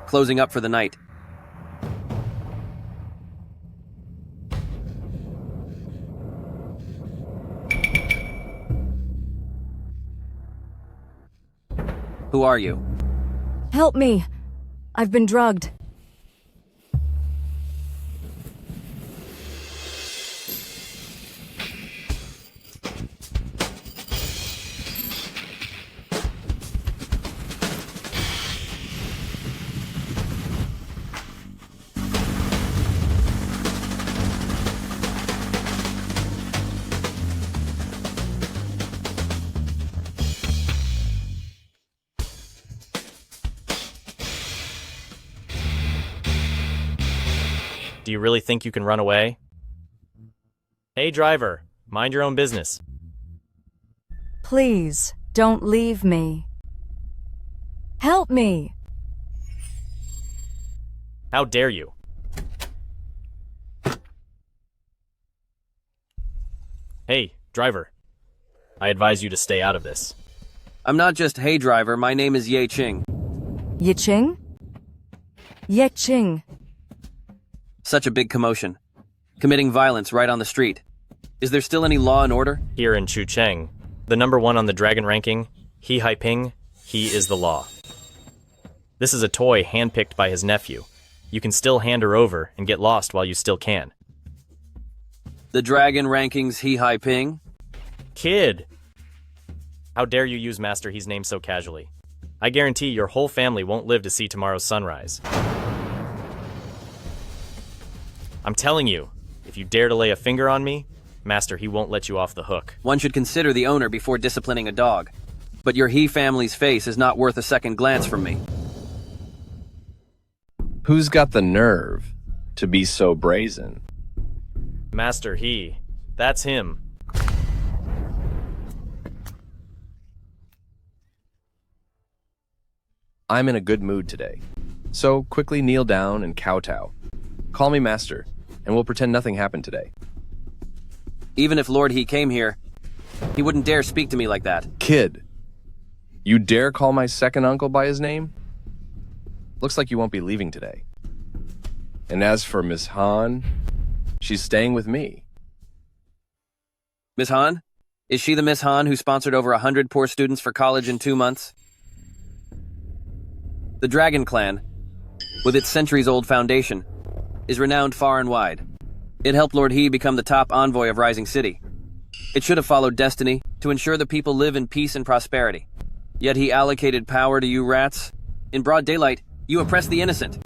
closing up for the night. Who are you? Help me! I've been drugged. Do you really think you can run away? Hey, driver, mind your own business. Please, don't leave me. Help me! How dare you? Hey, driver. I advise you to stay out of this. I'm not just hey driver, my name is Ye Ching. Ye Ching? Ye Ching. Such a big commotion. Committing violence right on the street. Is there still any law and order? Here in Chucheng, the #1 on the dragon ranking, He Haiping, he is the law. This is a toy handpicked by his nephew. You can still hand her over and get lost while you still can. The dragon rankings He Haiping? Kid! How dare you use Master He's name so casually? I guarantee your whole family won't live to see tomorrow's sunrise. I'm telling you, if you dare to lay a finger on me, Master He won't let you off the hook. One should consider the owner before disciplining a dog. But your He family's face is not worth a second glance from me. Who's got the nerve to be so brazen? Master He. That's him. I'm in a good mood today. So quickly kneel down and kowtow. Call me master, and we'll pretend nothing happened today. Even if Lord He came here, he wouldn't dare speak to me like that. Kid, you dare call my second uncle by his name? Looks like you won't be leaving today. And as for Miss Han, she's staying with me. Miss Han? Is she the Miss Han who sponsored over 100 poor students for college in 2 months? The Dragon Clan, with its centuries-old foundation, is renowned far and wide. It helped Lord He become the top envoy of Rising City. It should have followed destiny to ensure the people live in peace and prosperity. Yet he allocated power to you rats. In broad daylight, you oppress the innocent.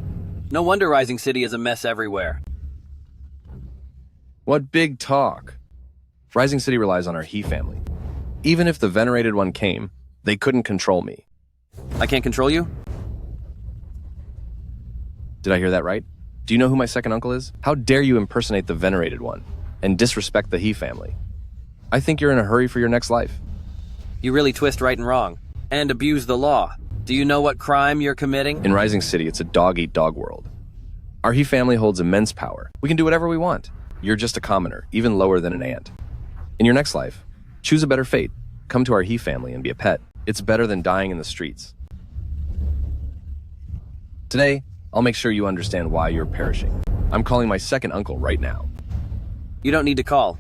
No wonder Rising City is a mess everywhere. What big talk. Rising City relies on our He family. Even if the venerated one came, they couldn't control me. I can't control you? Did I hear that right? Do you know who my second uncle is? How dare you impersonate the venerated one and disrespect the He family? I think you're in a hurry for your next life. You really twist right and wrong, and abuse the law. Do you know what crime you're committing? In Rising City, it's a dog-eat-dog world. Our He family holds immense power. We can do whatever we want. You're just a commoner, even lower than an ant. In your next life, choose a better fate. Come to our He family and be a pet. It's better than dying in the streets. Today, I'll make sure you understand why you're perishing. I'm calling my second uncle right now. You don't need to call.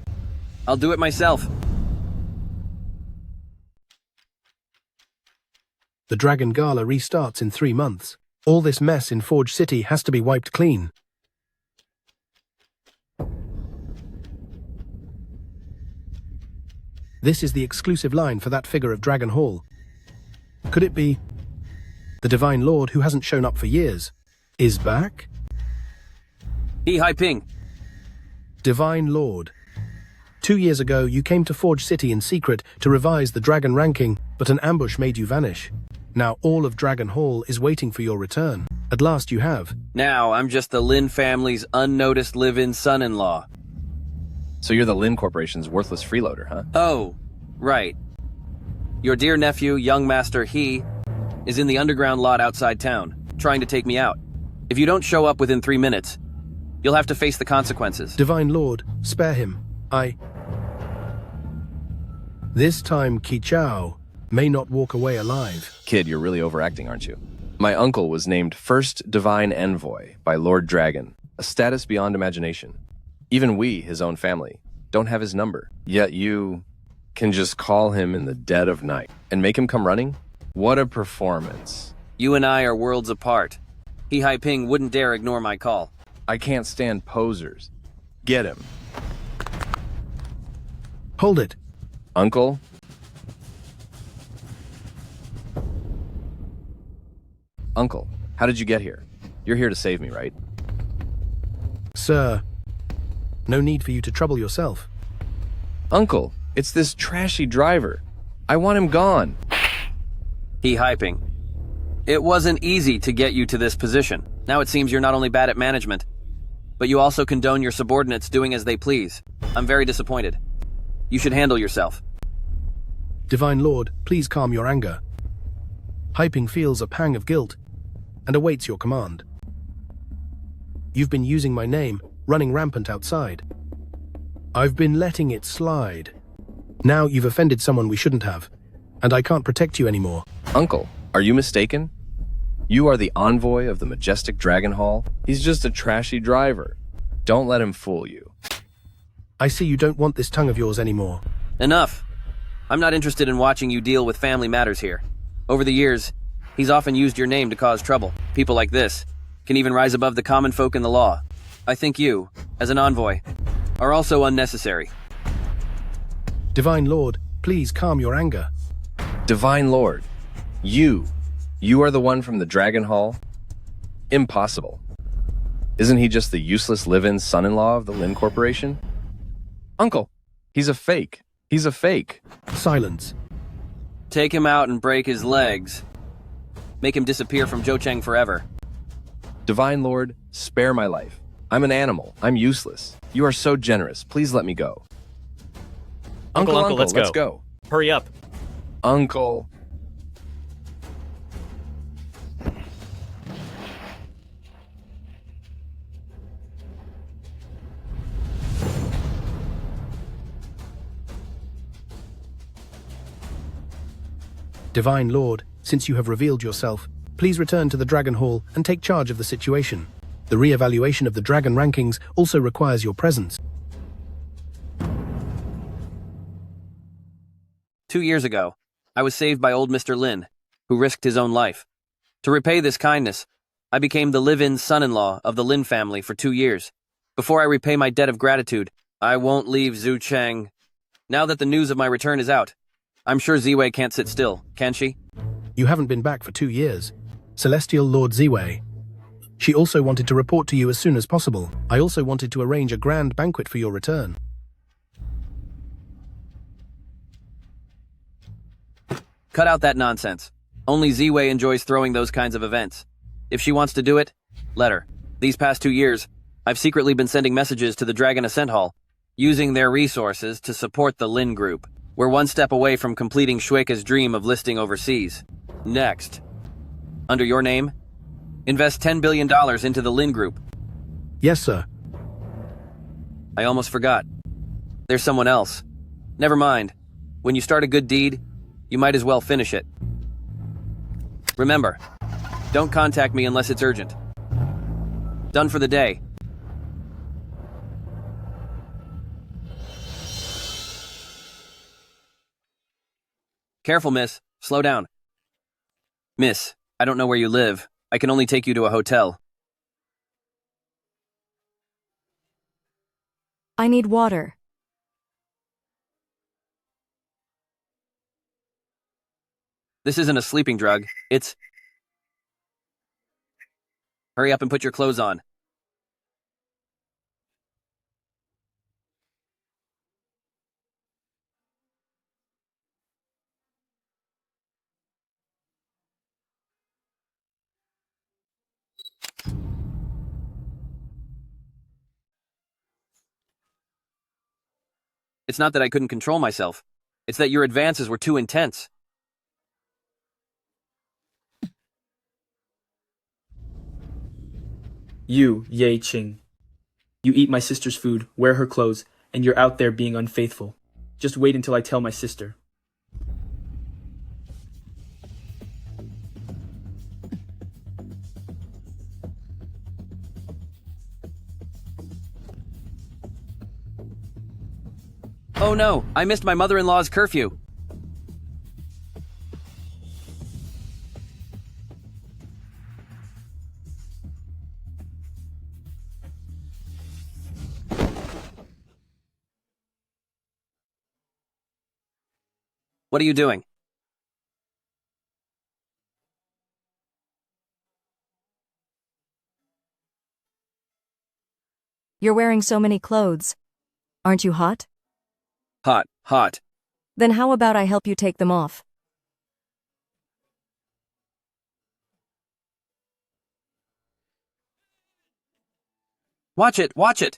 I'll do it myself. The Dragon Gala restarts in 3 months. All this mess in Forge City has to be wiped clean. This is the exclusive line for that figure of Dragon Hall. Could it be the Divine Lord, who hasn't shown up for years, is back? He Haiping. Divine Lord. 2 years ago, you came to Forge City in secret to revise the Dragon ranking, but an ambush made you vanish. Now all of Dragon Hall is waiting for your return. At last you have. Now I'm just the Lynn family's unnoticed live-in son-in-law. So you're the Lynn Corporation's worthless freeloader, huh? Oh, right. Your dear nephew, young Master He, is in the underground lot outside town, trying to take me out. If you don't show up within 3 minutes, you'll have to face the consequences. Divine Lord, spare him. This time Ki Chao may not walk away alive. Kid, you're really overacting, aren't you? My uncle was named First Divine Envoy by Lord Dragon, a status beyond imagination. Even we, his own family, don't have his number. Yet you can just call him in the dead of night and make him come running? What a performance. You and I are worlds apart. He Haiping wouldn't dare ignore my call. I can't stand posers. Get him. Hold it. Uncle? Uncle, how did you get here? You're here to save me, right? Sir, no need for you to trouble yourself. Uncle, it's this trashy driver. I want him gone. He Haiping. It wasn't easy to get you to this position. Now it seems you're not only bad at management, but you also condone your subordinates doing as they please. I'm very disappointed. You should handle yourself. Divine Lord, please calm your anger. Haiping feels a pang of guilt and awaits your command. You've been using my name, running rampant outside. I've been letting it slide. Now you've offended someone we shouldn't have, and I can't protect you anymore. Uncle, are you mistaken? You are the envoy of the majestic Dragon Hall. He's just a trashy driver. Don't let him fool you. I see you don't want this tongue of yours anymore. Enough. I'm not interested in watching you deal with family matters here. Over the years, he's often used your name to cause trouble. People like this can even rise above the common folk in the law. I think you, as an envoy, are also unnecessary. Divine Lord, please calm your anger. Divine Lord, you are the one from the Dragon Hall? Impossible. Isn't he just the useless live-in son-in-law of the Lynn Corporation? Uncle, he's a fake. He's a fake. Silence. Take him out and break his legs. Make him disappear from Zhoucheng forever. Divine Lord, spare my life. I'm an animal. I'm useless. You are so generous. Please let me go. Uncle, let's let's go. Hurry up. Uncle. Divine Lord, since you have revealed yourself, please return to the Dragon Hall and take charge of the situation. The re-evaluation of the Dragon rankings also requires your presence. 2 years ago, I was saved by old Mr. Lin, who risked his own life. To repay this kindness, I became the live-in son-in-law of the Lin family for 2 years. Before I repay my debt of gratitude, I won't leave Zhoucheng. Now that the news of my return is out, I'm sure Ziwei can't sit still, can she? You haven't been back for 2 years. Celestial Lord Ziwei. She also wanted to report to you as soon as possible. I also wanted to arrange a grand banquet for your return. Cut out that nonsense. Only Ziwei enjoys throwing those kinds of events. If she wants to do it, let her. These past 2 years, I've secretly been sending messages to the Dragon Ascent Hall, using their resources to support the Lin Group. We're one step away from completing Shueika's dream of listing overseas. Next, under your name, invest $10 billion into the Lin Group. Yes, sir. I almost forgot. There's someone else. Never mind. When you start a good deed, you might as well finish it. Remember, don't contact me unless it's urgent. Done for the day. Careful, miss. Slow down. Miss, I don't know where you live. I can only take you to a hotel. I need water. This isn't a sleeping drug. It's... Hurry up and put your clothes on. It's not that I couldn't control myself. It's that your advances were too intense. You, Ye Qing. You eat my sister's food, wear her clothes, and you're out there being unfaithful. Just wait until I tell my sister. Oh no, I missed my mother-in-law's curfew. What are you doing? You're wearing so many clothes. Aren't you hot? Hot, hot. Then how about I help you take them off? Watch it, watch it!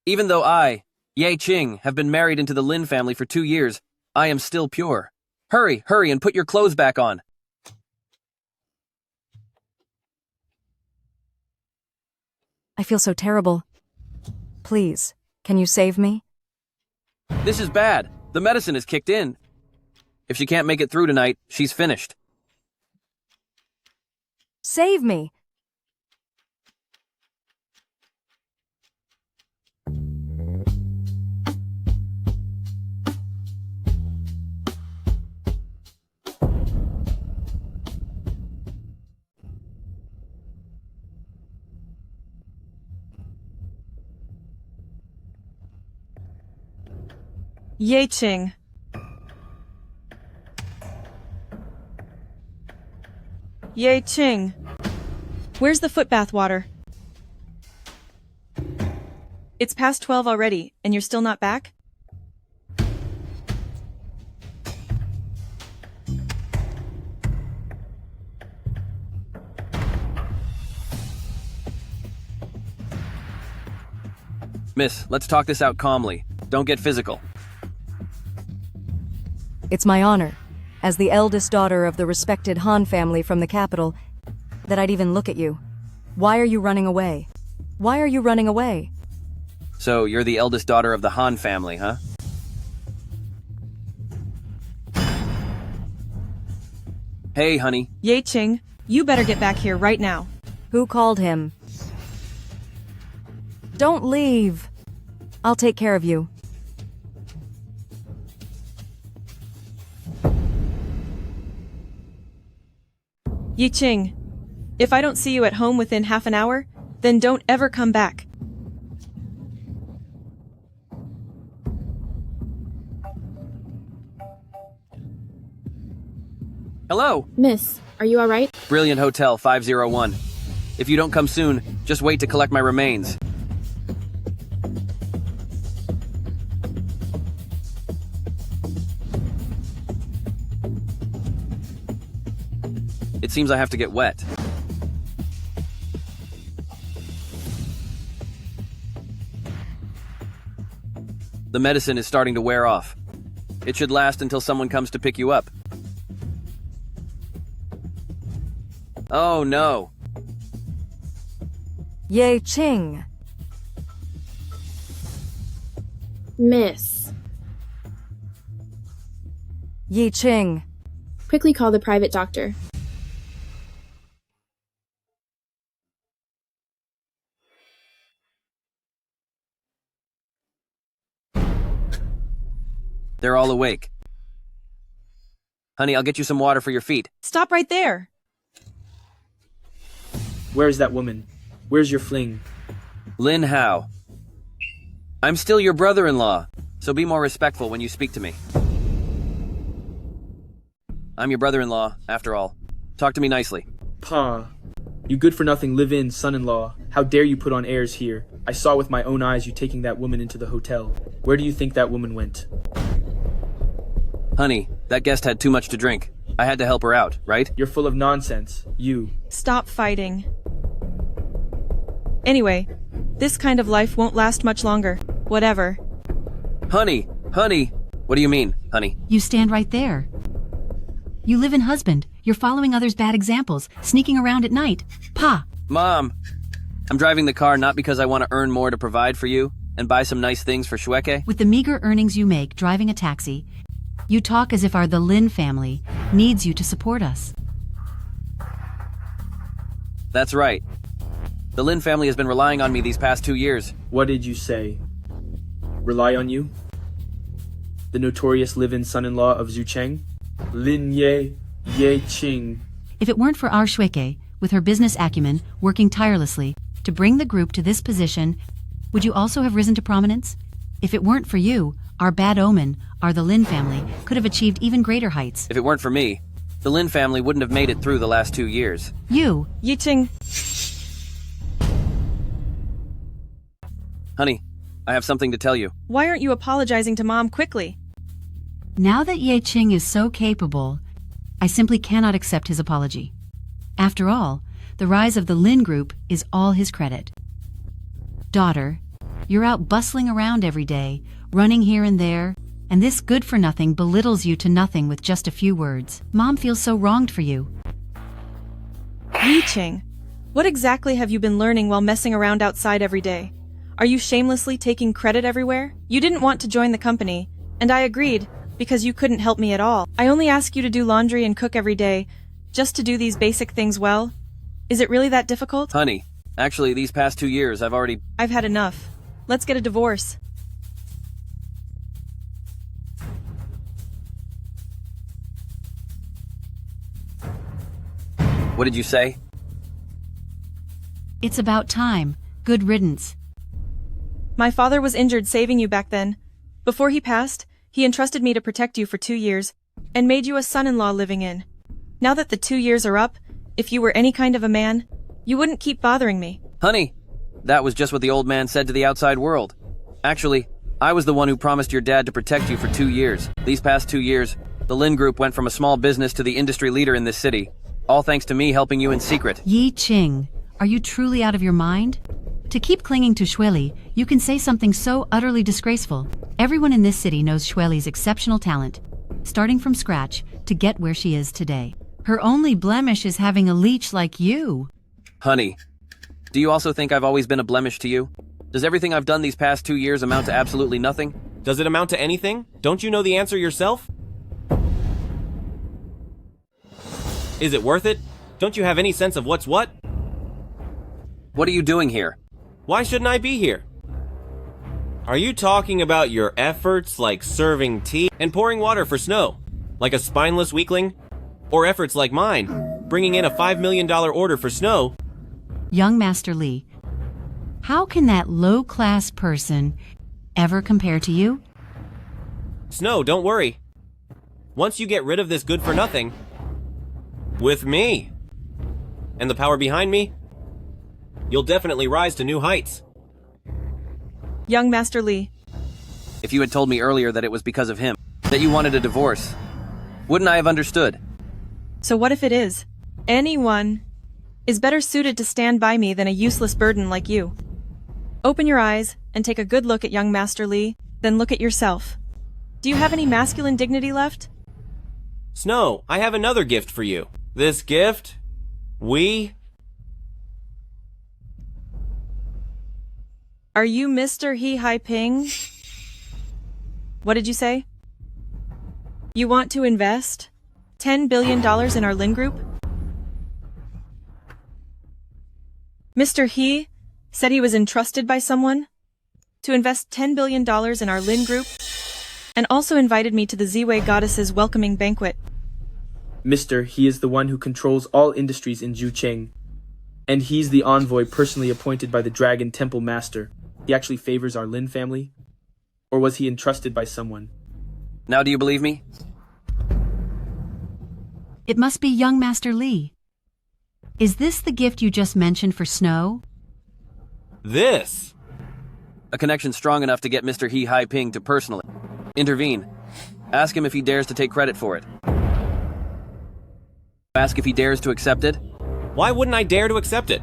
Even though I, Ye Qing, have been married into the Lin family for 2 years, I am still pure. Hurry, hurry, and put your clothes back on. I feel so terrible. Please, can you save me? This is bad. The medicine is kicked in. If she can't make it through tonight, she's finished. Save me! Ye Qing. Ye Qing. Where's the footbath water? It's past 12 already, and you're still not back? Miss, let's talk this out calmly. Don't get physical. It's my honor, as the eldest daughter of the respected Han family from the capital, that I'd even look at you. Why are you running away? Why are you running away? So, you're the eldest daughter of the Han family, huh? Hey, honey. Ye Qing, you better get back here right now. Who called him? Don't leave. I'll take care of you. Ye Qing, if I don't see you at home within half an hour, then don't ever come back. Hello. Miss, are you alright? Brilliant Hotel 501. If you don't come soon, just wait to collect my remains. It seems I have to get wet. The medicine is starting to wear off. It should last until someone comes to pick you up. Oh no. Ye Qing. Miss, Ye Qing. quickly call the private doctor. They're all awake. Honey, I'll get you some water for your feet. Stop right there! Where's that woman? Where's your fling? Lin Hao. I'm still your brother-in-law, so be more respectful when you speak to me. I'm your brother-in-law, after all. Talk to me nicely. Pa. You good-for-nothing live-in son-in-law. How dare you put on airs here? I saw with my own eyes you taking that woman into the hotel. Where do you think that woman went? Honey, that guest had too much to drink. I had to help her out, right? You're full of nonsense. You. Stop fighting. Anyway, this kind of life won't last much longer. Whatever. Honey! Honey! What do you mean, honey? You stand right there. You live in husband. You're following others' bad examples, sneaking around at night. Pa! Mom! I'm driving the car not because I want to earn more to provide for you and buy some nice things for Shueke. With the meager earnings you make driving a taxi, you talk as if the Lin family needs you to support us. That's right. The Lin family has been relying on me these past 2 years. What did you say? Rely on you? the notorious live-in son-in-law of Zhu Cheng? Lin Ye Qing. If it weren't for our Shuike, with her business acumen, working tirelessly to bring the group to this position, would you also have risen to prominence? If it weren't for you, our bad omen, the Lin family, could have achieved even greater heights. If it weren't for me, the Lin family wouldn't have made it through the last 2 years. You, Yiching, Honey, I have something to tell you. why aren't you apologizing to Mom quickly? now that Ye Qing is so capable, I simply cannot accept his apology. After all, the rise of the Lin group is all his credit. Daughter, you're out bustling around every day, running here and there, and this good-for-nothing belittles you to nothing with just a few words. Mom feels so wronged for you. Yiching, what exactly have you been learning while messing around outside every day? Are you shamelessly taking credit everywhere? You didn't want to join the company, and I agreed, because you couldn't help me at all. I only ask you to do laundry and cook every day, just to do these basic things well. Is it really that difficult? Honey, actually, these past 2 years I've had enough. Let's get a divorce. What did you say? It's about time. Good riddance. My father was injured saving you back then. Before he passed, he entrusted me to protect you for 2 years, and made you a son-in-law living in. Now that the 2 years are up, if you were any kind of a man, you wouldn't keep bothering me. Honey, that was just what the old man said to the outside world. Actually, I was the one who promised your dad to protect you for 2 years. These past 2 years, the Lin Group went from a small business to the industry leader in this city. All thanks to me helping you in secret. Yi Qing, are you truly out of your mind? To keep clinging to Shueli, you can say something so utterly disgraceful. Everyone in this city knows Shueli's exceptional talent, starting from scratch to get where she is today. Her only blemish is having a leech like you. Honey, do you also think I've always been a blemish to you? Does everything I've done these past 2 years amount to absolutely nothing? Does it amount to anything? Don't you know the answer yourself? Is it worth it? Don't you have any sense of what's what? What are you doing here? Why shouldn't I be here? Are you talking about your efforts like serving tea and pouring water for Snow, like a spineless weakling? Or efforts like mine, bringing in a $5 million order for Snow? Young Master Lee, how can that low-class person ever compare to you? Snow, don't worry. Once you get rid of this good-for-nothing, with me, and the power behind me, you'll definitely rise to new heights. Young Master Lee, If you had told me earlier that it was because of him, that you wanted a divorce, wouldn't I have understood? so what if it is? Anyone is better suited to stand by me than a useless burden like you. Open your eyes and take a good look at young Master Lee, then look at yourself. Do you have any masculine dignity left? Snow, I have another gift for you. This gift, Are you Mr. He Hai Ping? What did you say? You want to invest $10 billion in our Lin Group? Mr. He said he was entrusted by someone to invest $10 billion in our Lin Group, and also invited me to the Ziwei Goddess's welcoming banquet. Mr. He is the one who controls all industries in Zhucheng, and he's the envoy personally appointed by the Dragon Temple Master. He actually favors our Lin family? Or was he entrusted by someone? Now do you believe me? It must be young Master Lee. Is this the gift you just mentioned for Snow? this. A connection strong enough to get Mr. He Hai Ping to personally intervene. Ask him if he dares to take credit for it. Ask if he dares to accept it. Why wouldn't I dare to accept it?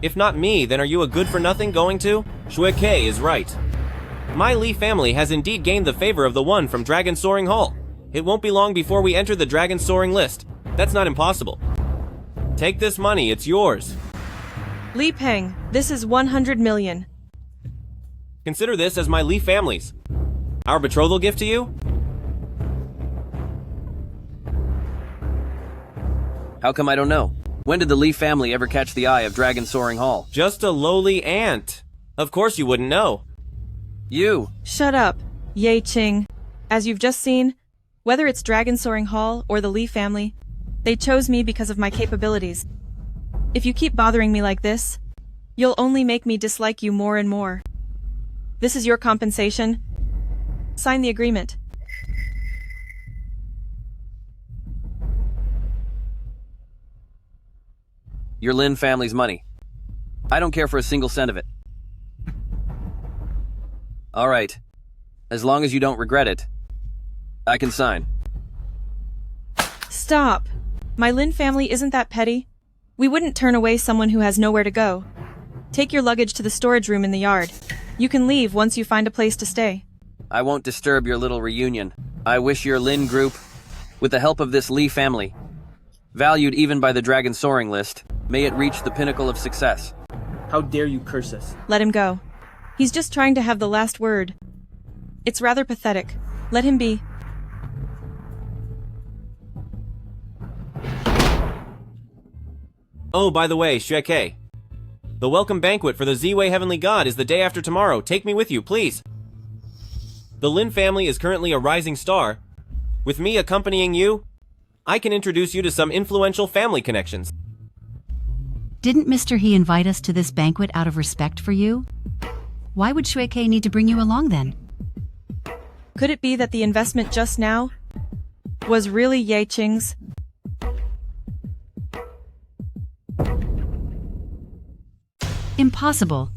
If not me, then are you a good-for-nothing going to? Shui Kei is right. My Lee family has indeed gained the favor of the one from Dragon Soaring Hall. It won't be long before we enter the Dragon Soaring list. That's not impossible. Take this money, it's yours. Lee Pang, this is 100 million. Consider this as my Lee family's. Our betrothal gift to you? How come I don't know? When did the Lee family ever catch the eye of Dragon Soaring Hall? Just a lowly ant. Of course you wouldn't know. You! Shut up, Ye Qing. As you've just seen, whether it's Dragon Soaring Hall or the Lee family, they chose me because of my capabilities. If you keep bothering me like this, you'll only make me dislike you more and more. This is your compensation. Sign the agreement. Your Lynn family's money. I don't care for a single cent of it. All right. As long as you don't regret it, I can sign. Stop. My Lynn family isn't that petty. We wouldn't turn away someone who has nowhere to go. Take your luggage to the storage room in the yard. You can leave once you find a place to stay. I won't disturb your little reunion. I wish your Lynn group, with the help of this Lee family, valued even by the Dragon Soaring list, may it reach the pinnacle of success. How dare you curse us? Let him go. He's just trying to have the last word. It's rather pathetic. Let him be. Oh, by the way, Xueke. The welcome banquet for the Ziwei Heavenly God is the day after tomorrow. Take me with you, please. The Lin family is currently a rising star. With me accompanying you, I can introduce you to some influential family connections. Didn't Mr. He invite us to this banquet out of respect for you? Why would Xueke need to bring you along then? Could it be that the investment just now was really Ye Qing's? Impossible.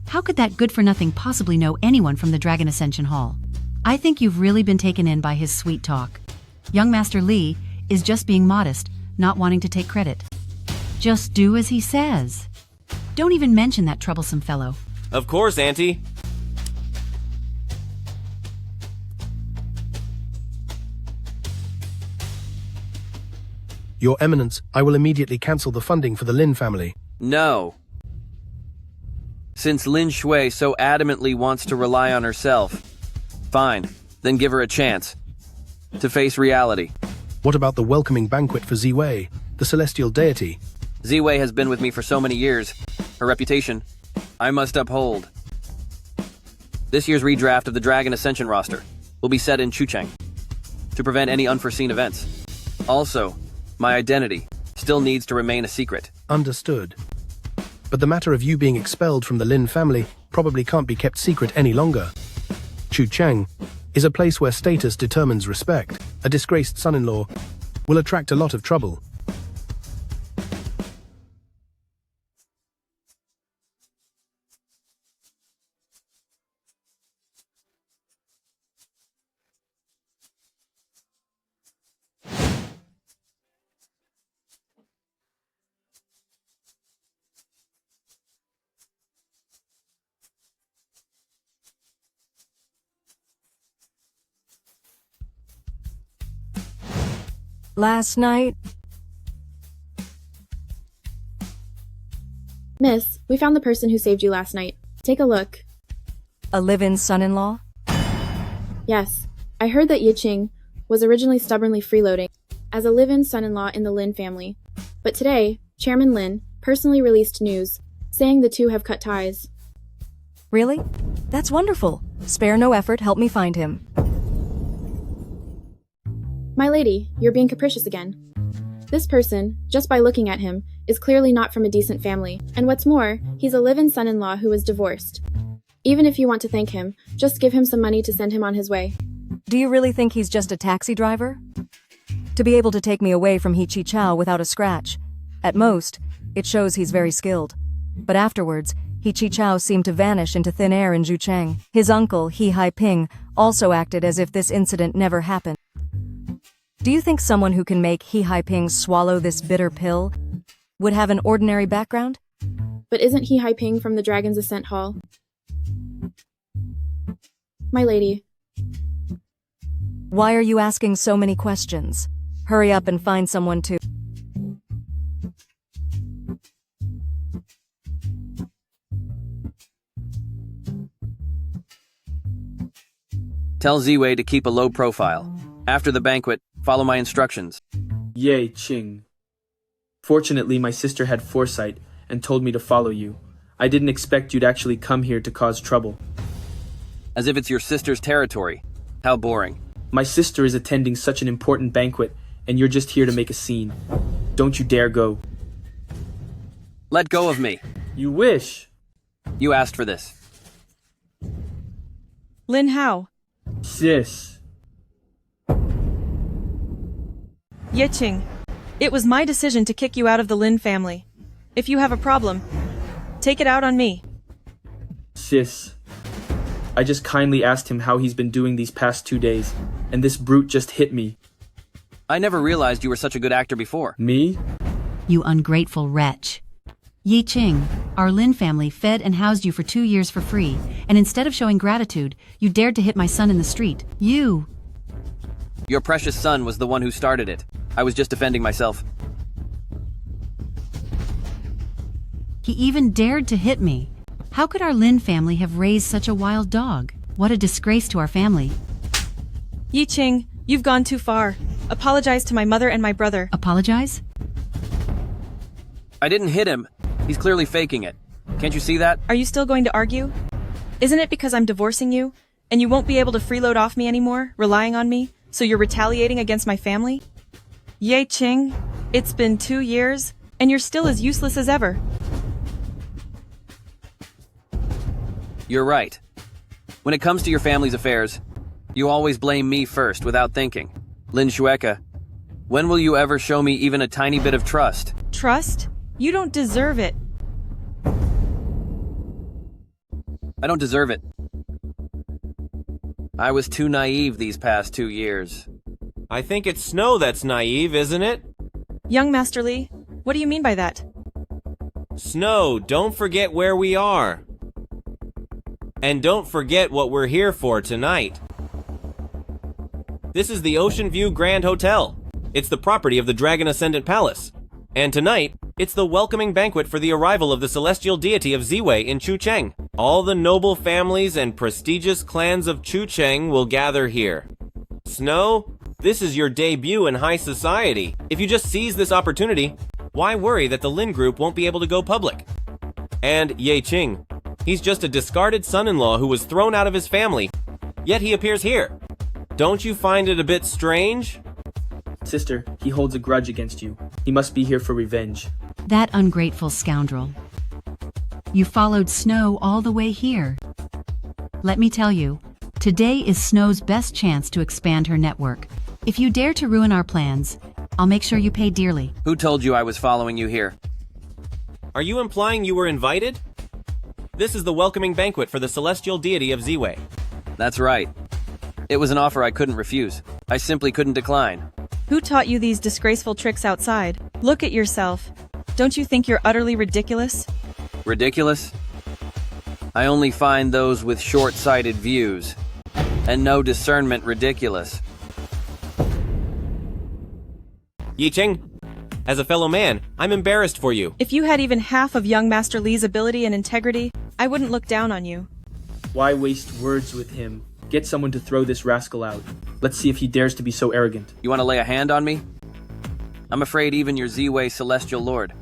How could that good-for-nothing possibly know anyone from the Dragon Ascension Hall? I think you've really been taken in by his sweet talk. Young Master Lee is just being modest, not wanting to take credit. Just do as he says. Don't even mention that troublesome fellow. Of course, Auntie. Your Eminence, I will immediately cancel the funding for the Lin family. No. Since Lin Shui so adamantly wants to rely on herself, fine, then give her a chance to face reality. What about the welcoming banquet for Ziwei, the celestial deity? Ziwei has been with me for so many years. Her reputation, I must uphold. This year's redraft of the Dragon Ascension roster will be set in Chucheng to prevent any unforeseen events. Also, my identity still needs to remain a secret. Understood. But the matter of you being expelled from the Lin family probably can't be kept secret any longer. Chucheng is a place where status determines respect. A disgraced son-in-law will attract a lot of trouble. Last night, Miss, we found the person who saved you last night. Take a look. a live-in son-in-law? Yes, I heard that Yiqing was originally stubbornly freeloading as a live-in son-in-law in the Lin family. But today, Chairman Lin personally released news saying the two have cut ties. Really? That's wonderful. Spare no effort, help me find him. My lady, you're being capricious again. This person, just by looking at him, is clearly not from a decent family, and what's more, he's a live-in son-in-law who is divorced. Even if you want to thank him, just give him some money to send him on his way. Do you really think he's just a taxi driver? To be able to take me away from He Chi Chao without a scratch. At most, it shows he's very skilled. But afterwards, He Chi Chao seemed to vanish into thin air in Zhucheng. His uncle, He Hai Ping, also acted as if this incident never happened. Do you think someone who can make He Hai Ping swallow this bitter pill would have an ordinary background? But isn't He Hai Ping from the Dragon's Ascent Hall? My lady. Why are you asking so many questions? Hurry up and find someone to... Tell Ziwei to keep a low profile. After the banquet, follow my instructions. Ye Qing. Fortunately, my sister had foresight and told me to follow you. I didn't expect you'd actually come here to cause trouble. As if it's your sister's territory. How boring. My sister is attending such an important banquet, and you're just here to make a scene. Don't you dare go. Let go of me. You wish. You asked for this. Lynn, how? Sis. Yiqing, it was my decision to kick you out of the Lin family. If you have a problem, take it out on me. Sis. I just kindly asked him how he's been doing these past 2 days, and this brute just hit me. I never realized you were such a good actor before. Me? You ungrateful wretch. Yiqing, our Lin family fed and housed you for 2 years for free, and instead of showing gratitude, you dared to hit my son in the street. You! Your precious son was the one who started it. I was just defending myself. He even dared to hit me. How could our Lin family have raised such a wild dog? What a disgrace to our family. Yiqing, you've gone too far. Apologize to my mother and my brother. Apologize? I didn't hit him. He's clearly faking it. Can't you see that? Are you still going to argue? Isn't it because I'm divorcing you, and you won't be able to freeload off me anymore, relying on me, so you're retaliating against my family? Yiqing, it's been 2 years, and you're still as useless as ever. You're right. When it comes to your family's affairs, you always blame me first without thinking. Lin Shueka, when will you ever show me even a tiny bit of trust? Trust? You don't deserve it. I don't deserve it. I was too naive these past 2 years. I think it's Snow that's naive, isn't it? Young Master Lee, what do you mean by that? Snow, don't forget where we are. And don't forget what we're here for tonight. This is the Ocean View Grand Hotel. It's the property of the Dragon Ascendant Palace. And tonight, it's the welcoming banquet for the arrival of the celestial deity of Ziwei in Chucheng. All the noble families and prestigious clans of Chucheng will gather here. Snow, this is your debut in high society. If you just seize this opportunity, why worry that the Lin group won't be able to go public? And Yiqing, he's just a discarded son-in-law who was thrown out of his family, yet he appears here. Don't you find it a bit strange? Sister, he holds a grudge against you. He must be here for revenge. That ungrateful scoundrel. You followed Snow all the way here. Let me tell you, today is Snow's best chance to expand her network. If you dare to ruin our plans, I'll make sure you pay dearly. Who told you I was following you here? Are you implying you were invited? This is the welcoming banquet for the celestial deity of Ziwei. That's right. It was an offer I couldn't refuse. I simply couldn't decline. Who taught you these disgraceful tricks outside? Look at yourself. Don't you think you're utterly ridiculous? Ridiculous? I only find those with short-sighted views and no discernment ridiculous. Yiqing, as a fellow man, I'm embarrassed for you. If you had even half of young Master Lee's ability and integrity, I wouldn't look down on you. Why waste words with him? Get someone to throw this rascal out. Let's see if he dares to be so arrogant. You want to lay a hand on me? I'm afraid even your Ziwei Celestial Lord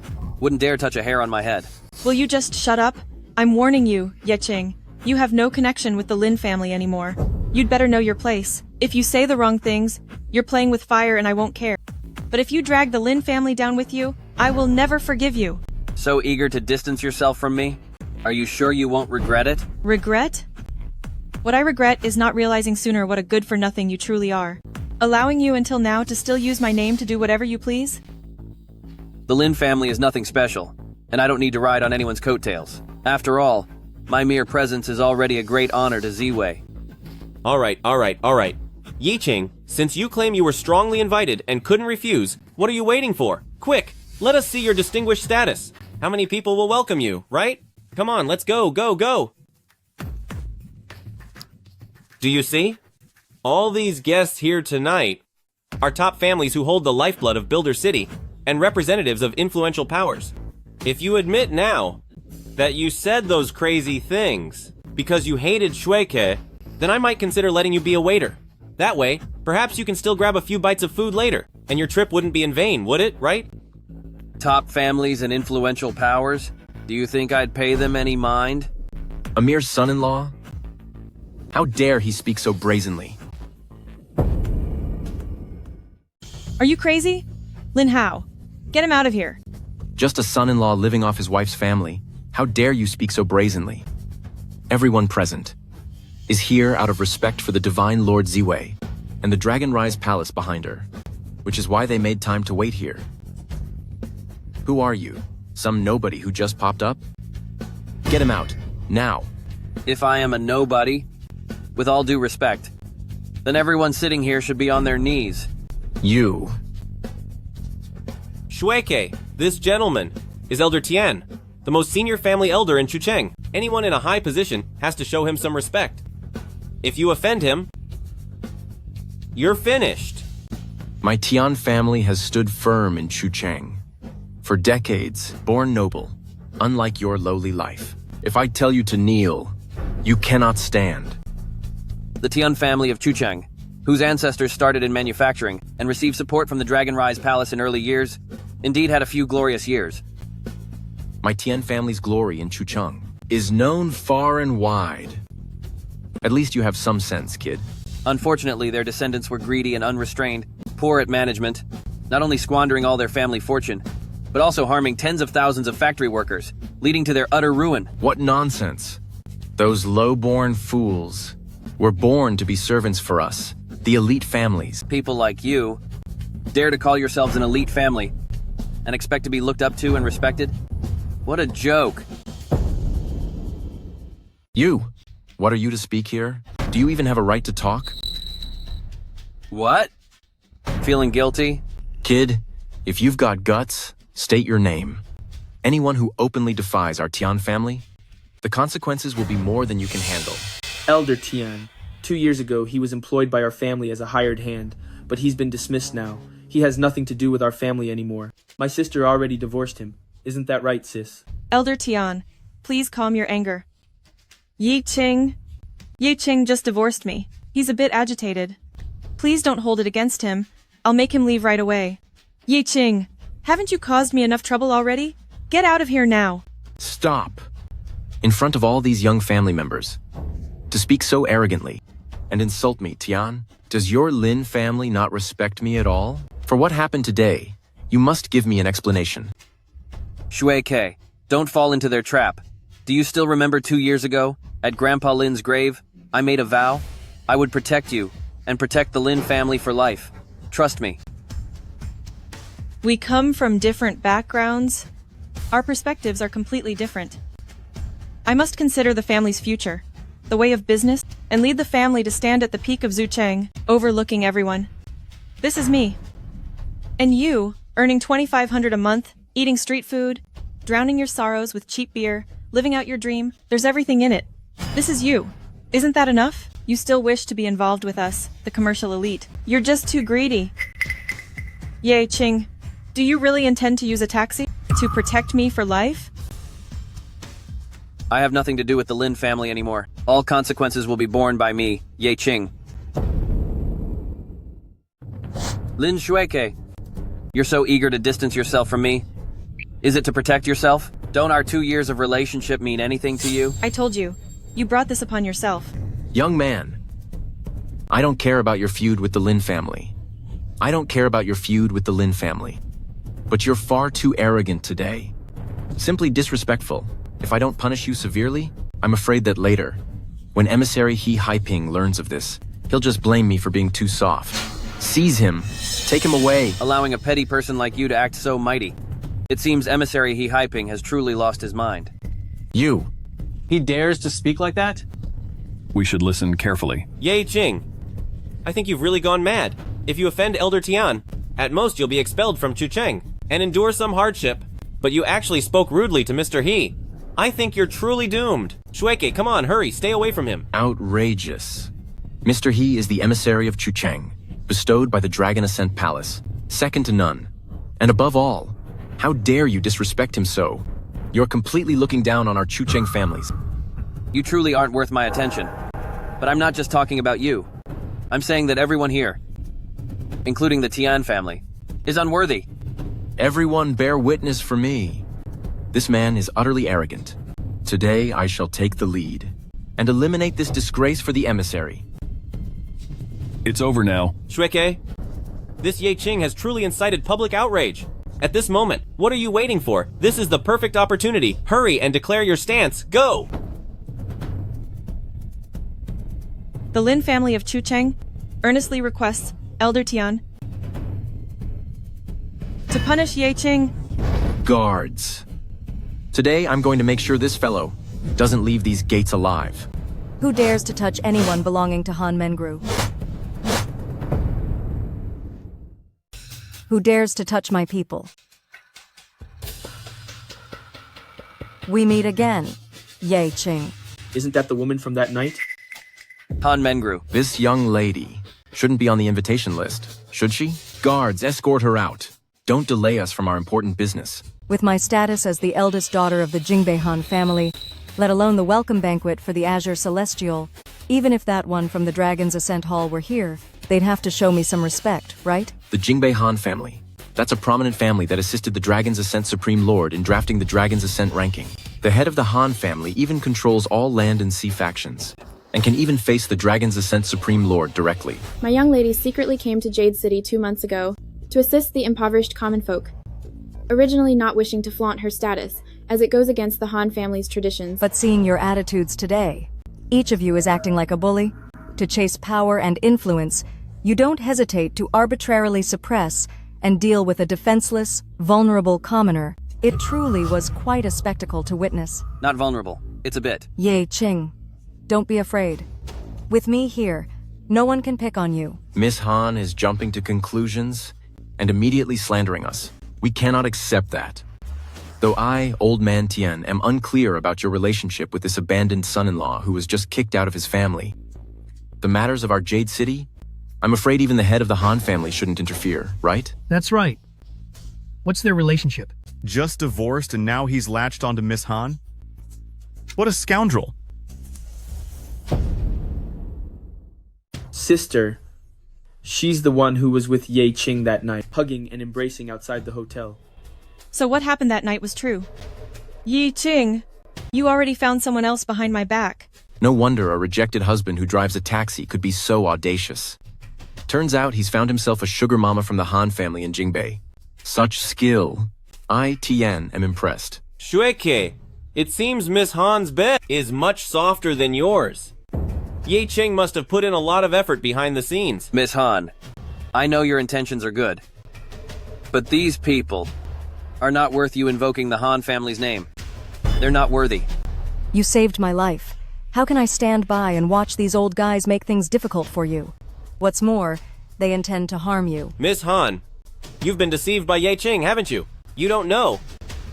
wouldn't dare touch a hair on my head. Will you just shut up? I'm warning you, Yiqing. You have no connection with the Lin family anymore. You'd better know your place. If you say the wrong things, you're playing with fire and I won't care. But if you drag the Lin family down with you, I will never forgive you. So eager to distance yourself from me? Are you sure you won't regret it? Regret? What I regret is not realizing sooner what a good-for-nothing you truly are. Allowing you until now to still use my name to do whatever you please? The Lin family is nothing special, and I don't need to ride on anyone's coattails. After all, my mere presence is already a great honor to Ziwei. All right. Yiqing, since you claim you were strongly invited and couldn't refuse, what are you waiting for? Quick, let us see your distinguished status. How many people will welcome you, right? Come on, let's go. Do you see? All these guests here tonight are top families who hold the lifeblood of Builder City and representatives of influential powers. If you admit now that you said those crazy things because you hated Shueke, then I might consider letting you be a waiter. That way, perhaps you can still grab a few bites of food later, and your trip wouldn't be in vain, would it, right? Top families and influential powers? Do you think I'd pay them any mind? A mere son-in-law? How dare he speak so brazenly? Are you crazy? Lin Hao, get him out of here. Just a son-in-law living off his wife's family. How dare you speak so brazenly? Everyone present is here out of respect for the divine Lord Ziwei and the Dragon Rise Palace behind her, which is why they made time to wait here. Who are you? Some nobody who just popped up? Get him out, now. If I am a nobody, with all due respect, then everyone sitting here should be on their knees. You. Shuike, this gentleman is Elder Tian, the most senior family elder in Chucheng. Anyone in a high position has to show him some respect. If you offend him, you're finished. My Tian family has stood firm in Chucheng. For decades, born noble, unlike your lowly life. If I tell you to kneel, you cannot stand. The Tian family of Chucheng, whose ancestors started in manufacturing and received support from the Dragon Rise Palace in early years, indeed had a few glorious years. My Tian family's glory in Chucheng is known far and wide. At least you have some sense, kid. Unfortunately, their descendants were greedy and unrestrained, poor at management, not only squandering all their family fortune, but also harming tens of thousands of factory workers, leading to their utter ruin. What nonsense. Those low-born fools were born to be servants for us, the elite families. People like you dare to call yourselves an elite family and expect to be looked up to and respected? What a joke. You, what are you to speak here? Do you even have a right to talk? What? Feeling guilty? Kid, if you've got guts, state your name. Anyone who openly defies our Tian family, the consequences will be more than you can handle. Elder Tian. 2 years ago, he was employed by our family as a hired hand, but he's been dismissed now. He has nothing to do with our family anymore. My sister already divorced him. Isn't that right, sis? Elder Tian, please calm your anger. Yi Qing just divorced me. He's a bit agitated. Please don't hold it against him. I'll make him leave right away. Yi Qing, haven't you caused me enough trouble already? Get out of here now. Stop. In front of all these young family members. To speak so arrogantly and insult me, Tian? Does your Lin family not respect me at all? For what happened today, you must give me an explanation. Shui Ke, don't fall into their trap. Do you still remember 2 years ago, at Grandpa Lin's grave, I made a vow? I would protect you, and protect the Lin family for life. Trust me. We come from different backgrounds. Our perspectives are completely different. I must consider the family's future, the way of business, and lead the family to stand at the peak of Zucheng, overlooking everyone. This is me. And you, earning 2,500 a month, eating street food, drowning your sorrows with cheap beer, living out your dream, there's everything in it. This is you. Isn't that enough? You still wish to be involved with us, the commercial elite. You're just too greedy. Ye Qing, do you really intend to use a taxi to protect me for life? I have nothing to do with the Lin family anymore. All consequences will be borne by me, Ye Qing. Lin Shuike, you're so eager to distance yourself from me. Is it to protect yourself? Don't our 2 years of relationship mean anything to you? I told you. You brought this upon yourself. Young man, I don't care about your feud with the Lin family. I don't care about your feud with the Lin family. But you're far too arrogant today. Simply disrespectful. If I don't punish you severely, I'm afraid that later, when emissary He Haiping learns of this, he'll just blame me for being too soft. Seize him. Take him away. Allowing a petty person like you to act so mighty. It seems emissary He Haiping has truly lost his mind. You. He dares to speak like that? We should listen carefully. Ye Qing, I think you've really gone mad. If you offend Elder Tian, at most you'll be expelled from Chucheng and endure some hardship. But you actually spoke rudely to Mr. He. I think you're truly doomed. Shuike, come on, hurry, stay away from him. Outrageous. Mr. He is the emissary of Chucheng, bestowed by the Dragon Ascent Palace, second to none. And above all, how dare you disrespect him so? You're completely looking down on our Chucheng families. You truly aren't worth my attention. But I'm not just talking about you. I'm saying that everyone here, including the Tian family, is unworthy. Everyone bear witness for me. This man is utterly arrogant. Today I shall take the lead and eliminate this disgrace for the emissary. It's over now. Shuike, This Ye Qing has truly incited public outrage. At this moment, what are you waiting for? This is the perfect opportunity. Hurry and declare your stance. Go! The Lin family of Chucheng earnestly requests Elder Tian to punish Ye Qing. Guards. Today, I'm going to make sure this fellow doesn't leave these gates alive. Who dares to touch anyone belonging to Han Menru? Who dares to touch my people? We meet again, Ye Qing. Isn't that the woman from that night? Han Menru. This young lady shouldn't be on the invitation list, should she? Guards, escort her out. Don't delay us from our important business. With my status as the eldest daughter of the Jingbei Han family, let alone the welcome banquet for the Azure Celestial, even if that one from the Dragon's Ascent Hall were here, they'd have to show me some respect, right? The Jingbei Han family. That's a prominent family that assisted the Dragon's Ascent Supreme Lord in drafting the Dragon's Ascent ranking. The head of the Han family even controls all land and sea factions, and can even face the Dragon's Ascent Supreme Lord directly. My young lady secretly came to Jade City 2 months ago to assist the impoverished common folk, originally not wishing to flaunt her status, as it goes against the Han family's traditions. But seeing your attitudes today, each of you is acting like a bully. To chase power and influence, you don't hesitate to arbitrarily suppress and deal with a defenseless, vulnerable commoner. It truly was quite a spectacle to witness. Not vulnerable. It's a bit. Ye Qing, don't be afraid. With me here, no one can pick on you. Miss Han is jumping to conclusions and immediately slandering us. We cannot accept that. Though I, Old Man Tian, am unclear about your relationship with this abandoned son-in-law who was just kicked out of his family. The matters of our Jade City? I'm afraid even the head of the Han family shouldn't interfere, right? That's right. What's their relationship? Just divorced and now he's latched onto Miss Han? What a scoundrel. Sister. She's the one who was with Ye Qing that night, hugging and embracing outside the hotel. So what happened that night was true. Ye Qing, you already found someone else behind my back. No wonder a rejected husband who drives a taxi could be so audacious. Turns out he's found himself a sugar mama from the Han family in Jingbei. Such skill. I, Tian, am impressed. Shueke, it seems Miss Han's bed is much softer than yours. Ye Qing must have put in a lot of effort behind the scenes. Miss Han, I know your intentions are good, but these people are not worth you invoking the Han family's name. They're not worthy. You saved my life. How can I stand by and watch these old guys make things difficult for you? What's more, they intend to harm you. Miss Han, you've been deceived by Ye Qing, haven't you? You don't know.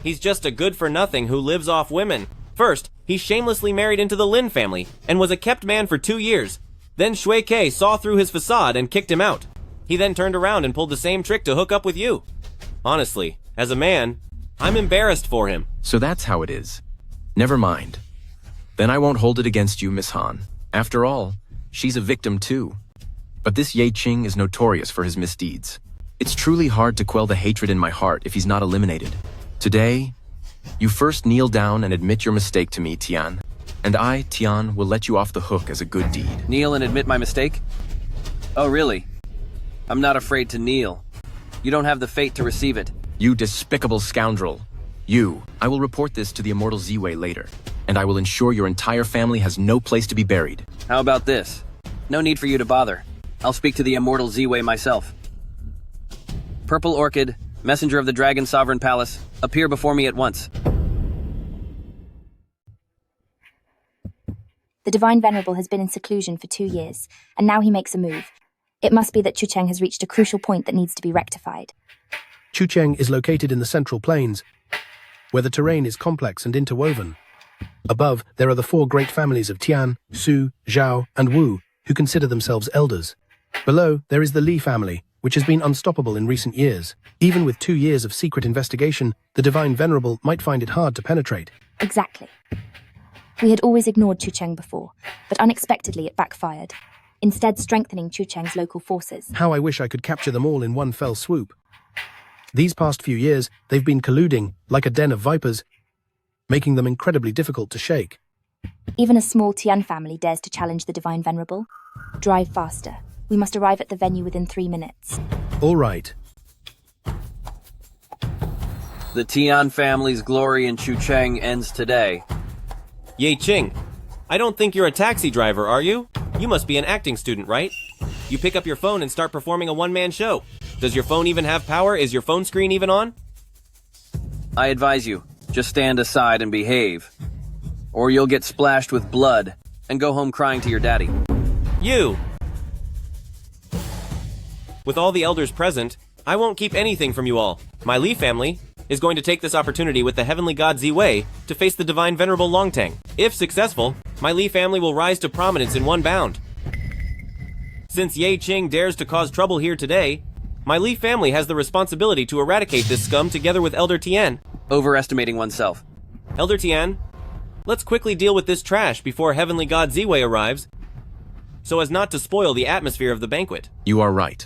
He's just a good-for-nothing who lives off women. First, he shamelessly married into the Lin family and was a kept man for 2 years. Then Shui Ke saw through his facade and kicked him out. He then turned around and pulled the same trick to hook up with you. Honestly, as a man, I'm embarrassed for him. So that's how it is. Never mind. Then I won't hold it against you, Miss Han. After all, she's a victim too. But this Ye Qing is notorious for his misdeeds. It's truly hard to quell the hatred in my heart if he's not eliminated. Today, you first kneel down and admit your mistake to me, Tian. And I, Tian, will let you off the hook as a good deed. Kneel and admit my mistake? Oh, really? I'm not afraid to kneel. You don't have the fate to receive it. You despicable scoundrel. I will report this to the immortal Ziwei later, and I will ensure your entire family has no place to be buried. How about this? No need for you to bother. I'll speak to the immortal Ziwei myself. Purple Orchid, messenger of the Dragon Sovereign Palace, appear before me at once. The Divine Venerable has been in seclusion for 2 years, and now he makes a move. It must be that Chucheng has reached a crucial point that needs to be rectified. Chucheng is located in the Central Plains, where the terrain is complex and interwoven. Above, there are the 4 great families of Tian, Su, Zhao, and Wu, who consider themselves elders. Below, there is the Li family, which has been unstoppable in recent years. Even with 2 years of secret investigation, the Divine Venerable might find it hard to penetrate. Exactly. We had always ignored Chucheng before, but unexpectedly it backfired, instead strengthening Chucheng's local forces. How I wish I could capture them all in one fell swoop. These past few years, they've been colluding, like a den of vipers, making them incredibly difficult to shake. Even a small Tian family dares to challenge the Divine Venerable. Drive faster. We must arrive at the venue within 3 minutes. All right. The Tian family's glory in Chucheng ends today. Ye Qing, I don't think you're a taxi driver, are you? You must be an acting student, right? You pick up your phone and start performing a one-man show. Does your phone even have power? Is your phone screen even on? I advise you, just stand aside and behave. Or you'll get splashed with blood and go home crying to your daddy. You! With all the elders present, I won't keep anything from you all. My Lee family is going to take this opportunity with the heavenly god Ziwei to face the divine venerable Longtang. If successful, my Lee family will rise to prominence in one bound. Since Ye Qing dares to cause trouble here today, my Lee family has the responsibility to eradicate this scum together with Elder Tian. Overestimating oneself. Elder Tian, let's quickly deal with this trash before heavenly god Ziwei arrives, so as not to spoil the atmosphere of the banquet. You are right.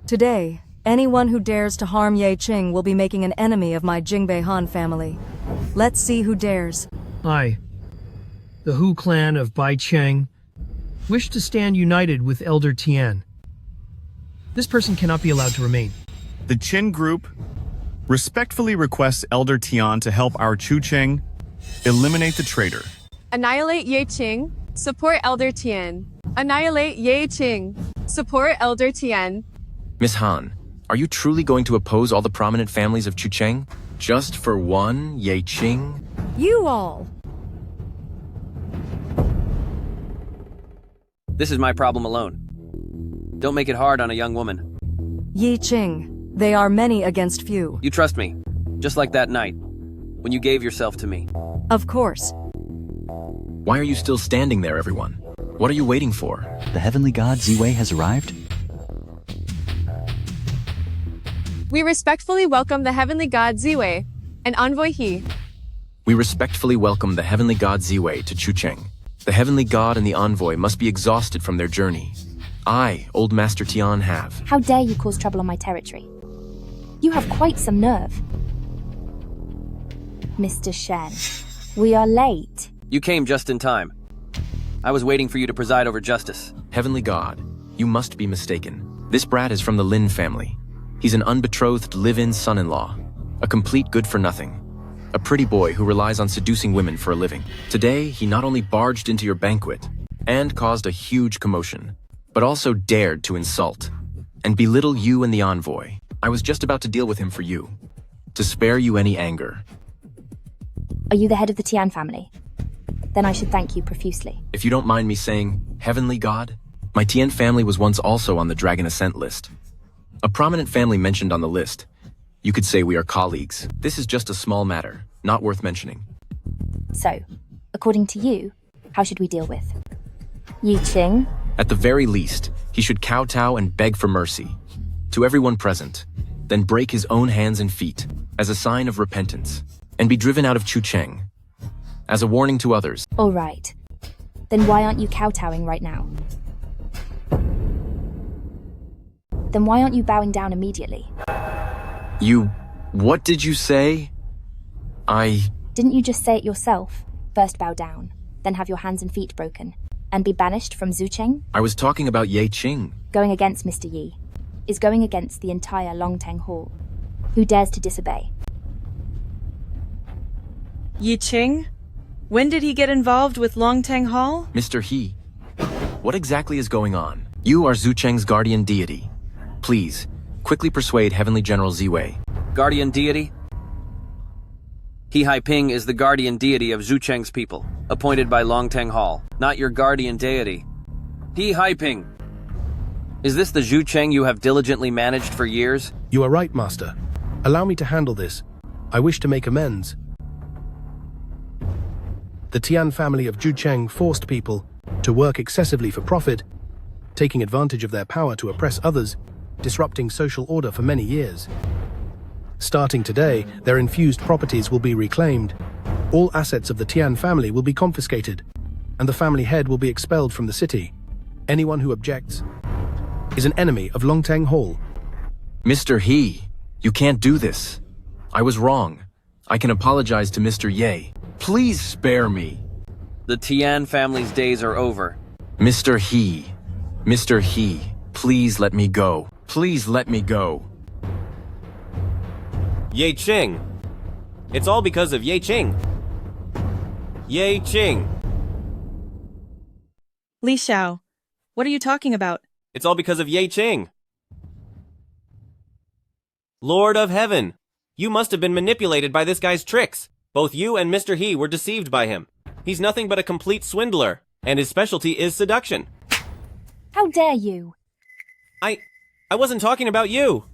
Today, anyone who dares to harm Ye Qing will be making an enemy of my Jingbei Han family. Let's see who dares. I, the Hu clan of Bai Cheng, wish to stand united with Elder Tian. This person cannot be allowed to remain. The Qin group respectfully requests Elder Tian to help our Chucheng eliminate the traitor. Annihilate Ye Qing. Support Elder Tian. Annihilate Ye Qing. Support Elder Tian. Miss Han, are you truly going to oppose all the prominent families of Chucheng? Just for one Ye Qing? You all! This is my problem alone. Don't make it hard on a young woman. Ye Qing, they are many against few. You trust me, just like that night, when you gave yourself to me. Of course. Why are you still standing there, everyone? What are you waiting for? The heavenly god Ziwei has arrived? We respectfully welcome the heavenly god Ziwei, and envoy he. We respectfully welcome the heavenly god Ziwei to Chucheng. The heavenly god and the envoy must be exhausted from their journey. I, Old Master Tian, have. How dare you cause trouble on my territory? You have quite some nerve. Mr. Shen, we are late. You came just in time. I was waiting for you to preside over justice. Heavenly god, you must be mistaken. This brat is from the Lin family. He's an unbetrothed live-in son-in-law, a complete good-for-nothing, a pretty boy who relies on seducing women for a living. Today, he not only barged into your banquet and caused a huge commotion, but also dared to insult and belittle you and the envoy. I was just about to deal with him for you, to spare you any anger. Are you the head of the Tian family? Then I should thank you profusely. If you don't mind me saying, Heavenly God, my Tian family was once also on the Dragon Ascent list. A prominent family mentioned on the list. You could say we are colleagues. This is just a small matter, not worth mentioning. So, according to you, how should we deal with Ye Qing? At the very least, he should kowtow and beg for mercy to everyone present, then break his own hands and feet as a sign of repentance, and be driven out of Chucheng as a warning to others. All right. Then why aren't you kowtowing right now? Then why aren't you bowing down immediately? What did you say? Didn't you just say it yourself? First bow down, then have your hands and feet broken, and be banished from Zucheng? I was talking about Ye Qing. Going against Mr. Yi is going against the entire Longtang Hall. Who dares to disobey? Ye Qing? When did he get involved with Longtang Hall? Mr. He, what exactly is going on? You are Zucheng's guardian deity. Please, quickly persuade Heavenly General Ziwei. Guardian deity? He Haiping is the guardian deity of Zucheng's people, appointed by Longtang Hall, not your guardian deity. He Haiping. Is this the Zucheng you have diligently managed for years? You are right, Master. Allow me to handle this. I wish to make amends. The Tian family of Zhucheng forced people to work excessively for profit, taking advantage of their power to oppress others, disrupting social order for many years. Starting today, their infused properties will be reclaimed, all assets of the Tian family will be confiscated, and the family head will be expelled from the city. Anyone who objects is an enemy of Longtang Hall. Mr. He, you can't do this. I was wrong. I can apologize to Mr. Ye. Please spare me. The Tian family's days are over. Mr. He, please let me go. Please let me go. Ye Qing. It's all because of Ye Qing. Ye Qing. Li Xiao, what are you talking about? It's all because of Ye Qing. Lord of Heaven, you must have been manipulated by this guy's tricks. Both you and Mr. He were deceived by him. He's nothing but a complete swindler, and his specialty is seduction. How dare you? I wasn't talking about you.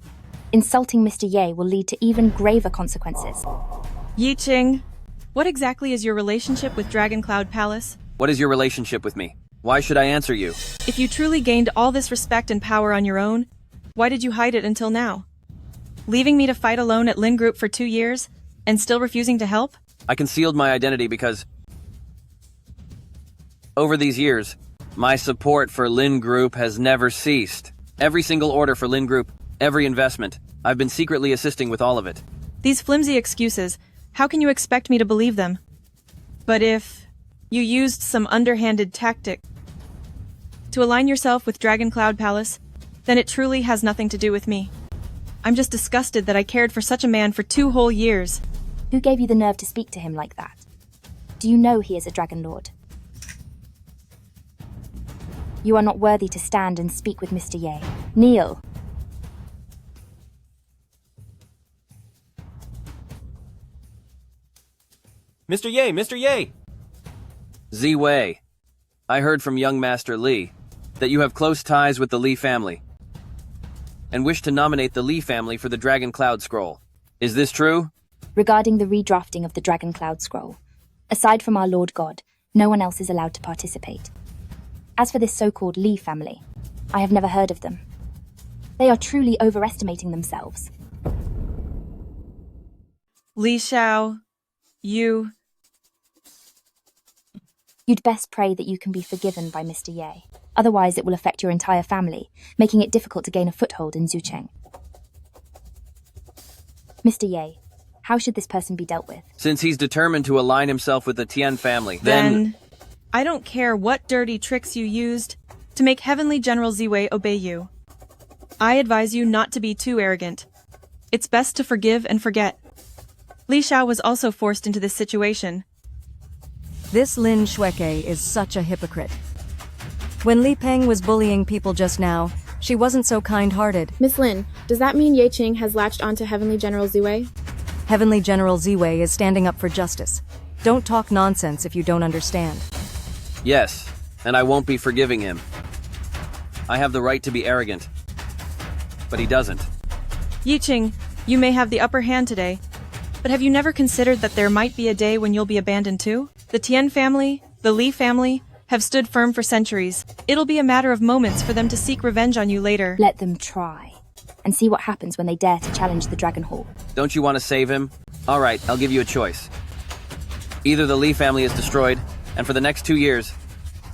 Insulting Mr. Ye will lead to even graver consequences. Yi Qing, what exactly is your relationship with Dragon Cloud Palace? What is your relationship with me? Why should I answer you? If you truly gained all this respect and power on your own, why did you hide it until now? Leaving me to fight alone at Lynn Group for 2 years, and still refusing to help? I concealed my identity because over these years, my support for Lynn Group has never ceased. Every single order for Lynn Group, every investment, I've been secretly assisting with all of it. These flimsy excuses, how can you expect me to believe them? But if you used some underhanded tactic to align yourself with Dragon Cloud Palace, then it truly has nothing to do with me. I'm just disgusted that I cared for such a man for 2 whole years. Who gave you the nerve to speak to him like that? Do you know he is a Dragon Lord? You are not worthy to stand and speak with Mr. Ye. Kneel. Mr. Ye, Mr. Ye! Ziwei, I heard from young Master Li that you have close ties with the Li family and wish to nominate the Li family for the Dragon Cloud Scroll. Is this true? Regarding the redrafting of the Dragon Cloud Scroll, aside from our Lord God, no one else is allowed to participate. As for this so-called Li family, I have never heard of them. They are truly overestimating themselves. Li Xiao, You'd best pray that you can be forgiven by Mr. Ye. Otherwise, it will affect your entire family, making it difficult to gain a foothold in Zucheng. Mr. Ye, how should this person be dealt with? Since he's determined to align himself with the Tian family, then I don't care what dirty tricks you used to make Heavenly General Ziwei obey you. I advise you not to be too arrogant. It's best to forgive and forget. Li Xiao was also forced into this situation. This Lin Shueke is such a hypocrite. When Li Pang was bullying people just now, she wasn't so kind-hearted. Miss Lynn, does that mean Ye Qing has latched onto Heavenly General Ziwei? Heavenly General Ziwei is standing up for justice. Don't talk nonsense if you don't understand. yes, and I won't be forgiving him. I have the right to be arrogant, but he doesn't. Yi Qing, you may have the upper hand today, but have you never considered that there might be a day when you'll be abandoned too? The Tian family, the Li family, have stood firm for centuries. It'll be a matter of moments for them to seek revenge on you later. Let them try, and see what happens when they dare to challenge the Dragon Hall. Don't you want to save him? All right, I'll give you a choice. Either the Li family is destroyed, and for the next 2 years,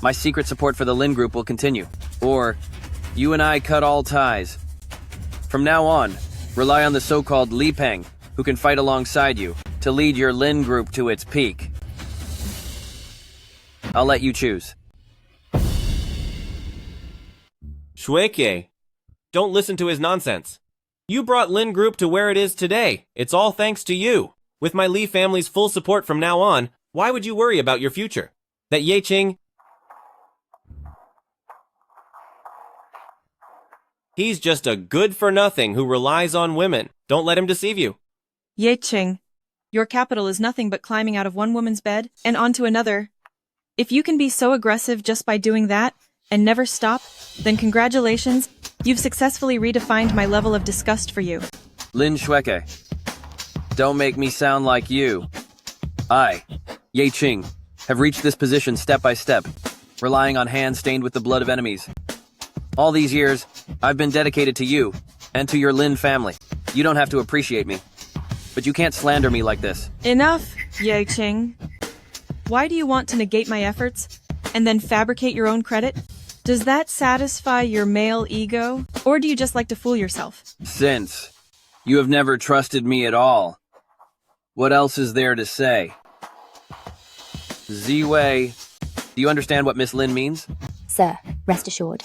my secret support for the Lin Group will continue. Or, you and I cut all ties. From now on, rely on the so-called Li Pang, who can fight alongside you, to lead your Lin Group to its peak. I'll let you choose. Shueke, don't listen to his nonsense. You brought Lin Group to where it is today. It's all thanks to you. With my Li family's full support from now on, why would you worry about your future? That Ye Qing... He's just a good-for-nothing who relies on women. Don't let him deceive you. Ye Qing, your capital is nothing but climbing out of one woman's bed and onto another. If you can be so aggressive just by doing that and never stop, then congratulations, you've successfully redefined my level of disgust for you. Lin Shueke, don't make me sound like you. I, Ye Qing, have reached this position step by step, relying on hands stained with the blood of enemies. All these years, I've been dedicated to you and to your Lin family. You don't have to appreciate me, but you can't slander me like this. Enough, Ye Qing. Why do you want to negate my efforts and then fabricate your own credit? Does that satisfy your male ego, or do you just like to fool yourself? Since you have never trusted me at all, what else is there to say? Ziwei, do you understand what Miss Lynn means? Sir, rest assured.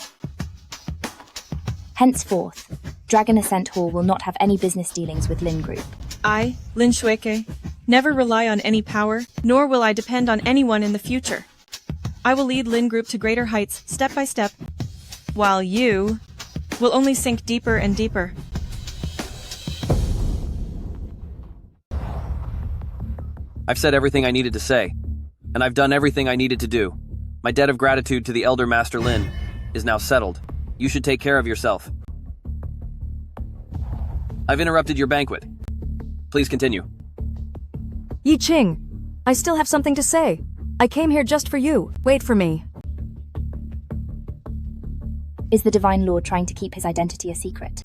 Henceforth, Dragon Ascent Hall will not have any business dealings with Lynn Group. I, Lin Shuike, never rely on any power, nor will I depend on anyone in the future. I will lead Lynn Group to greater heights, step by step, while you will only sink deeper and deeper. I've said everything I needed to say, and I've done everything I needed to do. My debt of gratitude to the Elder Master Lin is now settled. You should take care of yourself. I've interrupted your banquet. Please continue. Yi Qing, I still have something to say. I came here just for you. Wait for me. Is the Divine Lord trying to keep his identity a secret?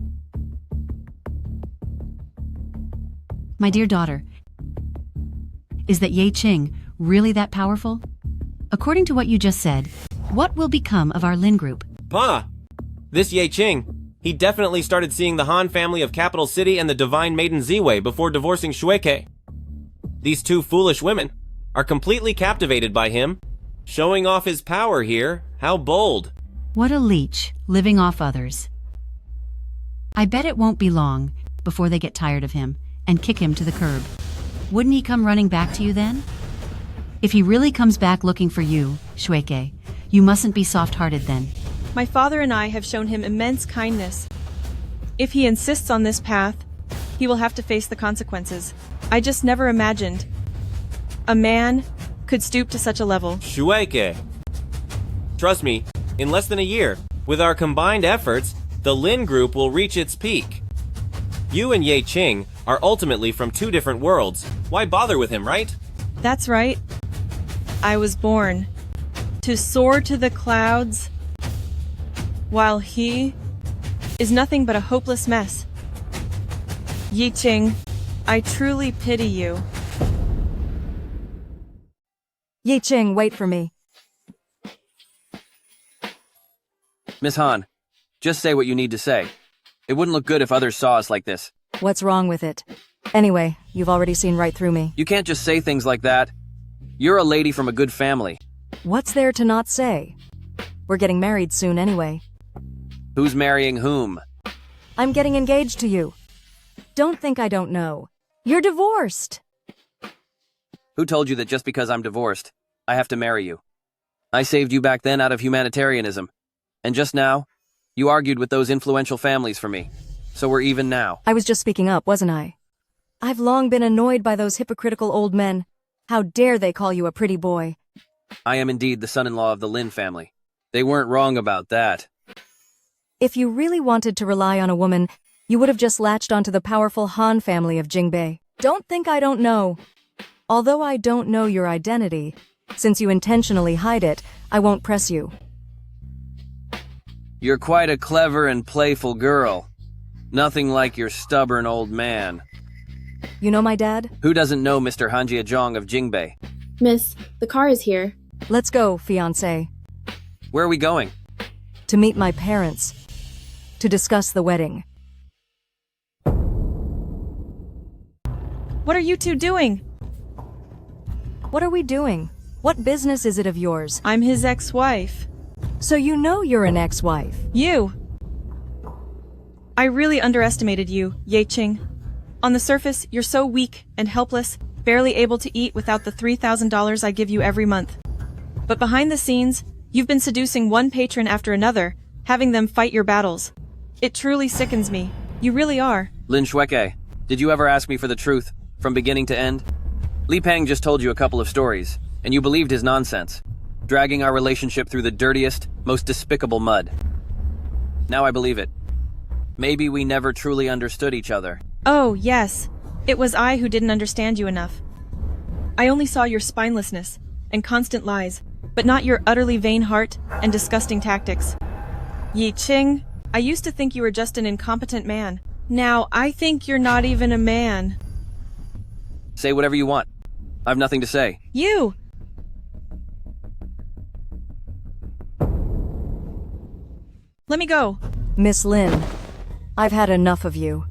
My dear daughter, is that Yi Qing really that powerful? According to what you just said, what will become of our Lin Group? Pa! This Ye Qing, he definitely started seeing the Han family of Capital City and the Divine Maiden Ziwei before divorcing Shuike. These two foolish women are completely captivated by him. Showing off his power here, how bold. What a leech, living off others. I bet it won't be long before they get tired of him and kick him to the curb. Wouldn't he come running back to you then? If he really comes back looking for you, Shuike, you mustn't be soft-hearted then. My father and I have shown him immense kindness. If he insists on this path, he will have to face the consequences. I just never imagined a man could stoop to such a level. Shuike. Trust me, in less than a year, with our combined efforts, the Lin Group will reach its peak. You and Ye Qing are ultimately from two different worlds. Why bother with him, right? That's right. I was born to soar to the clouds, while he is nothing but a hopeless mess. Yi Qing, I truly pity you. Yi Qing, wait for me. Miss Han, just say what you need to say. It wouldn't look good if others saw us like this. What's wrong with it? Anyway, you've already seen right through me. You can't just say things like that. You're a lady from a good family. What's there to not say? We're getting married soon anyway. Who's marrying whom? I'm getting engaged to you. Don't think I don't know. You're divorced. Who told you that just because I'm divorced, I have to marry you? I saved you back then out of humanitarianism. And just now, you argued with those influential families for me. So we're even now. I was just speaking up, wasn't I? I've long been annoyed by those hypocritical old men. How dare they call you a pretty boy? I am indeed the son-in-law of the Lin family. They weren't wrong about that. If you really wanted to rely on a woman, you would have just latched onto the powerful Han family of Jingbei. Don't think I don't know. Although I don't know your identity, since you intentionally hide it, I won't press you. You're quite a clever and playful girl. Nothing like your stubborn old man. You know my dad? Who doesn't know Mr. Hanjiazhong of Jingbei? Miss, the car is here. Let's go, fiancé. Where are we going? To meet my parents. To discuss the wedding. What are you two doing? What are we doing? What business is it of yours? I'm his ex-wife. So you know you're an ex-wife? You! I really underestimated you, Ye Qing. On the surface, you're so weak and helpless, barely able to eat without the $3,000 I give you every month. But behind the scenes, you've been seducing one patron after another, having them fight your battles. It truly sickens me. You really are. Lin Shuike, did you ever ask me for the truth, from beginning to end? Lee Pang just told you a couple of stories, and you believed his nonsense, dragging our relationship through the dirtiest, most despicable mud. Now I believe it. Maybe we never truly understood each other. Oh, yes. It was I who didn't understand you enough. I only saw your spinelessness and constant lies, but not your utterly vain heart and disgusting tactics. Yi Qing, I used to think you were just an incompetent man. Now I think you're not even a man. Say whatever you want. I've nothing to say. You! Let me go. Miss Lynn, I've had enough of you.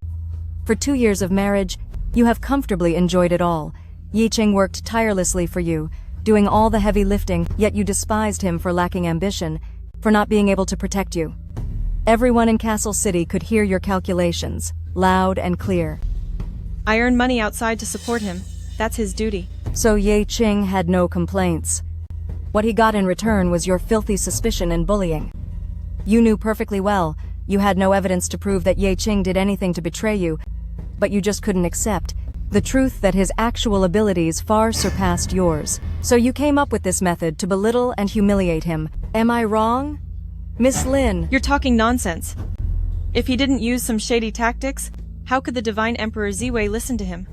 For 2 years of marriage, you have comfortably enjoyed it all. Yi Qing worked tirelessly for you, doing all the heavy lifting, yet you despised him for lacking ambition, for not being able to protect you. Everyone in Castle City could hear your calculations, loud and clear. I earn money outside to support him. That's his duty. So Ye Qing had no complaints. What he got in return was your filthy suspicion and bullying. You knew perfectly well you had no evidence to prove that Ye Qing did anything to betray you, but you just couldn't accept the truth that his actual abilities far surpassed yours. So you came up with this method to belittle and humiliate him. Am I wrong? Miss Lynn. You're talking nonsense. If he didn't use some shady tactics, how could the Divine Emperor Ziwei listen to him?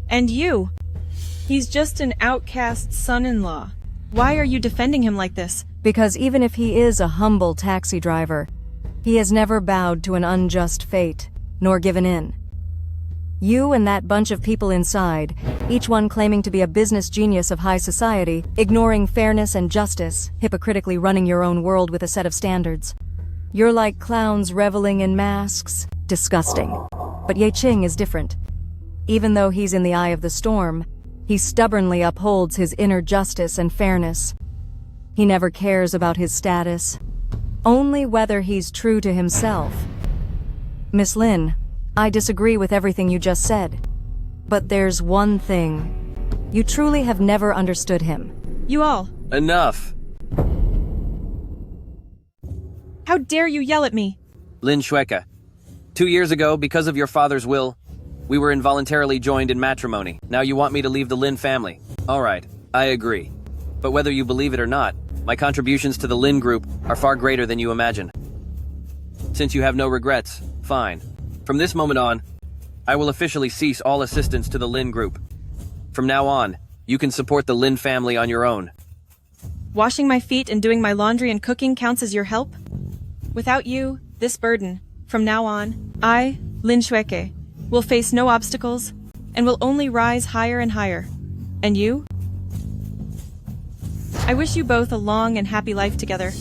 And you? He's just an outcast son-in-law. Why are you defending him like this? Because even if he is a humble taxi driver, he has never bowed to an unjust fate, nor given in. You and that bunch of people inside, each one claiming to be a business genius of high society, ignoring fairness and justice, hypocritically running your own world with a set of standards. You're like clowns reveling in masks. Disgusting. But Ye Qing is different. Even though he's in the eye of the storm, he stubbornly upholds his inner justice and fairness. He never cares about his status, only whether he's true to himself. Miss Lynn, I disagree with everything you just said. But there's one thing. You truly have never understood him. You all. Enough. How dare you yell at me? Lin Shueka. 2 years ago, because of your father's will, we were involuntarily joined in matrimony. Now you want me to leave the Lin family. All right, I agree. But whether you believe it or not, my contributions to the Lin group are far greater than you imagine. Since you have no regrets, fine. From this moment on, I will officially cease all assistance to the Lin group. From now on, you can support the Lin family on your own. Washing my feet and doing my laundry and cooking counts as your help? Without you, this burden, from now on, I, Lin Shueke, will face no obstacles and will only rise higher and higher. And you? I wish you both a long and happy life together.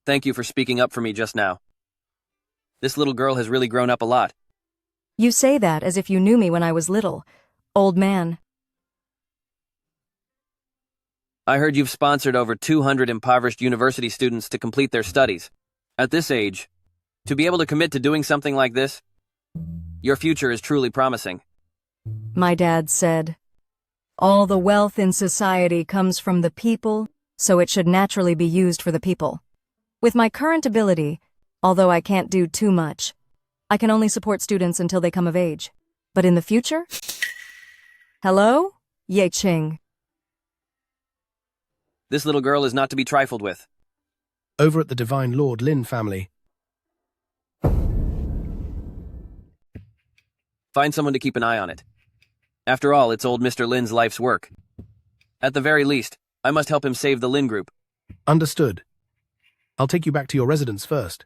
Thank you for speaking up for me just now. This little girl has really grown up a lot. You say that as if you knew me when I was little. Old man. I heard you've sponsored over 200 impoverished university students to complete their studies. At this age, to be able to commit to doing something like this, your future is truly promising. My dad said, all the wealth in society comes from the people, so it should naturally be used for the people. With my current ability, although I can't do too much, I can only support students until they come of age. But in the future? Hello? Ye Qing. This little girl is not to be trifled with. Over at the Divine Lord Lin family. Find someone to keep an eye on it. After all, it's old Mr. Lin's life's work. At the very least, I must help him save the Lin group. Understood. I'll take you back to your residence first.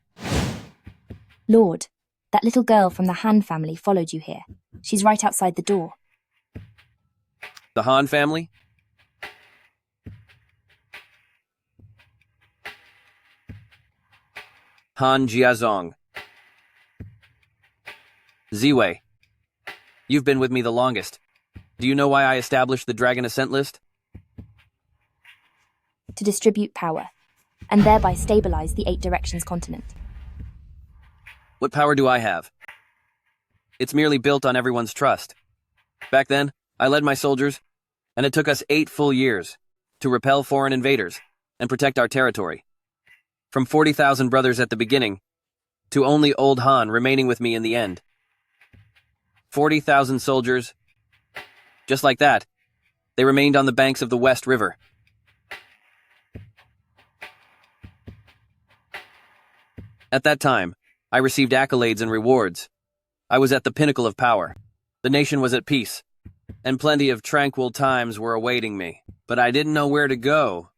Lord, that little girl from the Han family followed you here. She's right outside the door. The Han family? Han Jiazong. Ziwei. You've been with me the longest. Do you know why I established the Dragon Ascent list? To distribute power, and thereby stabilize the 8 Directions continent. What power do I have? It's merely built on everyone's trust. Back then, I led my soldiers, and it took us 8 full years to repel foreign invaders and protect our territory. From 40,000 brothers at the beginning, to only old Han remaining with me in the end. 40,000 soldiers. Just like that, they remained on the banks of the West River. At that time, I received accolades and rewards. I was at the pinnacle of power. The nation was at peace, and plenty of tranquil times were awaiting me. But I didn't know where to go.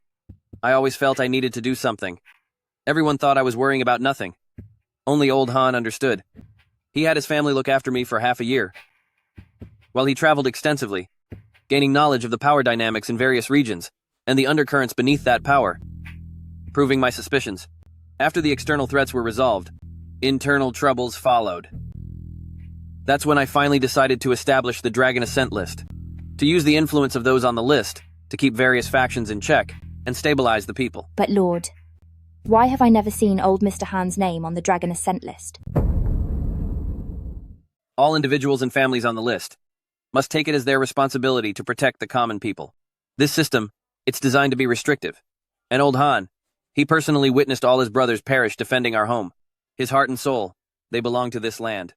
I always felt I needed to do something. Everyone thought I was worrying about nothing. Only old Han understood. He had his family look after me for half a year, while he traveled extensively, gaining knowledge of the power dynamics in various regions, and the undercurrents beneath that power, proving my suspicions. After the external threats were resolved, internal troubles followed. That's when I finally decided to establish the Dragon Ascent list, to use the influence of those on the list to keep various factions in check. and stabilize the people. But Lord, why have I never seen old Mr. Han's name on the dragon ascent list? All individuals and families on the list must take it as their responsibility to protect the common people. This system, it's designed to be restrictive. And old Han, he personally witnessed all his brothers perish defending our home. His heart and soul, they belong to this land.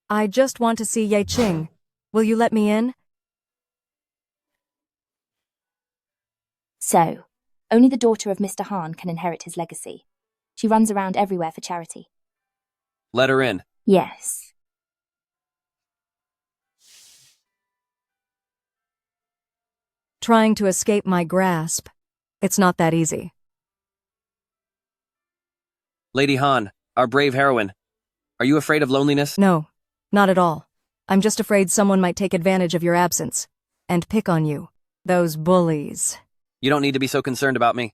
I just want to see Yeching. Will you let me in? So, only the daughter of Mr. Han can inherit his legacy. She runs around everywhere for charity. Let her in. Yes. Trying to escape my grasp. It's not that easy. Lady Han, our brave heroine, are you afraid of loneliness? No, not at all. I'm just afraid someone might take advantage of your absence and pick on you. Those bullies. You don't need to be so concerned about me.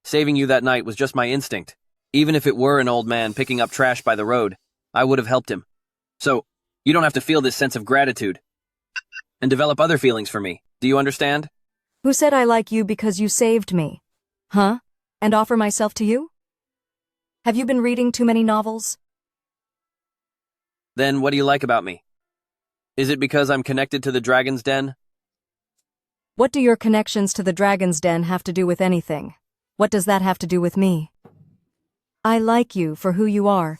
Saving you that night was just my instinct. Even if it were an old man picking up trash by the road, I would have helped him. So, you don't have to feel this sense of gratitude and develop other feelings for me. Do you understand? Who said I like you because you saved me? Huh? And offer myself to you? Have you been reading too many novels? Then what do you like about me? Is it because I'm connected to the Dragon's Den? What do your connections to the Dragon's Den have to do with anything? What does that have to do with me? I like you for who you are.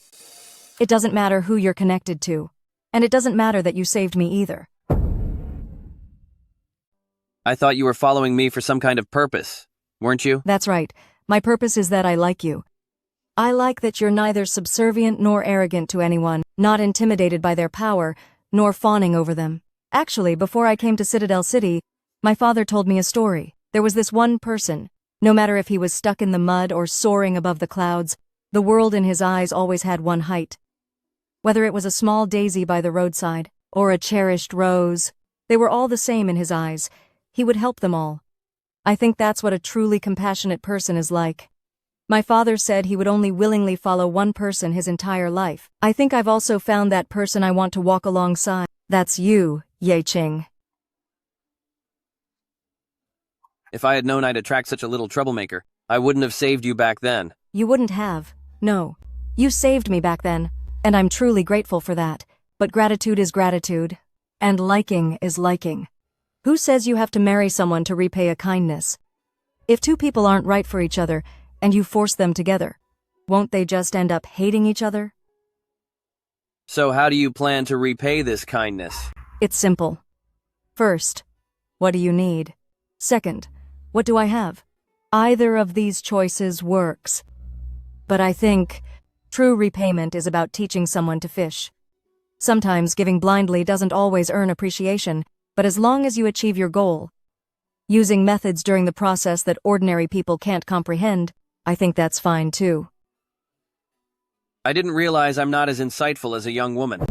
It doesn't matter who you're connected to. And it doesn't matter that you saved me either. I thought you were following me for some kind of purpose, weren't you? That's right. My purpose is that I like you. I like that you're neither subservient nor arrogant to anyone, not intimidated by their power, nor fawning over them. Actually, before I came to Citadel City, my father told me a story. There was this one person. No matter if he was stuck in the mud or soaring above the clouds, the world in his eyes always had one height. Whether it was a small daisy by the roadside, or a cherished rose, they were all the same in his eyes. He would help them all. I think that's what a truly compassionate person is like. My father said he would only willingly follow one person his entire life. I think I've also found that person I want to walk alongside. That's you, Yeching. If I had known I'd attract such a little troublemaker, I wouldn't have saved you back then. You wouldn't have. No. You saved me back then, and I'm truly grateful for that. But gratitude is gratitude, and liking is liking. Who says you have to marry someone to repay a kindness? If two people aren't right for each other, and you force them together, won't they just end up hating each other? So how do you plan to repay this kindness? It's simple. First, what do you need? Second, what do I have? Either of these choices works. But I think true repayment is about teaching someone to fish. Sometimes giving blindly doesn't always earn appreciation, but as long as you achieve your goal, using methods during the process that ordinary people can't comprehend, I think that's fine too. I didn't realize I'm not as insightful as a young woman.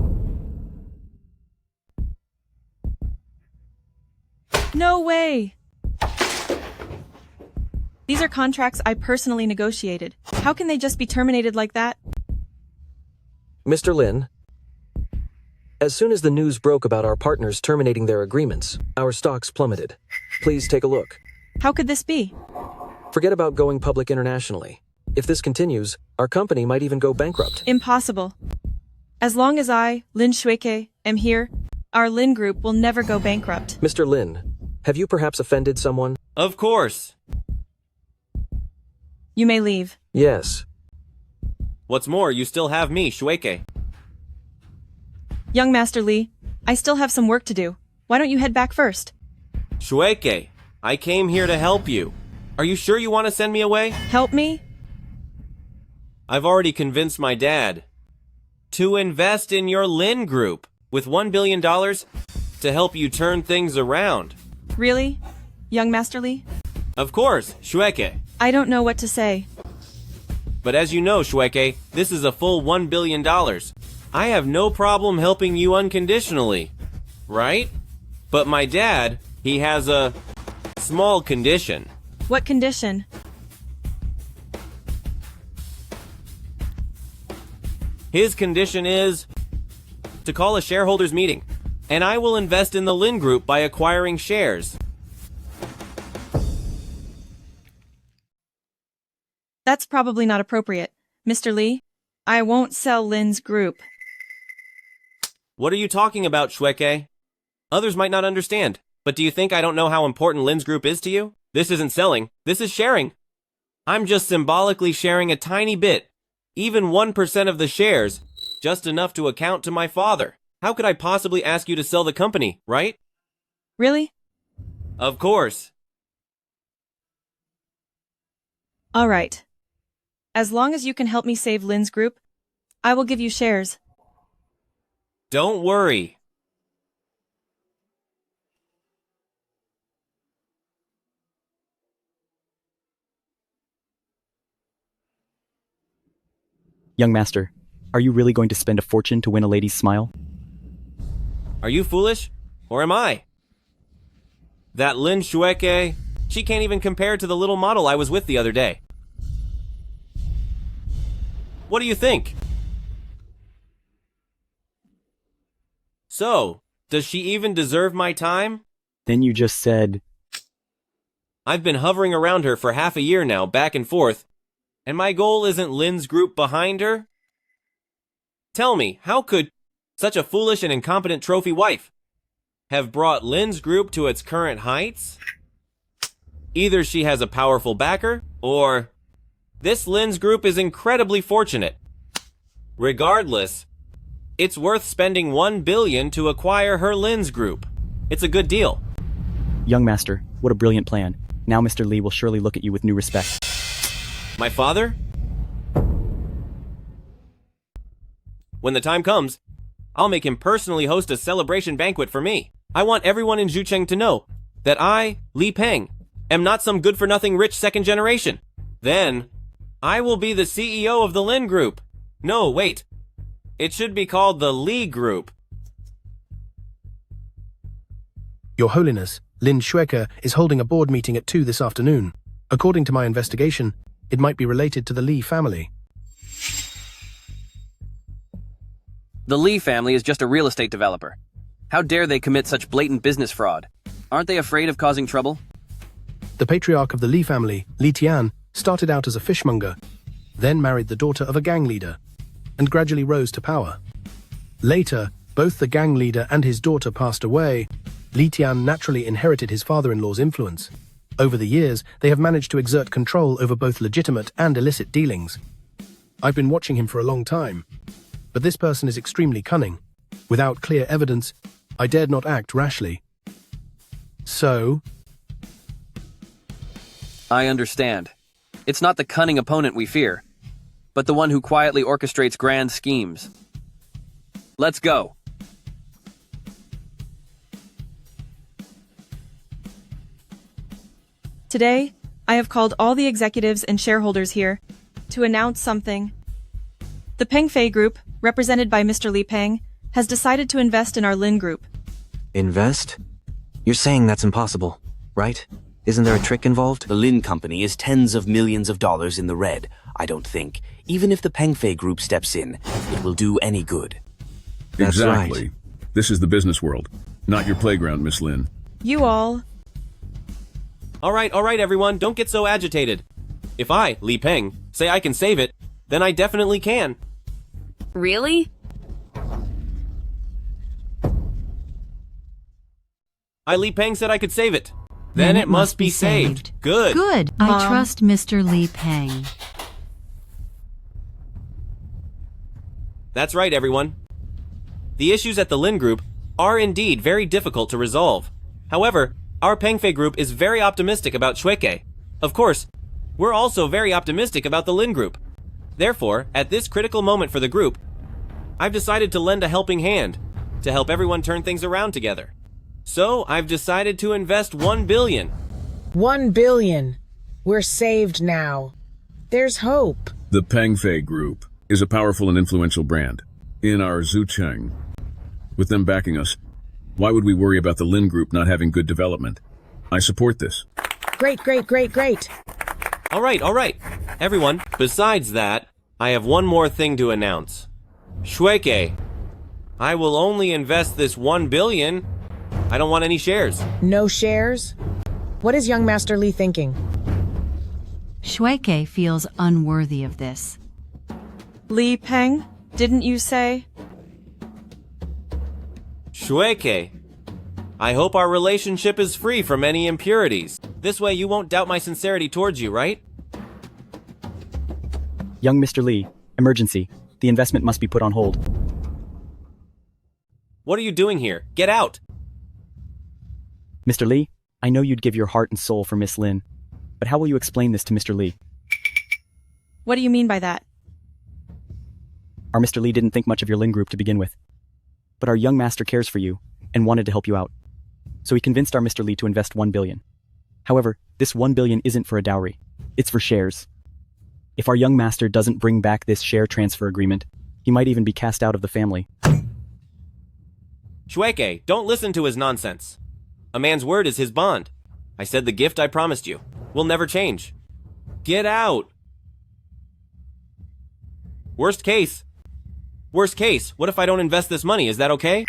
No way! These are contracts I personally negotiated. How can they just be terminated like that? Mr. Lynn, as soon as the news broke about our partners terminating their agreements, our stocks plummeted. Please take a look. How could this be? Forget about going public internationally. If this continues, our company might even go bankrupt. Impossible. As long as I, Lin Shuike, am here, our Lin Group will never go bankrupt. Mr. Lin, have you perhaps offended someone? Of course. You may leave. Yes. What's more, you still have me, Shuike. Young Master Lee, I still have some work to do. Why don't you head back first? Shuike, I came here to help you. Are you sure you want to send me away? Help me? I've already convinced my dad to invest in your Lin Group with $1 billion to help you turn things around. Really? Young Master Lee? Of course, Shuike. I don't know what to say. But as you know, Shuike, this is a full $1 billion. I have no problem helping you unconditionally, right? But my dad, he has a small condition. What condition? His condition is to call a shareholders meeting, and I will invest in the Lin Group by acquiring shares. That's probably not appropriate. Mr. Lee, I won't sell Lynn's group. What are you talking about, Shueke? Others might not understand, but do you think I don't know how important Lynn's group is to you? This isn't selling, this is sharing. I'm just symbolically sharing a tiny bit, even 1% of the shares, just enough to account to my father. How could I possibly ask you to sell the company, right? Really? Of course. All right. As long as you can help me save Lynn's group, I will give you shares. Don't worry. Young master, are you really going to spend a fortune to win a lady's smile? Are you foolish? Or am I? That Lynn Shueke, she can't even compare to the little model I was with the other day. What do you think? So, does she even deserve my time? Then you just said... I've been hovering around her for half a year now, back and forth, and my goal isn't Lynn's group behind her? Tell me, how could such a foolish and incompetent trophy wife have brought Lynn's group to its current heights? Either she has a powerful backer, or this Lynn's group is incredibly fortunate. Regardless, it's worth spending 1 billion to acquire her Lynn's group. It's a good deal. Young master, what a brilliant plan. Now Mr. Lee will surely look at you with new respect. My father? When the time comes, I'll make him personally host a celebration banquet for me. I want everyone in Zhucheng to know that I, Lee Pang, am not some good-for-nothing rich second generation. Then, I will be the CEO of the Lynn Group. No, wait. It should be called the Lee Group. Your Holiness, Lynn Shueke is holding a board meeting at 2 this afternoon. According to my investigation, it might be related to the Lee family. The Lee family is just a real estate developer. How dare they commit such blatant business fraud? Aren't they afraid of causing trouble? The patriarch of the Lee family, Elder Tian, started out as a fishmonger, then married the daughter of a gang leader, and gradually rose to power. Later, both the gang leader and his daughter passed away. Elder Tian naturally inherited his father-in-law's influence. Over the years, they have managed to exert control over both legitimate and illicit dealings. I've been watching him for a long time, but this person is extremely cunning. Without clear evidence, I dared not act rashly. So... I understand. It's not the cunning opponent we fear, but the one who quietly orchestrates grand schemes. Let's go. Today, I have called all the executives and shareholders here to announce something. The Pengfei Group, represented by Mr. Lee Pang, has decided to invest in our Lynn Group. Invest? You're saying that's impossible, right? Isn't there a trick involved? The Lynn Company is tens of millions of dollars in the red. I don't think, even if the Pengfei Group steps in, it will do any good. That's exactly. right. This is the business world, not your playground, Miss Lynn. You all... All right, everyone, don't get so agitated. If I, Lee Pang, say I can save it, then I definitely can. Really? I, Lee Pang, said I could save it. Then it must be saved. Good. Good. Mom. I trust Mr. Lee Pang. That's right, everyone. The issues at the Lynn Group are indeed very difficult to resolve. However, our Pengfei Group is very optimistic about Shueke. Of course, we're also very optimistic about the Lynn Group. Therefore, at this critical moment for the group, I've decided to lend a helping hand to help everyone turn things around together. So, I've decided to invest 1 billion. 1 billion. We're saved now. There's hope. The Pengfei Group is a powerful and influential brand in our Zhucheng. With them backing us, why would we worry about the Lynn Group not having good development? I support this. Great. All right. Everyone, besides that, I have one more thing to announce. Shueke, I will only invest this 1 billion. I don't want any shares. No shares? What is young Master Lee thinking? Shuike feels unworthy of this. Lee Pang, didn't you say? Shuike, I hope our relationship is free from any impurities. This way you won't doubt my sincerity towards you, right? Young Mr. Lee, emergency. The investment must be put on hold. What are you doing here? Get out! Mr. Lee, I know you'd give your heart and soul for Miss Lynn, but how will you explain this to Mr. Lee? What do you mean by that? Our Mr. Lee didn't think much of your Lynn group to begin with, but our young master cares for you and wanted to help you out. So he convinced our Mr. Lee to invest 1 billion. However, this 1 billion isn't for a dowry. It's for shares. If our young master doesn't bring back this share transfer agreement, he might even be cast out of the family. Shuike, don't listen to his nonsense. A man's word is his bond. I said the gift I promised you will never change. Get out! Worst case, what if I don't invest this money? Is that okay?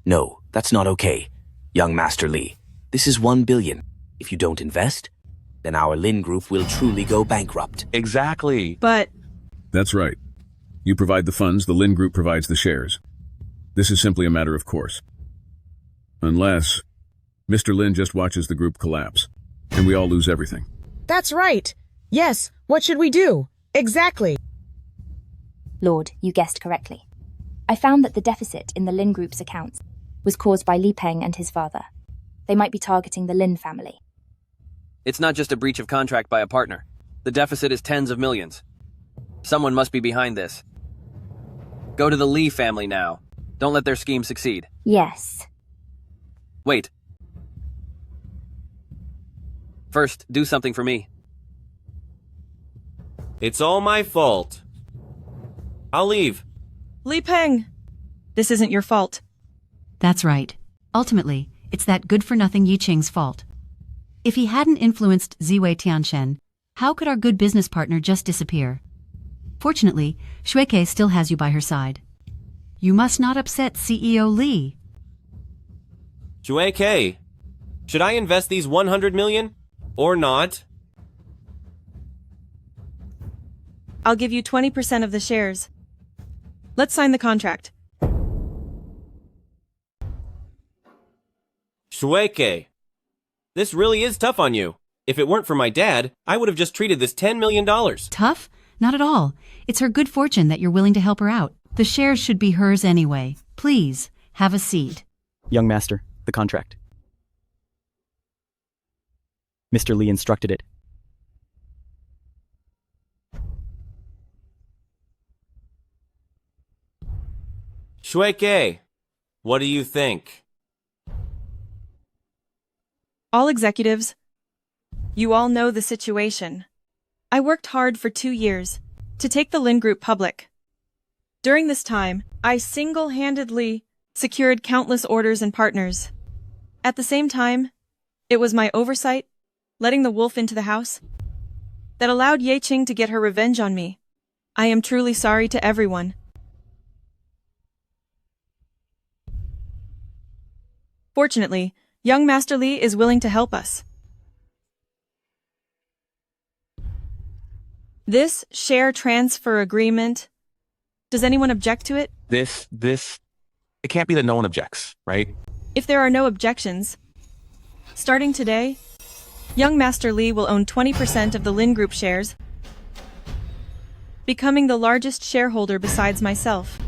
No, that's not okay. Young Master Lee, this is 1 billion. If you don't invest, then our Lynn group will truly go bankrupt. Exactly. But... That's right. You provide the funds, the Lynn group provides the shares. This is simply a matter of course. Unless Mr. Lynn just watches the group collapse, and we all lose everything. That's right. Yes, what should we do? Exactly. Lord, you guessed correctly. I found that the deficit in the Lynn group's accounts was caused by Lee Pang and his father. They might be targeting the Lynn family. It's not just a breach of contract by a partner. The deficit is tens of millions. Someone must be behind this. Go to the Lee family now. Don't let their scheme succeed. Yes. Wait. First, do something for me. It's all my fault. I'll leave. Lee Pang! This isn't your fault. That's right. Ultimately, it's that good-for-nothing Yi Qing's fault. If he hadn't influenced Ziwei Tianshen, how could our good business partner just disappear? Fortunately, Shuike still has you by her side. You must not upset CEO Lee. Shuike, should I invest these 100 million? Or not? I'll give you 20% of the shares. Let's sign the contract. Shuike, this really is tough on you. If it weren't for my dad, I would have just treated this $10 million. Tough? Not at all. It's her good fortune that you're willing to help her out. The shares should be hers anyway. Please, have a seat. Young master, the contract. Mr. Lee instructed it. Shuike, what do you think? All executives, you all know the situation. I worked hard for 2 years to take the Lynn Group public. During this time, I single-handedly secured countless orders and partners. At the same time, it was my oversight, letting the wolf into the house, that allowed Ye Qing to get her revenge on me. I am truly sorry to everyone. Fortunately, young Master Lee is willing to help us. This share transfer agreement, does anyone object to it? It can't be that no one objects, right? If there are no objections, starting today, young Master Lee will own 20% of the Lynn Group shares, becoming the largest shareholder besides myself.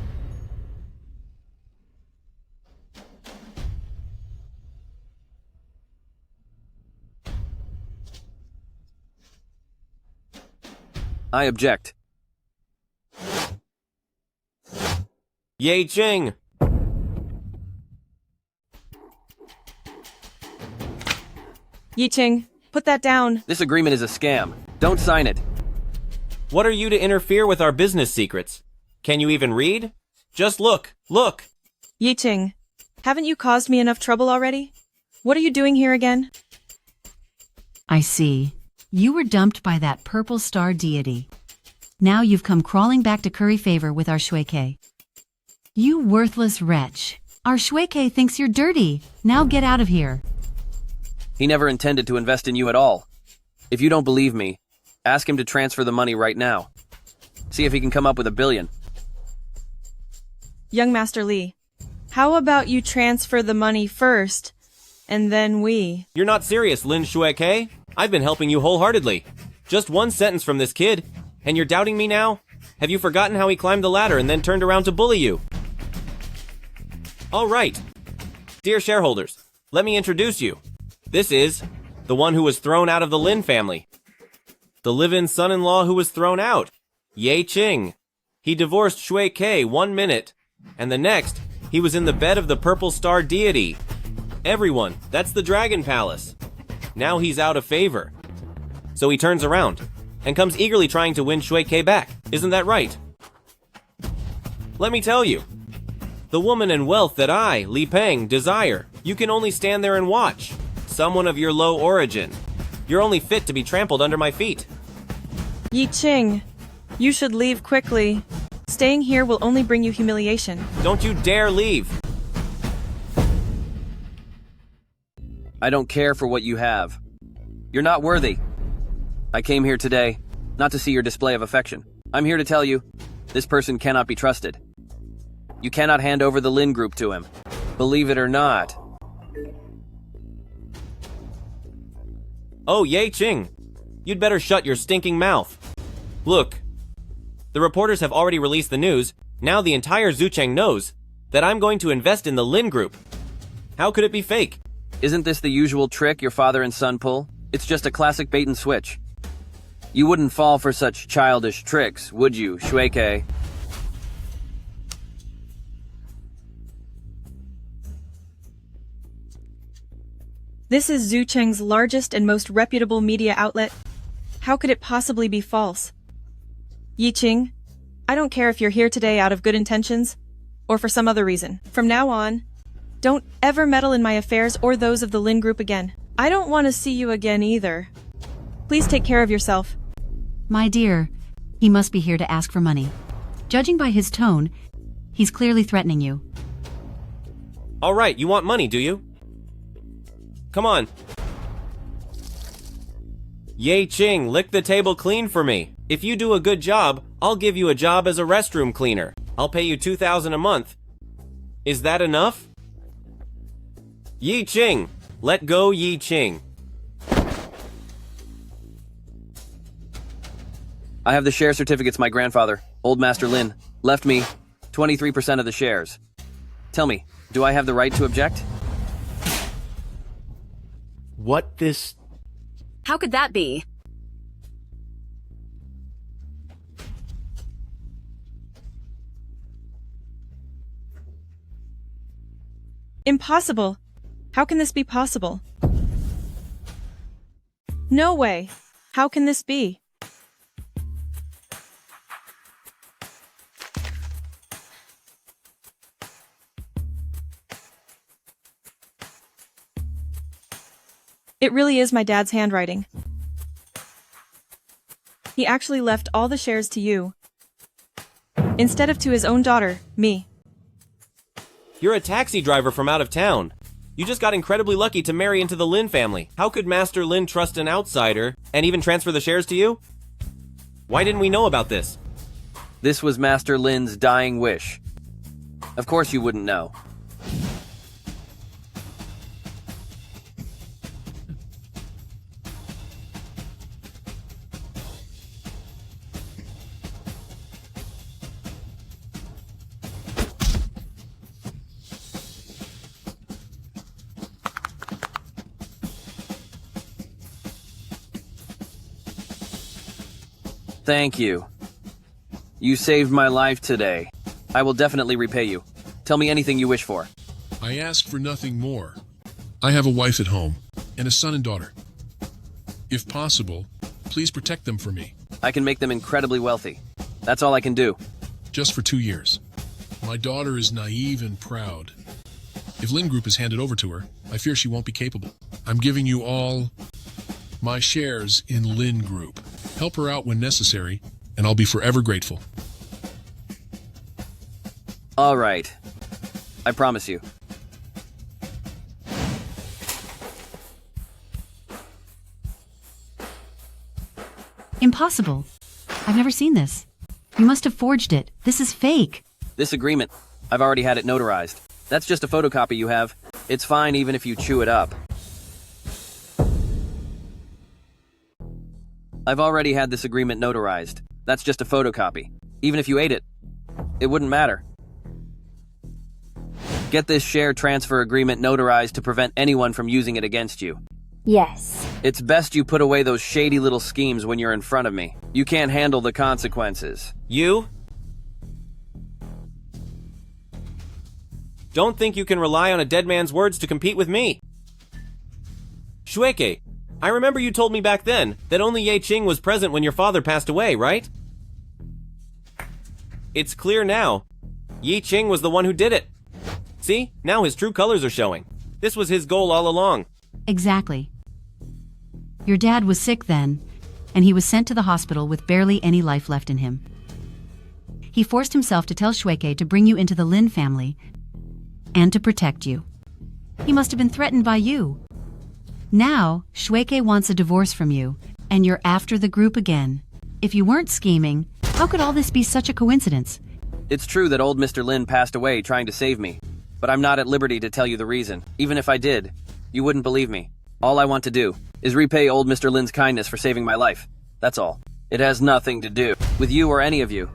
I object. Ye Qing! Yi Qing, put that down. This agreement is a scam. Don't sign it. What are you to interfere with our business secrets? Can you even read? Just look, look! Yi Qing, haven't you caused me enough trouble already? What are you doing here again? I see. You were dumped by that purple star deity. Now you've come crawling back to curry favor with our Shuike. You worthless wretch. Our Shuike thinks you're dirty. Now get out of here. He never intended to invest in you at all. If you don't believe me, ask him to transfer the money right now. See if he can come up with $1 billion. Young Master Lee, how about you transfer the money first, and then we... You're not serious, Lin Shueke? I've been helping you wholeheartedly. Just one sentence from this kid, and you're doubting me now? Have you forgotten how he climbed the ladder and then turned around to bully you? All right. Dear shareholders, let me introduce you. This is the one who was thrown out of the Lin family. The live-in son-in-law who was thrown out. Ye Qing. He divorced Shui Ke 1 minute, and the next, he was in the bed of the Purple Star deity. Everyone, that's the Dragon Palace. Now he's out of favor. So he turns around and comes eagerly trying to win Shui Ke back. Isn't that right? Let me tell you, the woman and wealth that I, Lee Pang, desire, you can only stand there and watch. Someone of your low origin. You're only fit to be trampled under my feet. Yi Qing, you should leave quickly. Staying here will only bring you humiliation. Don't you dare leave. I don't care for what you have. You're not worthy. I came here today, not to see your display of affection. I'm here to tell you, this person cannot be trusted. You cannot hand over the Lin group to him. Believe it or not. Oh, Ye Qing, you'd better shut your stinking mouth. Look, the reporters have already released the news. Now the entire Zucheng knows that I'm going to invest in the Lin group. How could it be fake? Isn't this the usual trick your father and son pull? It's just a classic bait and switch. You wouldn't fall for such childish tricks, would you, Shueke? This is Zucheng's largest and most reputable media outlet. How could it possibly be false? Yi Qing, I don't care if you're here today out of good intentions, or for some other reason. From now on, don't ever meddle in my affairs or those of the Lin group again. I don't want to see you again either. Please take care of yourself. My dear, he must be here to ask for money. Judging by his tone, he's clearly threatening you. All right, you want money, do you? Come on. Ye Qing, lick the table clean for me. If you do a good job, I'll give you a job as a restroom cleaner. I'll pay you 2,000 a month. Is that enough? Yi Qing, let go Yi Qing. I have the share certificates my grandfather, Old Master Lin, left me 23% of the shares. Tell me, do I have the right to object? What this... How could that be? Impossible. How can this be possible? No way. How can this be? It really is my dad's handwriting. He actually left all the shares to you, instead of to his own daughter, me. You're a taxi driver from out of town. You just got incredibly lucky to marry into the Lin family. How could Master Lin trust an outsider and even transfer the shares to you? Why didn't we know about this? This was Master Lin's dying wish. Of course you wouldn't know. Thank you. You saved my life today. I will definitely repay you. Tell me anything you wish for. I ask for nothing more. I have a wife at home, and a son and daughter. If possible, please protect them for me. I can make them incredibly wealthy. That's all I can do. Just for 2 years. My daughter is naive and proud. If Lin Group is handed over to her, I fear she won't be capable. I'm giving you all my shares in Lin Group. Help her out when necessary, and I'll be forever grateful. All right. I promise you. Impossible. I've never seen this. You must have forged it. This is fake. This agreement, I've already had it notarized. That's just a photocopy you have. It's fine even if you chew it up. I've already had this agreement notarized. That's just a photocopy. Even if you ate it, it wouldn't matter. Get this share transfer agreement notarized to prevent anyone from using it against you. Yes. It's best you put away those shady little schemes when you're in front of me. You can't handle the consequences. You? Don't think you can rely on a dead man's words to compete with me. Shueke, I remember you told me back then that only Ye Qing was present when your father passed away, right? It's clear now. Yi Qing was the one who did it. See, now his true colors are showing. This was his goal all along. Exactly. Your dad was sick then, and he was sent to the hospital with barely any life left in him. He forced himself to tell Shueke to bring you into the Lin family and to protect you. He must have been threatened by you. Now, Shueke wants a divorce from you, and you're after the group again. If you weren't scheming, how could all this be such a coincidence? It's true that old Mr. Lin passed away trying to save me, but I'm not at liberty to tell you the reason. Even if I did, you wouldn't believe me. All I want to do is repay old Mr. Lin's kindness for saving my life. That's all. It has nothing to do with you or any of you.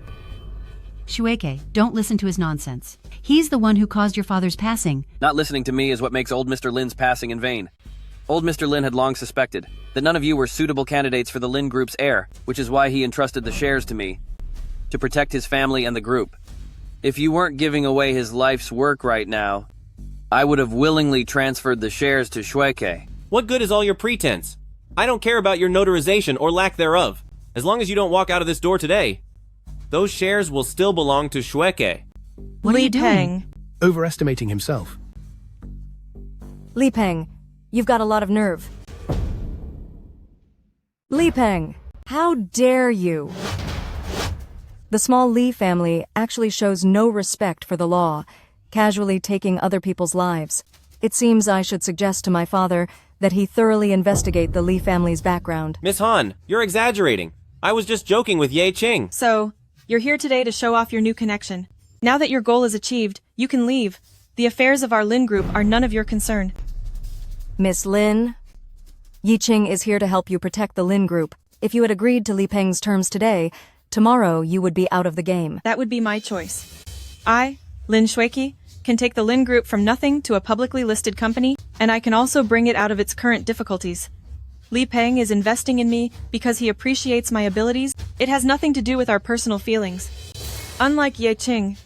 Shueke, don't listen to his nonsense. He's the one who caused your father's passing. Not listening to me is what makes old Mr. Lin's passing in vain. Old Mr. Lin had long suspected that none of you were suitable candidates for the Lin Group's heir, which is why he entrusted the shares to me, to protect his family and the group. If you weren't giving away his life's work right now, I would have willingly transferred the shares to Shueke. What good is all your pretense? I don't care about your notarization or lack thereof. As long as you don't walk out of this door today, those shares will still belong to Shueke. What are you doing? Pang. Overestimating himself. Lee Pang, you've got a lot of nerve. Lee Pang, how dare you? The small Lee family actually shows no respect for the law, casually taking other people's lives. It seems I should suggest to my father that he thoroughly investigate the Lee family's background. Miss Han, you're exaggerating. I was just joking with Ye Qing. So, you're here today to show off your new connection. Now that your goal is achieved, you can leave. The affairs of our Lin group are none of your concern. Miss Lynn, Yi Qing is here to help you protect the Lin group. If you had agreed to Lee Peng's terms today, tomorrow you would be out of the game. That would be my choice. I, Lin Shueki, can take the Lin Group from nothing to a publicly listed company, and I can also bring it out of its current difficulties. Lee Pang is investing in me because he appreciates my abilities. It has nothing to do with our personal feelings. Unlike Ye Qing,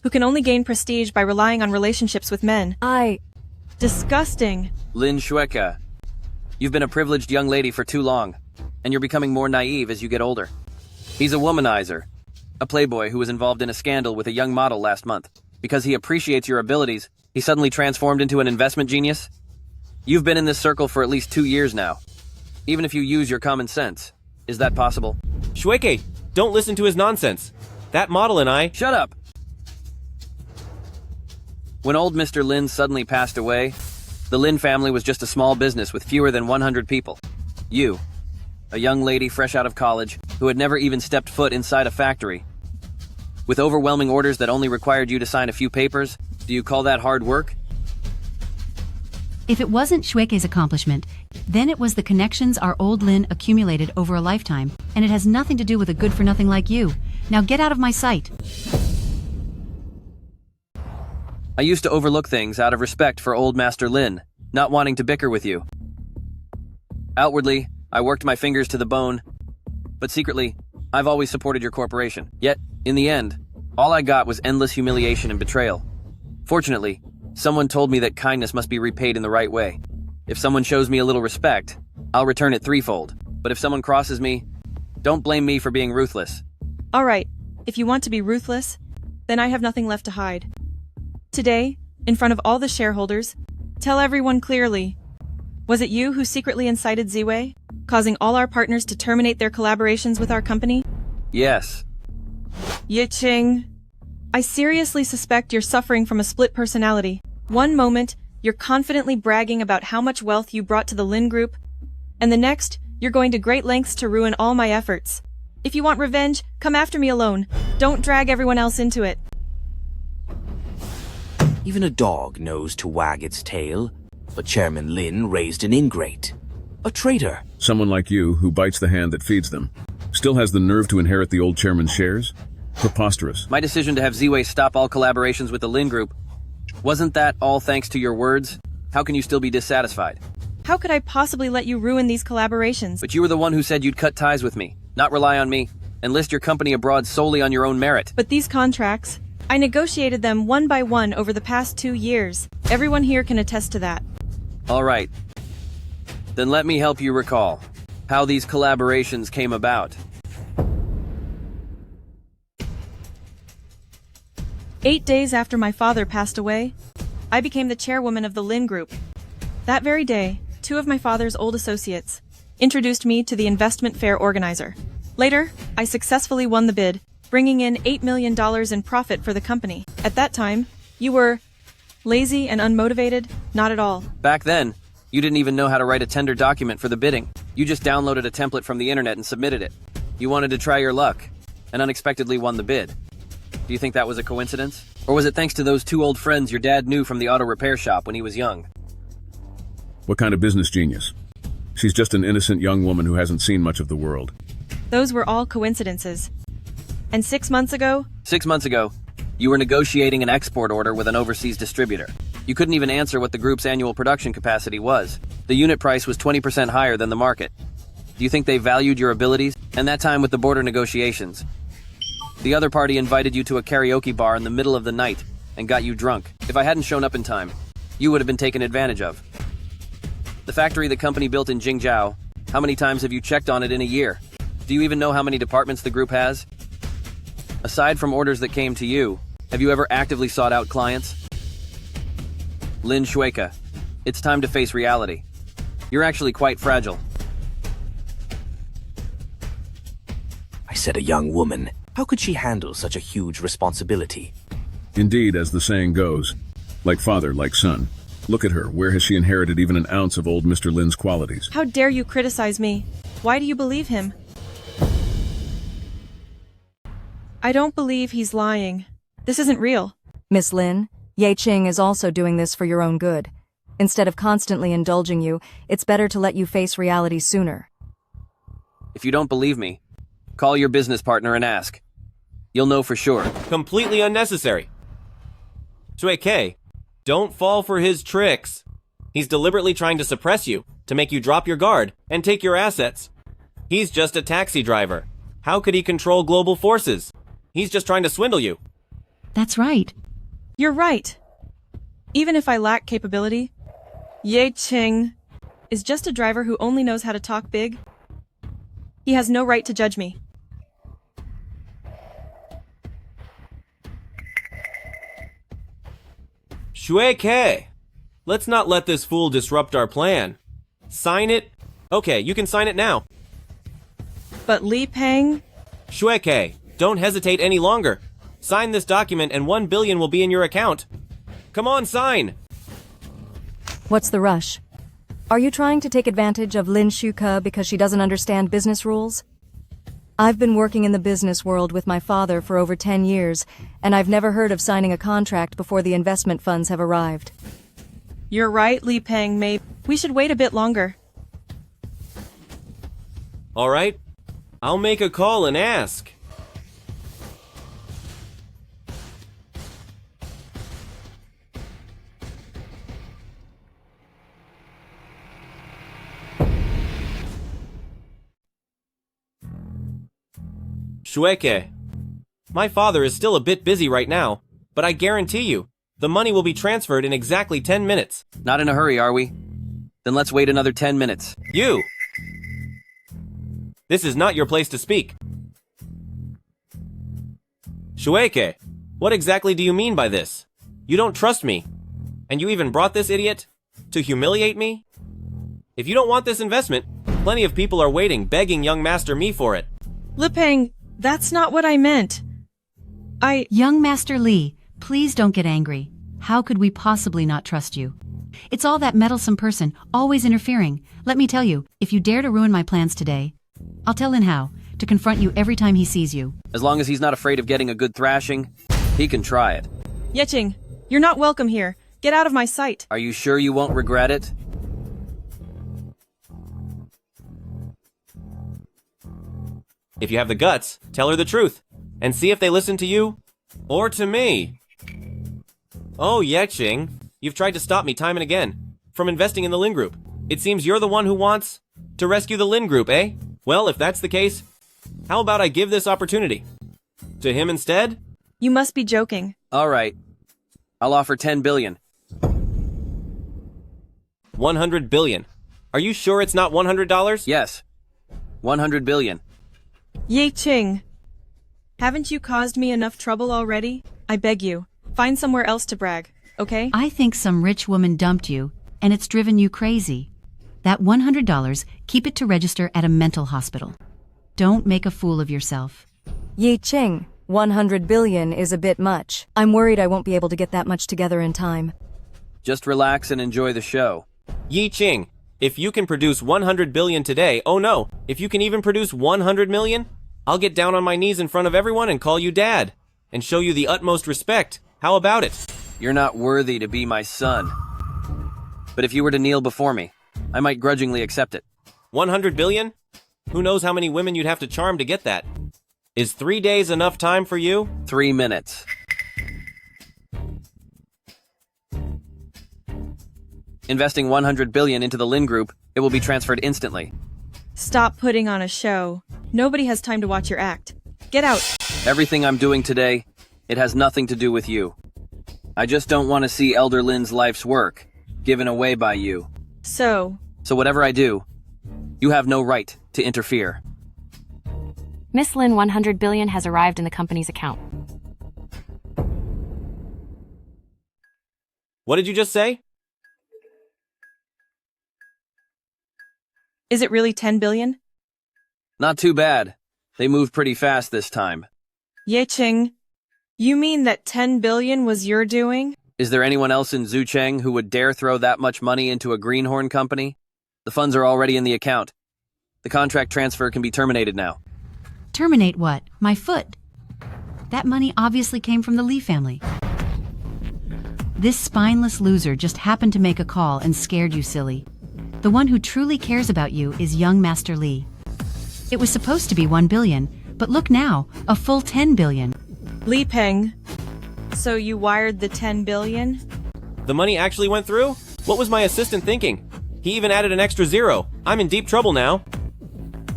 who can only gain prestige by relying on relationships with men. Disgusting. Lin Shueke, you've been a privileged young lady for too long, and you're becoming more naive as you get older. He's a womanizer, a playboy who was involved in a scandal with a young model last month. Because he appreciates your abilities, he suddenly transformed into an investment genius? You've been in this circle for at least 2 years now. Even if you use your common sense, is that possible? Shueke, don't listen to his nonsense. That model and I— Shut up! When old Mr. Lin suddenly passed away, the Lin family was just a small business with fewer than 100 people. You, a young lady fresh out of college, who had never even stepped foot inside a factory, with overwhelming orders that only required you to sign a few papers, do you call that hard work? If it wasn't Shueke's accomplishment, then it was the connections our old Lin accumulated over a lifetime, and it has nothing to do with a good-for-nothing like you. Now get out of my sight. I used to overlook things out of respect for old Master Lin, not wanting to bicker with you. Outwardly, I worked my fingers to the bone, but secretly, I've always supported your corporation. Yet, in the end, all I got was endless humiliation and betrayal. Fortunately, someone told me that kindness must be repaid in the right way. If someone shows me a little respect, I'll return it threefold. But if someone crosses me, don't blame me for being ruthless. Alright, if you want to be ruthless, then I have nothing left to hide. Today, in front of all the shareholders, tell everyone clearly. Was it you who secretly incited Ziwei, causing all our partners to terminate their collaborations with our company? Yes. Ye Qing, I seriously suspect you're suffering from a split personality. One moment, you're confidently bragging about how much wealth you brought to the Lin Group, and the next, You're going to great lengths to ruin all my efforts. If you want revenge, come after me alone. Don't drag everyone else into it. Even a dog knows to wag its tail, but Chairman Lynn raised an ingrate. A traitor. Someone like you, who bites the hand that feeds them, still has the nerve to inherit the old chairman's shares? Preposterous. My decision to have Ziwei stop all collaborations with the Lin Group, wasn't that all thanks to your words? How can you still be dissatisfied? How could I possibly let you ruin these collaborations? But you were the one who said you'd cut ties with me, not rely on me, and list your company abroad solely on your own merit. But these contracts, I negotiated them one by one over the past 2 years. Everyone here can attest to that. All right. Then let me help you recall how these collaborations came about. 8 days after my father passed away, I became the chairwoman of the Lin Group. That very day, 2 of my father's old associates introduced me to the investment fair organizer. Later, I successfully won the bid, bringing in $8 million in profit for the company. At that time, you were lazy and unmotivated? Not at all. Back then, you didn't even know how to write a tender document for the bidding. You just downloaded a template from the internet and submitted it. You wanted to try your luck, and unexpectedly won the bid. Do you think that was a coincidence? Or was it thanks to those 2 old friends your dad knew from the auto repair shop when he was young? What kind of business genius? She's just an innocent young woman who hasn't seen much of the world. Those were all coincidences. And 6 months ago? 6 months ago, you were negotiating an export order with an overseas distributor. You couldn't even answer what the group's annual production capacity was. The unit price was 20% higher than the market. Do you think they valued your abilities? And that time with the border negotiations, the other party invited you to a karaoke bar in the middle of the night and got you drunk. If I hadn't shown up in time, you would have been taken advantage of. The factory the company built in Jingzhou, how many times have you checked on it in a year? Do you even know how many departments the group has? Aside from orders that came to you, have you ever actively sought out clients? Lin Shueika, it's time to face reality. You're actually quite fragile. I said a young woman. How could she handle such a huge responsibility? Indeed, as the saying goes, like father, like son. Look at her. Where has she inherited even an ounce of old Mr. Lin's qualities? How dare you criticize me? Why do you believe him? I don't believe he's lying. This isn't real. Miss Lynn, Ye Qing is also doing this for your own good. Instead of constantly indulging you, it's better to let you face reality sooner. If you don't believe me, call your business partner and ask. You'll know for sure. Completely unnecessary. Shueike, don't fall for his tricks. He's deliberately trying to suppress you, to make you drop your guard and take your assets. He's just a taxi driver. How could he control global forces? He's just trying to swindle you. That's right. You're right. Even if I lack capability, Ye Qing is just a driver who only knows how to talk big. He has no right to judge me. Shueike, let's not let this fool disrupt our plan. Sign it? Okay, you can sign it now. But Lee Pang? Shueike, don't hesitate any longer. Sign this document and 1 billion will be in your account. Come on, sign! What's the rush? Are you trying to take advantage of Lin Shuke because she doesn't understand business rules? I've been working in the business world with my father for over 10 years, and I've never heard of signing a contract before the investment funds have arrived. You're right, Lee Pang, we should wait a bit longer. All right, I'll make a call and ask. Shueike, my father is still a bit busy right now, but I guarantee you, the money will be transferred in exactly 10 minutes. Not in a hurry, are we? Then let's wait another 10 minutes. You! This is not your place to speak. Shueike, what exactly do you mean by this? You don't trust me. And you even brought this idiot to humiliate me? If you don't want this investment, plenty of people are waiting, begging young Master Me for it. Lee Pang, that's not what I meant. Young Master Lee, please don't get angry. How could we possibly not trust you? It's all that meddlesome person, always interfering. Let me tell you, if you dare to ruin my plans today, I'll tell Lin how to confront you every time he sees you. As long as he's not afraid of getting a good thrashing, he can try it. Yeqing, you're not welcome here. Get out of my sight. Are you sure you won't regret it? If you have the guts, tell her the truth, and see if they listen to you, or to me. Oh, Yeqing, you've tried to stop me time and again from investing in the Lin Group. It seems you're the one who wants to rescue the Lin Group, eh? Well, if that's the case, how about I give this opportunity to him instead? You must be joking. All right. I'll offer 10 billion. 100 billion. Are you sure it's not $100? Yes. 100 billion. Yeqing, haven't you caused me enough trouble already? I beg you, find somewhere else to brag, okay? I think some rich woman dumped you, and it's driven you crazy. That $100, keep it to register at a mental hospital. Don't make a fool of yourself. Yeqing, 100 billion is a bit much. I'm worried I won't be able to get that much together in time. Just relax and enjoy the show. Yeqing, if you can produce 100 billion today, oh no, if you can even produce 100 million, I'll get down on my knees in front of everyone and call you Dad, and show you the utmost respect. How about it? You're not worthy to be my son. But if you were to kneel before me, I might grudgingly accept it. 100 billion? Who knows how many women you'd have to charm to get that? Is 3 days enough time for you? 3 minutes. Investing 100 billion into the Lin Group, it will be transferred instantly. Stop putting on a show. Nobody has time to watch your act. Get out. Everything I'm doing today, it has nothing to do with you. I just don't want to see Elder Lin's life's work given away by you. So whatever I do, you have no right to interfere. Miss Lynn 100 billion has arrived in the company's account. What did you just say? Is it really 10 billion? Not too bad. They moved pretty fast this time. Yeqing, you mean that 10 billion was your doing? Is there anyone else in Zhucheng who would dare throw that much money into a greenhorn company? The funds are already in the account. The contract transfer can be terminated now. Terminate what? My foot? That money obviously came from the Lee family. This spineless loser just happened to make a call and scared you silly. The one who truly cares about you is young Master Lee. It was supposed to be 1 billion, but look now, a full 10 billion. Lee Pang, so you wired the 10 billion? The money actually went through? What was my assistant thinking? He even added an extra zero. I'm in deep trouble now.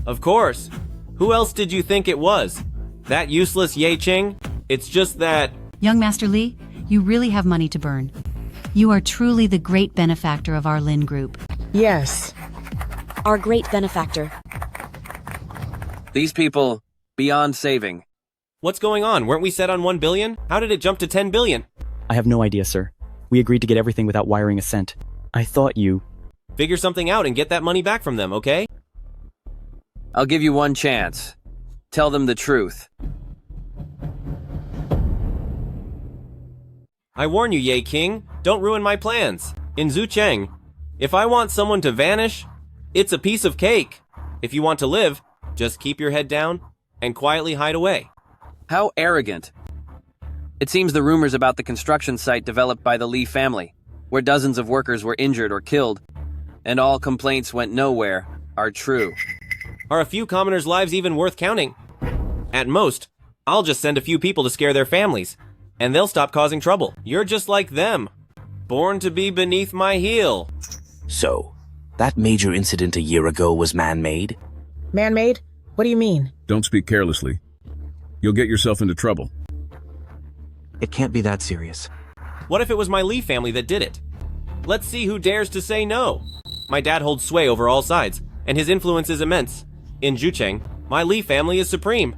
Of course. Who else did you think it was? That useless Yeqing? It's just that... Young Master Lee, you really have money to burn. You are truly the great benefactor of our Lin Group. Yes. Our great benefactor. These people, beyond saving. What's going on? Weren't we set on 1 billion? How did it jump to 10 billion? I have no idea, sir. We agreed to get everything without wiring a cent. I thought you... Figure something out and get that money back from them, okay? I'll give you one chance. Tell them the truth. I warn you, Yeqing, don't ruin my plans. In Zhucheng, if I want someone to vanish, it's a piece of cake. If you want to live, just keep your head down and quietly hide away. How arrogant. It seems the rumors about the construction site developed by the Lee family, where dozens of workers were injured or killed, and all complaints went nowhere, are true. Are a few commoners' lives even worth counting? At most, I'll just send a few people to scare their families, and they'll stop causing trouble. You're just like them, born to be beneath my heel. So, that major incident a year ago was man-made? Man-made? What do you mean? Don't speak carelessly. You'll get yourself into trouble. It can't be that serious. What if it was my Lee family that did it? Let's see who dares to say no. My dad holds sway over all sides, and his influence is immense. In Zhucheng, my Lee family is supreme.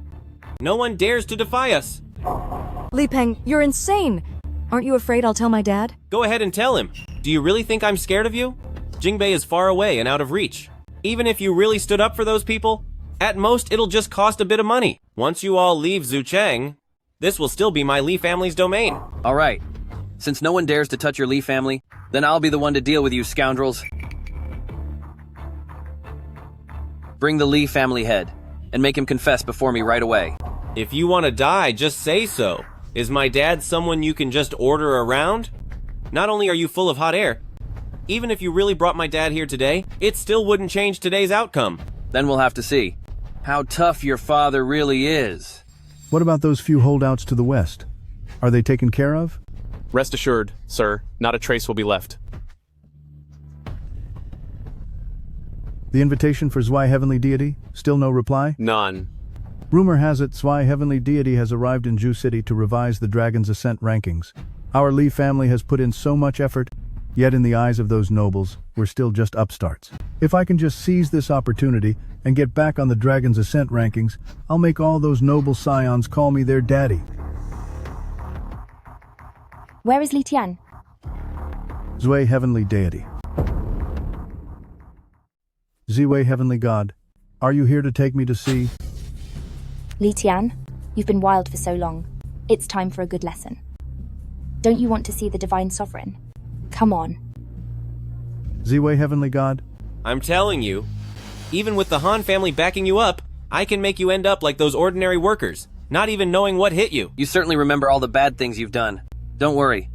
No one dares to defy us. Lee Pang, you're insane! Aren't you afraid I'll tell my dad? Go ahead and tell him. Do you really think I'm scared of you? Jingbei is far away and out of reach. Even if you really stood up for those people, at most it'll just cost a bit of money. Once you all leave Zhucheng, this will still be my Lee family's domain. All right. Since no one dares to touch your Lee family, then I'll be the one to deal with you scoundrels. Bring the Lee family head, and make him confess before me right away. If you want to die, just say so. Is my dad someone you can just order around? Not only are you full of hot air, even if you really brought my dad here today, it still wouldn't change today's outcome. Then we'll have to see how tough your father really is. What about those few holdouts to the west? Are they taken care of? Rest assured, sir, not a trace will be left. The invitation for Zwei Heavenly Deity? Still no reply? None. Rumor has it Zwei Heavenly Deity has arrived in Ju City to revise the Dragon's Ascent rankings. Our Lee family has put in so much effort, yet in the eyes of those nobles, we're still just upstarts. If I can just seize this opportunity and get back on the Dragon's Ascent rankings, I'll make all those noble scions call me their daddy. Where is Lee Tian? Zwei Heavenly Deity. Zwei Heavenly God, are you here to take me to see? Lee Tian, you've been wild for so long. It's time for a good lesson. Don't you want to see the Divine Sovereign? Come on. Zwei Heavenly God? I'm telling you, even with the Han family backing you up, I can make you end up like those ordinary workers, not even knowing what hit you. You certainly remember all the bad things you've done. Don't worry.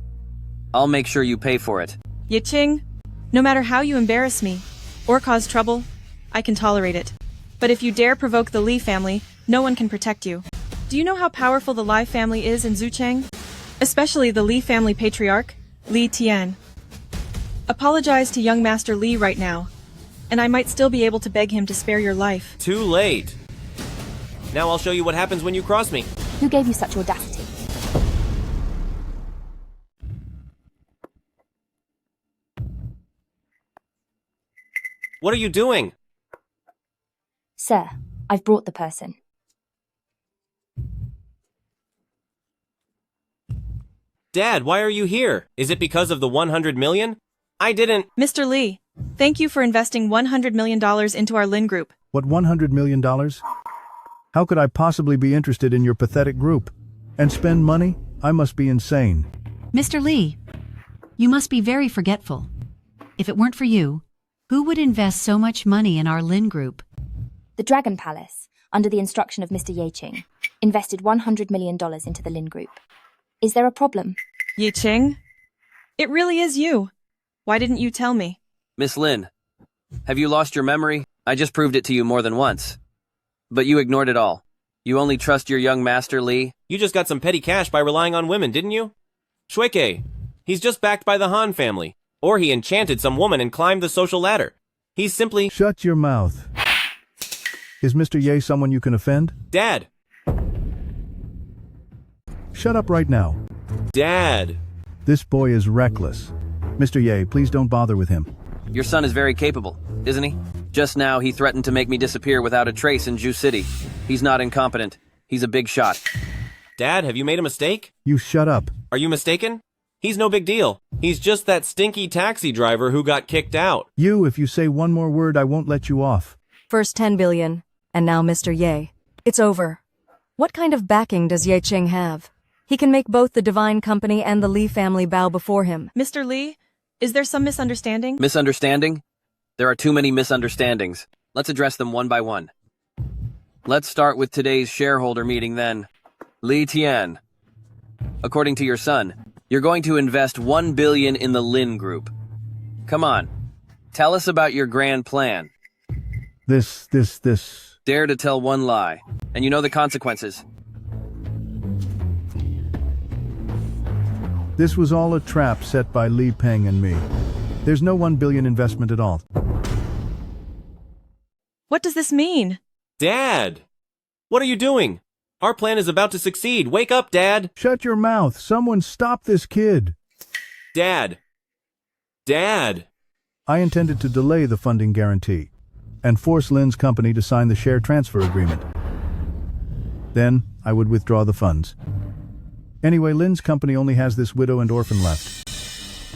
I'll make sure you pay for it. Yiching, no matter how you embarrass me or cause trouble, I can tolerate it. But if you dare provoke the Lee family, no one can protect you. Do you know how powerful the Lai family is in Zuchang? Especially the Lee family patriarch, Lee Tian. Apologize to young Master Lee right now, and I might still be able to beg him to spare your life. Too late. Now I'll show you what happens when you cross me. Who gave you such audacity? What are you doing? Sir, I've brought the person. Dad, why are you here? Is it because of the 100 million? I didn't... Mr. Lee, thank you for investing $100 million into our Lynn group. What, $100 million? How could I possibly be interested in your pathetic group? And spend money? I must be insane. Mr. Lee, you must be very forgetful. If it weren't for you, who would invest so much money in our Lynn group? The Dragon Palace, under the instruction of Mr. Yiching, invested $100 million into the Lynn group. Is there a problem? Yiching? It really is you. Why didn't you tell me? Miss Lynn, have you lost your memory? I just proved it to you more than once. But you ignored it all. You only trust your young master, Lee? You just got some petty cash by relying on women, didn't you? Shuike, he's just backed by the Han family. Or he enchanted some woman and climbed the social ladder. He's simply... Shut your mouth. Is Mr. Ye someone you can offend? Dad! Shut up right now. Dad! This boy is reckless. Mr. Ye, please don't bother with him. Your son is very capable, isn't he? Just now, he threatened to make me disappear without a trace in Ju City. He's not incompetent. He's a big shot. Dad, have you made a mistake? You shut up. Are you mistaken? He's no big deal. He's just that stinky taxi driver who got kicked out. You, if you say one more word, I won't let you off. First 10 billion, and now Mr. Ye. It's over. What kind of backing does Ye Ching have? He can make both the Divine Company and the Lee family bow before him. Mr. Lee, is there some misunderstanding? Misunderstanding? There are too many misunderstandings. Let's address them one by one. Let's start with today's shareholder meeting then. Lee Tian, according to your son, you're going to invest 1 billion in the Lynn Group. Come on, tell us about your grand plan. This. Dare to tell one lie, and you know the consequences. This was all a trap set by Lee Pang and me. There's no 1 billion investment at all. What does this mean? Dad! What are you doing? Our plan is about to succeed. Wake up, Dad! Shut your mouth. Someone stop this kid. Dad! Dad! I intended to delay the funding guarantee and force Lynn's company to sign the share transfer agreement. Then, I would withdraw the funds. Anyway, Lynn's company only has this widow and orphan left.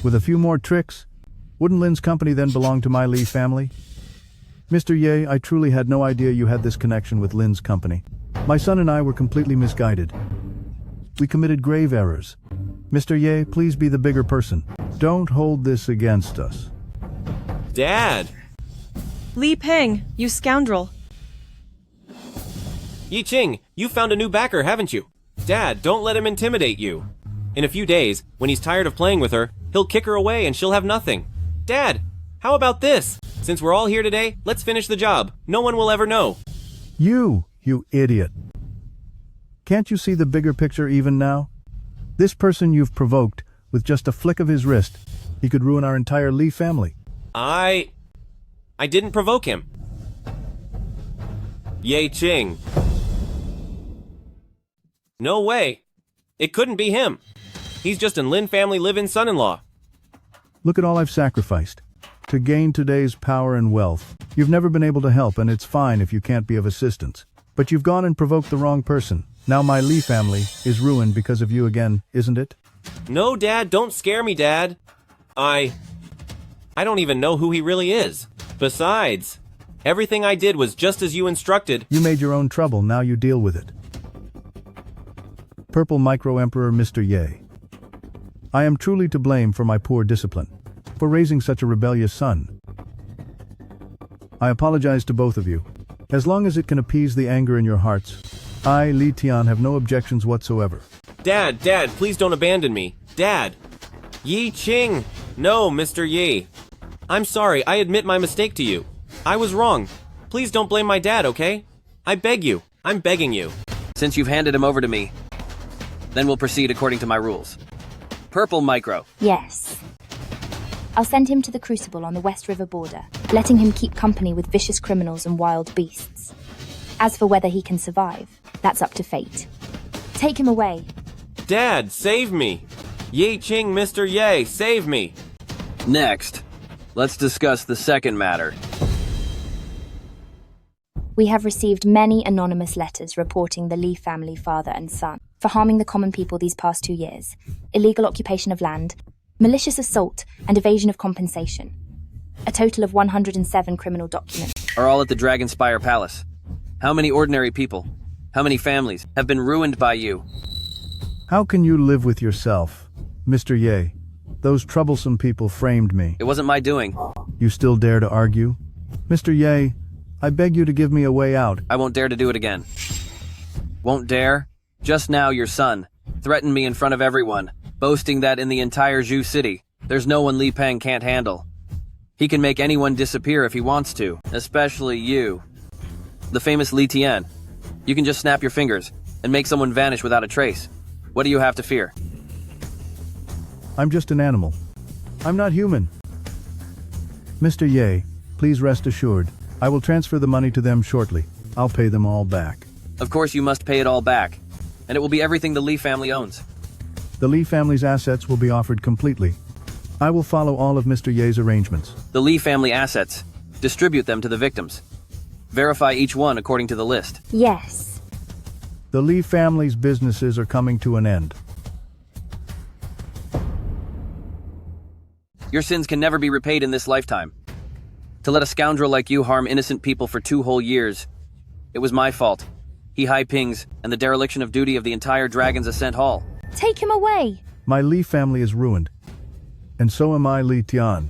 With a few more tricks, wouldn't Lynn's company then belong to my Lee family? Mr. Ye, I truly had no idea you had this connection with Lynn's company. My son and I were completely misguided. We committed grave errors. Mr. Ye, please be the bigger person. Don't hold this against us. Dad! Lee Pang, you scoundrel. Yi Ching, you found a new backer, haven't you? Dad, don't let him intimidate you. In a few days, when he's tired of playing with her, he'll kick her away and she'll have nothing. Dad, how about this? Since we're all here today, let's finish the job. No one will ever know. You idiot. Can't you see the bigger picture even now? This person you've provoked, with just a flick of his wrist, he could ruin our entire Lee family. I didn't provoke him. Ye Ching. No way. It couldn't be him. He's just an Lin family live-in son-in-law. Look at all I've sacrificed to gain today's power and wealth. You've never been able to help, and it's fine if you can't be of assistance. But you've gone and provoked the wrong person. Now my Lee family is ruined because of you again, isn't it? No, Dad, don't scare me, Dad. I don't even know who he really is. Besides, everything I did was just as you instructed. You made your own trouble, now you deal with it. Purple Micro-Emperor Mr. Ye. I am truly to blame for my poor discipline, for raising such a rebellious son. I apologize to both of you. As long as it can appease the anger in your hearts, I, Elder Tian, have no objections whatsoever. Dad, please don't abandon me. Dad! Yi Ching! No, Mr. Yi. I'm sorry, I admit my mistake to you. I was wrong. Please don't blame my dad, okay? I beg you. I'm begging you. Since you've handed him over to me, then we'll proceed according to my rules. Purple Micro. Yes. I'll send him to the Crucible on the West River border, letting him keep company with vicious criminals and wild beasts. As for whether he can survive, that's up to fate. Take him away. Dad, save me! Yi Ching, Mr. Ye, save me! Next, let's discuss the second matter. We have received many anonymous letters reporting the Lee family father and son for harming the common people these past 2 years, illegal occupation of land, malicious assault, and evasion of compensation. A total of 107 criminal documents are all at the Dragonspire Palace. How many ordinary people, how many families have been ruined by you? How can you live with yourself, Mr. Ye? Those troublesome people framed me. It wasn't my doing. You still dare to argue? Mr. Ye, I beg you to give me a way out. I won't dare to do it again. Won't dare? Just now your son threatened me in front of everyone, boasting that in the entire Zhu city, there's no one Lee Pang can't handle. He can make anyone disappear if he wants to, especially you. The famous Elder Tian. You can just snap your fingers and make someone vanish without a trace. What do you have to fear? I'm just an animal. I'm not human. Mr. Ye, please rest assured. I will transfer the money to them shortly. I'll pay them all back. Of course you must pay it all back. And it will be everything the Lee family owns. The Lee family's assets will be offered completely. I will follow all of Mr. Ye's arrangements. The Lee family assets. Distribute them to the victims. Verify each one according to the list. Yes. The Lee family's businesses are coming to an end. Your sins can never be repaid in this lifetime. To let a scoundrel like you harm innocent people for 2 whole years. It was my fault. He Hai Ping's and the dereliction of duty of the entire Dragon's Ascent Hall. Take him away. My Lee family is ruined. And so am I, Elder Tian.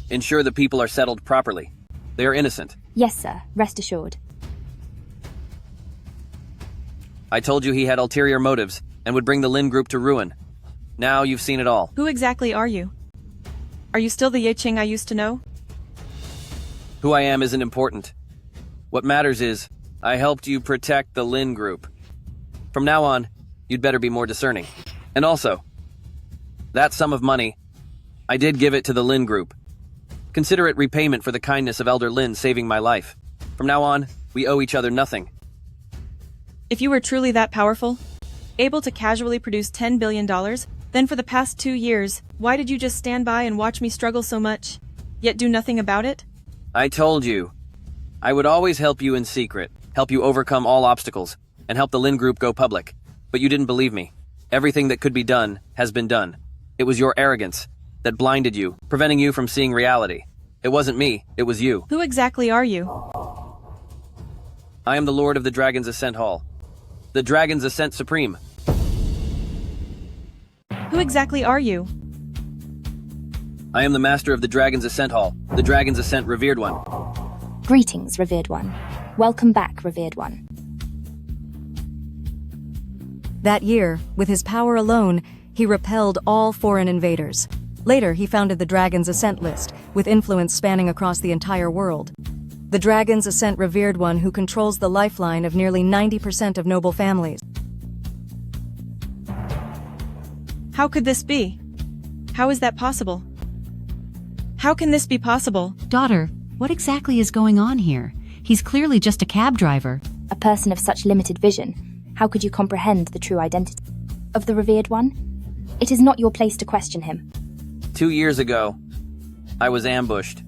Ensure the people are settled properly. They are innocent. Yes, sir. Rest assured. I told you he had ulterior motives and would bring the Lin group to ruin. Now you've seen it all. Who exactly are you? Are you still the Ye Ching I used to know? Who I am isn't important. What matters is, I helped you protect the Lin group. From now on, you'd better be more discerning. And also, that sum of money, I did give it to the Lin group. Consider it repayment for the kindness of Elder Lin saving my life. From now on, we owe each other nothing. If you were truly that powerful, able to casually produce $10 billion, then for the past 2 years, why did you just stand by and watch me struggle so much, yet do nothing about it? I told you. I would always help you in secret, help you overcome all obstacles, and help the Lin group go public. But you didn't believe me. Everything that could be done has been done. It was your arrogance that blinded you, preventing you from seeing reality. It wasn't me, it was you. Who exactly are you? I am the Lord of the Dragon's Ascent Hall, the Dragon's Ascent Supreme. Who exactly are you? I am the master of the Dragon's Ascent Hall, the Dragon's Ascent Revered One. Greetings, Revered One. Welcome back, Revered One. That year, with his power alone, he repelled all foreign invaders. Later, he founded the Dragon's Ascent list, with influence spanning across the entire world. The Dragon's Ascent Revered One who controls the lifeline of nearly 90% of noble families. How could this be? How is that possible? How can this be possible? Daughter, what exactly is going on here? He's clearly just a cab driver. A person of such limited vision, how could you comprehend the true identity of the Revered One? It is not your place to question him. 2 years ago, I was ambushed,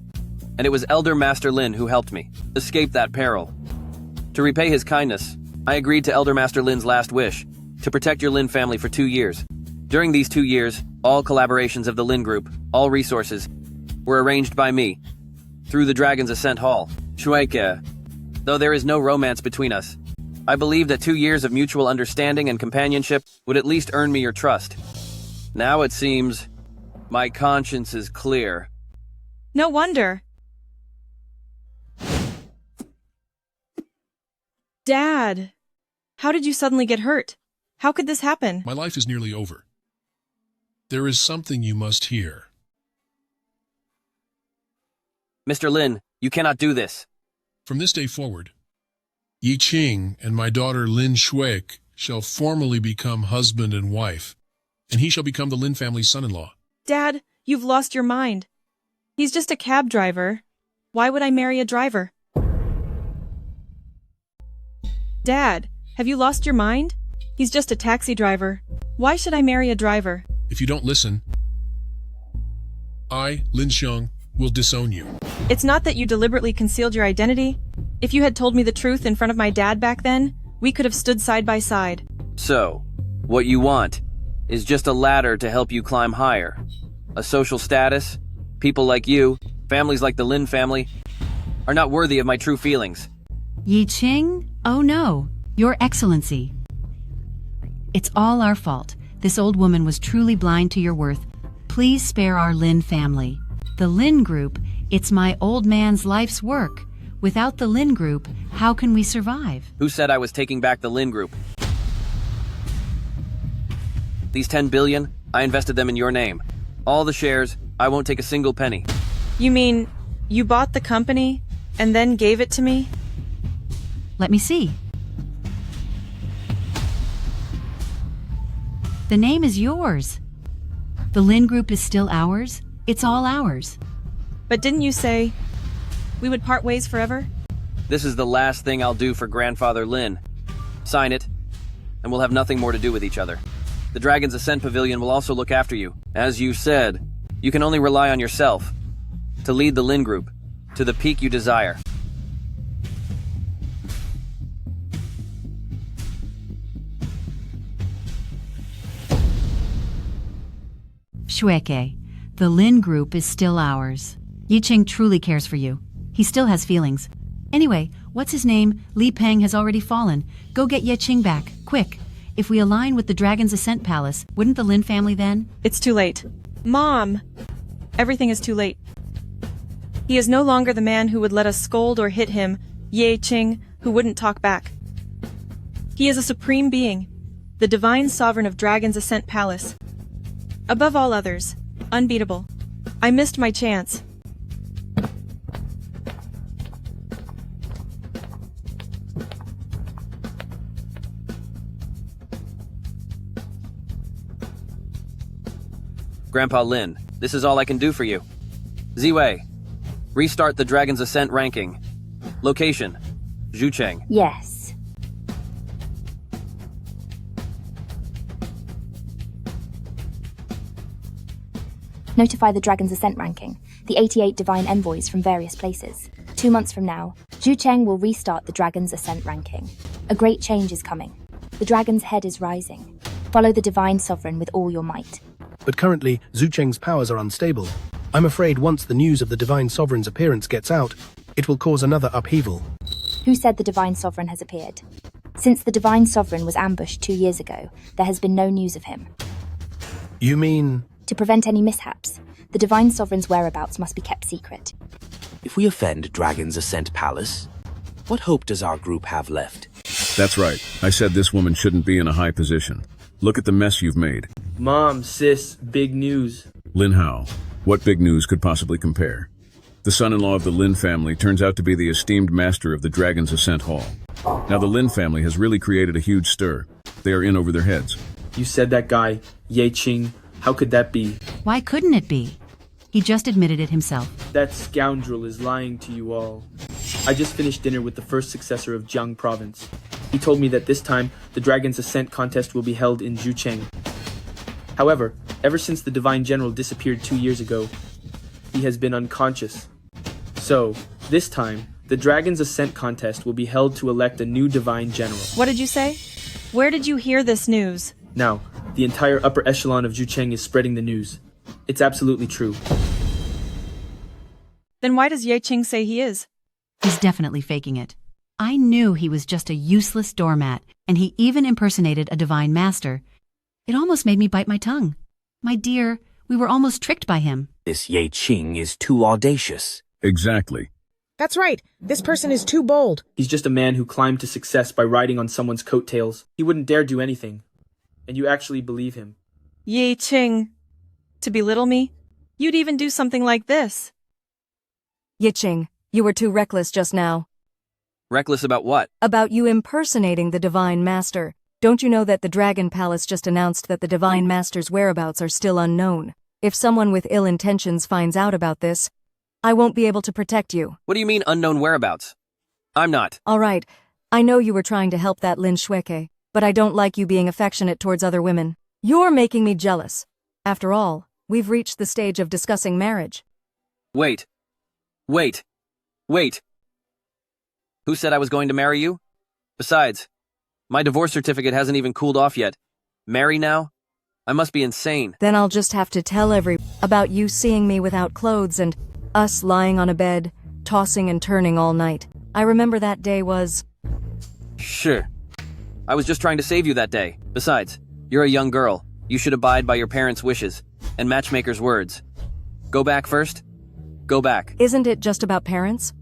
and it was Elder Master Lynn who helped me escape that peril. To repay his kindness, I agreed to Elder Master Lynn's last wish, to protect your Lynn family for 2 years. During these 2 years, all collaborations of the Lynn Group, all resources, were arranged by me, through the Dragon's Ascent Hall. Shueke, though there is no romance between us, I believe that 2 years of mutual understanding and companionship would at least earn me your trust. Now it seems my conscience is clear. No wonder. Dad, how did you suddenly get hurt? How could this happen? My life is nearly over. There is something you must hear. Mr. Lin, you cannot do this. From this day forward, Yi Qing and my daughter Lin Shuek shall formally become husband and wife, and he shall become the Lin family's son-in-law. Dad, you've lost your mind. He's just a cab driver. Why would I marry a driver? Dad, have you lost your mind? He's just a taxi driver. Why should I marry a driver? If you don't listen, I, Lin Xiong, will disown you. It's not that you deliberately concealed your identity. If you had told me the truth in front of my dad back then, we could have stood side by side. So, what you want is just a ladder to help you climb higher. A social status, people like you, families like the Lin family, are not worthy of my true feelings. Yi Qing? Oh no, Your Excellency. It's all our fault. This old woman was truly blind to your worth. Please spare our Lin family. The Lin Group, it's my old man's life's work. Without the Lin Group, how can we survive? Who said I was taking back the Lin Group? These 10 billion, I invested them in your name. All the shares, I won't take a single penny. You mean, you bought the company and then gave it to me? Let me see. The name is yours. The Lin Group is still ours. It's all ours. But didn't you say we would part ways forever? This is the last thing I'll do for Grandfather Lin. Sign it, and we'll have nothing more to do with each other. The Dragon's Ascent Pavilion will also look after you. As you said, you can only rely on yourself to lead the Lin Group to the peak you desire. Shueke, the Lin Group is still ours. Yi Qing truly cares for you. He still has feelings. Anyway, what's his name? Lee Pang has already fallen. Go get Yi Qing back, quick. If we align with the Dragon's Ascent Palace, wouldn't the Lin family then? It's too late. Mom! Everything is too late. He is no longer the man who would let us scold or hit him, Yi Qing, who wouldn't talk back. He is a supreme being, the divine sovereign of Dragon's Ascent Palace. Above all others, unbeatable. I missed my chance. Grandpa Lin, this is all I can do for you. Ziwei, restart the Dragon's Ascent ranking. Location, Zhucheng. Yes. Notify the Dragon's Ascent ranking, the 88 divine envoys from various places. 2 months from now, Zhucheng will restart the Dragon's Ascent ranking. A great change is coming. The dragon's head is rising. Follow the divine sovereign with all your might. But currently, Zhucheng's powers are unstable. I'm afraid once the news of the divine sovereign's appearance gets out, it will cause another upheaval. Who said the divine sovereign has appeared? Since the Divine Sovereign was ambushed 2 years ago, there has been no news of him. You mean... To prevent any mishaps, the Divine Sovereign's whereabouts must be kept secret. If we offend Dragon's Ascent Palace, what hope does our group have left? That's right. I said this woman shouldn't be in a high position. Look at the mess you've made. Mom, sis, big news. Lin Hao, what big news could possibly compare? The son-in-law of the Lin family turns out to be the esteemed master of the Dragon's Ascent Hall. Now the Lin family has really created a huge stir. They are in over their heads. You said that guy, Ye Qing. How could that be? Why couldn't it be? He just admitted it himself. That scoundrel is lying to you all. I just finished dinner with the first successor of Jiang Province. He told me that this time, the Dragon's Ascent contest will be held in Zhucheng. However, ever since the Divine General disappeared 2 years ago, he has been unconscious. So, this time, the Dragon's Ascent contest will be held to elect a new Divine General. What did you say? Where did you hear this news? Now, the entire upper echelon of Zhucheng is spreading the news. It's absolutely true. Then why does Ye Qing say he is? He's definitely faking it. I knew he was just a useless doormat, and he even impersonated a divine master. It almost made me bite my tongue. My dear, we were almost tricked by him. This Ye Qing is too audacious. Exactly. That's right. This person is too bold. He's just a man who climbed to success by riding on someone's coattails. He wouldn't dare do anything. And you actually believe him. Ye Qing. To belittle me? You'd even do something like this. Ye Qing, you were too reckless just now. Reckless about what? About you impersonating the Divine Master. Don't you know that the Dragon Palace just announced that the Divine Master's whereabouts are still unknown? If someone with ill intentions finds out about this, I won't be able to protect you. What do you mean unknown whereabouts? I'm not. All right, I know you were trying to help that Lin Shuike, but I don't like you being affectionate towards other women. You're making me jealous. After all, we've reached the stage of discussing marriage. Wait. Who said I was going to marry you? Besides, my divorce certificate hasn't even cooled off yet. Marry now? I must be insane. Then I'll just have to tell about you seeing me without clothes and us lying on a bed, tossing and turning all night. I remember that day was... Sure. I was just trying to save you that day. Besides, you're a young girl. You should abide by your parents' wishes and matchmaker's words. Go back first. Go back. Isn't it just about parents?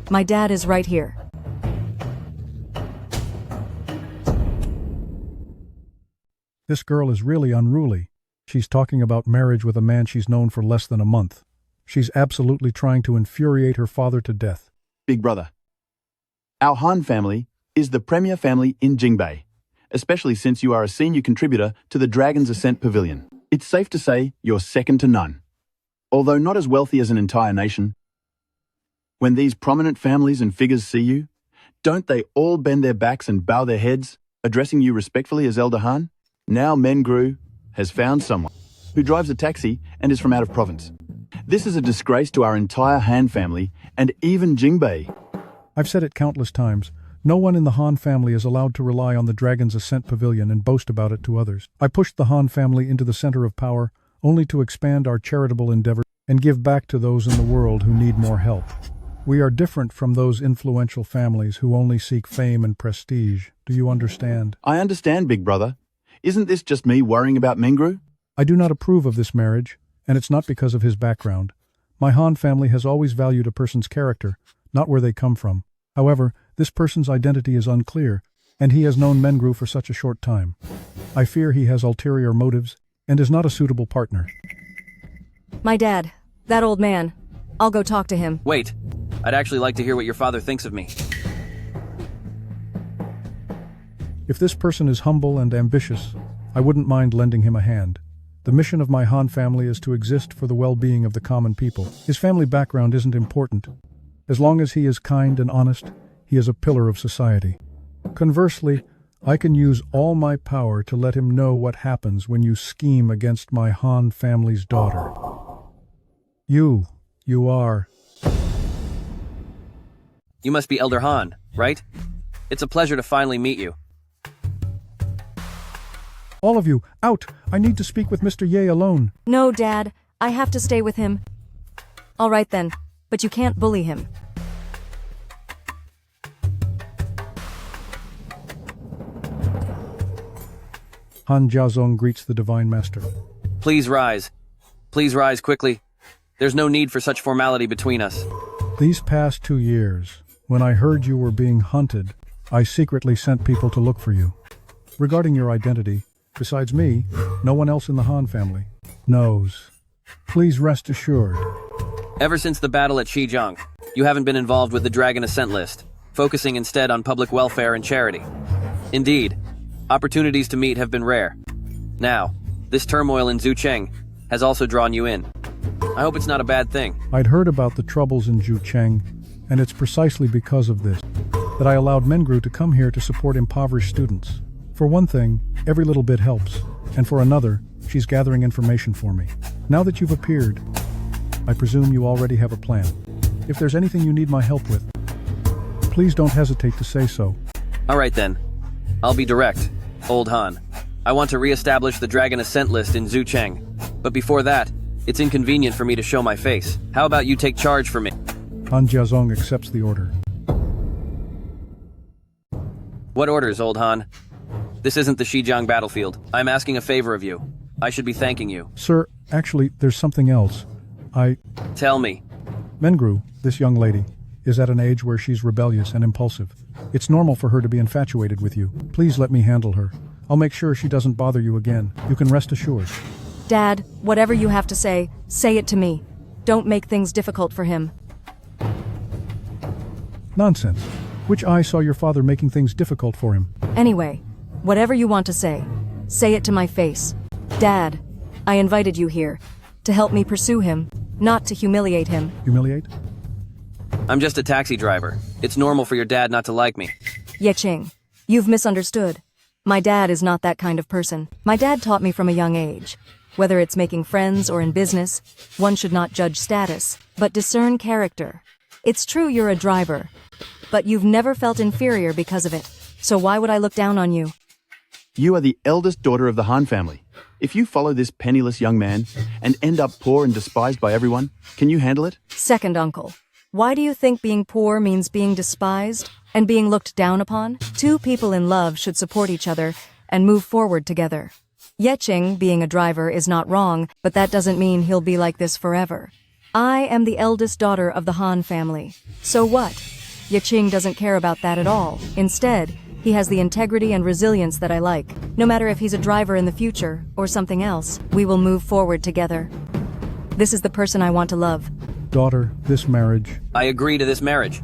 My dad is right here. This girl is really unruly. She's talking about marriage with a man she's known for less than a month. She's absolutely trying to infuriate her father to death. Big brother, our Han family is the premier family in Jingbei, especially since you are a senior contributor to the Dragon's Ascent Pavilion. It's safe to say you're second to none. Although not as wealthy as an entire nation, when these prominent families and figures see you, don't they all bend their backs and bow their heads, addressing you respectfully as Elder Han? Now Menru has found someone who drives a taxi and is from out of province. This is a disgrace to our entire Han family and even Jingbei. I've said it countless times. No one in the Han family is allowed to rely on the Dragon's Ascent Pavilion and boast about it to others. I pushed the Han family into the center of power only to expand our charitable endeavors and give back to those in the world who need more help. We are different from those influential families who only seek fame and prestige. Do you understand? I understand, big brother. Isn't this just me worrying about Menru? I do not approve of this marriage, and it's not because of his background. My Han family has always valued a person's character, not where they come from. However, this person's identity is unclear, and he has known Menru for such a short time. I fear he has ulterior motives and is not a suitable partner. My dad, that old man. I'll go talk to him. Wait. I'd actually like to hear what your father thinks of me. If this person is humble and ambitious, I wouldn't mind lending him a hand. The mission of my Han family is to exist for the well-being of the common people. His family background isn't important. As long as he is kind and honest, he is a pillar of society. Conversely, I can use all my power to let him know what happens when you scheme against my Han family's daughter. You are... You must be Elder Han, right? It's a pleasure to finally meet you. All of you, out! I need to speak with Mr. Ye alone. No, Dad. I have to stay with him. All right then, but you can't bully him. Han Jiazong greets the Divine Master. Please rise. Please rise quickly. There's no need for such formality between us. These past 2 years, when I heard you were being hunted, I secretly sent people to look for you. Regarding your identity, besides me, no one else in the Han family knows. Please rest assured. Ever since the battle at Xizang, you haven't been involved with the Dragon Ascent list, focusing instead on public welfare and charity. Indeed, opportunities to meet have been rare. Now, this turmoil in Zhucheng has also drawn you in. I hope it's not a bad thing. I'd heard about the troubles in Zhucheng, and it's precisely because of this that I allowed Menru to come here to support impoverished students. For one thing, every little bit helps, and for another, she's gathering information for me. Now that you've appeared, I presume you already have a plan. If there's anything you need my help with, please don't hesitate to say so. All right then. I'll be direct, Old Han. I want to re-establish the Dragon Ascent list in Zhucheng. But before that, it's inconvenient for me to show my face. How about you take charge for me? Han Jiazong accepts the order. What orders, Old Han? This isn't the Xizang battlefield. I'm asking a favor of you. I should be thanking you. Sir, actually, there's something else. Tell me. Menru, this young lady, is at an age where she's rebellious and impulsive. It's normal for her to be infatuated with you. Please let me handle her. I'll make sure she doesn't bother you again. You can rest assured. Dad, whatever you have to say it to me. Don't make things difficult for him. Nonsense. Which eye saw your father making things difficult for him? Anyway, whatever you want to say it to my face. Dad, I invited you here to help me pursue him, not to humiliate him. Humiliate? I'm just a taxi driver. It's normal for your dad not to like me. Yeqing, you've misunderstood. My dad is not that kind of person. My dad taught me from a young age. Whether it's making friends or in business, one should not judge status, but discern character. It's true you're a driver, but you've never felt inferior because of it. So why would I look down on you? You are the eldest daughter of the Han family. If you follow this penniless young man and end up poor and despised by everyone, can you handle it? Second uncle, why do you think being poor means being despised and being looked down upon? Two people in love should support each other and move forward together. Yeqing, being a driver, is not wrong, but that doesn't mean he'll be like this forever. I am the eldest daughter of the Han family. So what? Yeqing doesn't care about that at all. Instead, he has the integrity and resilience that I like. No matter if he's a driver in the future or something else, we will move forward together. This is the person I want to love. Daughter, this marriage. I agree to this marriage.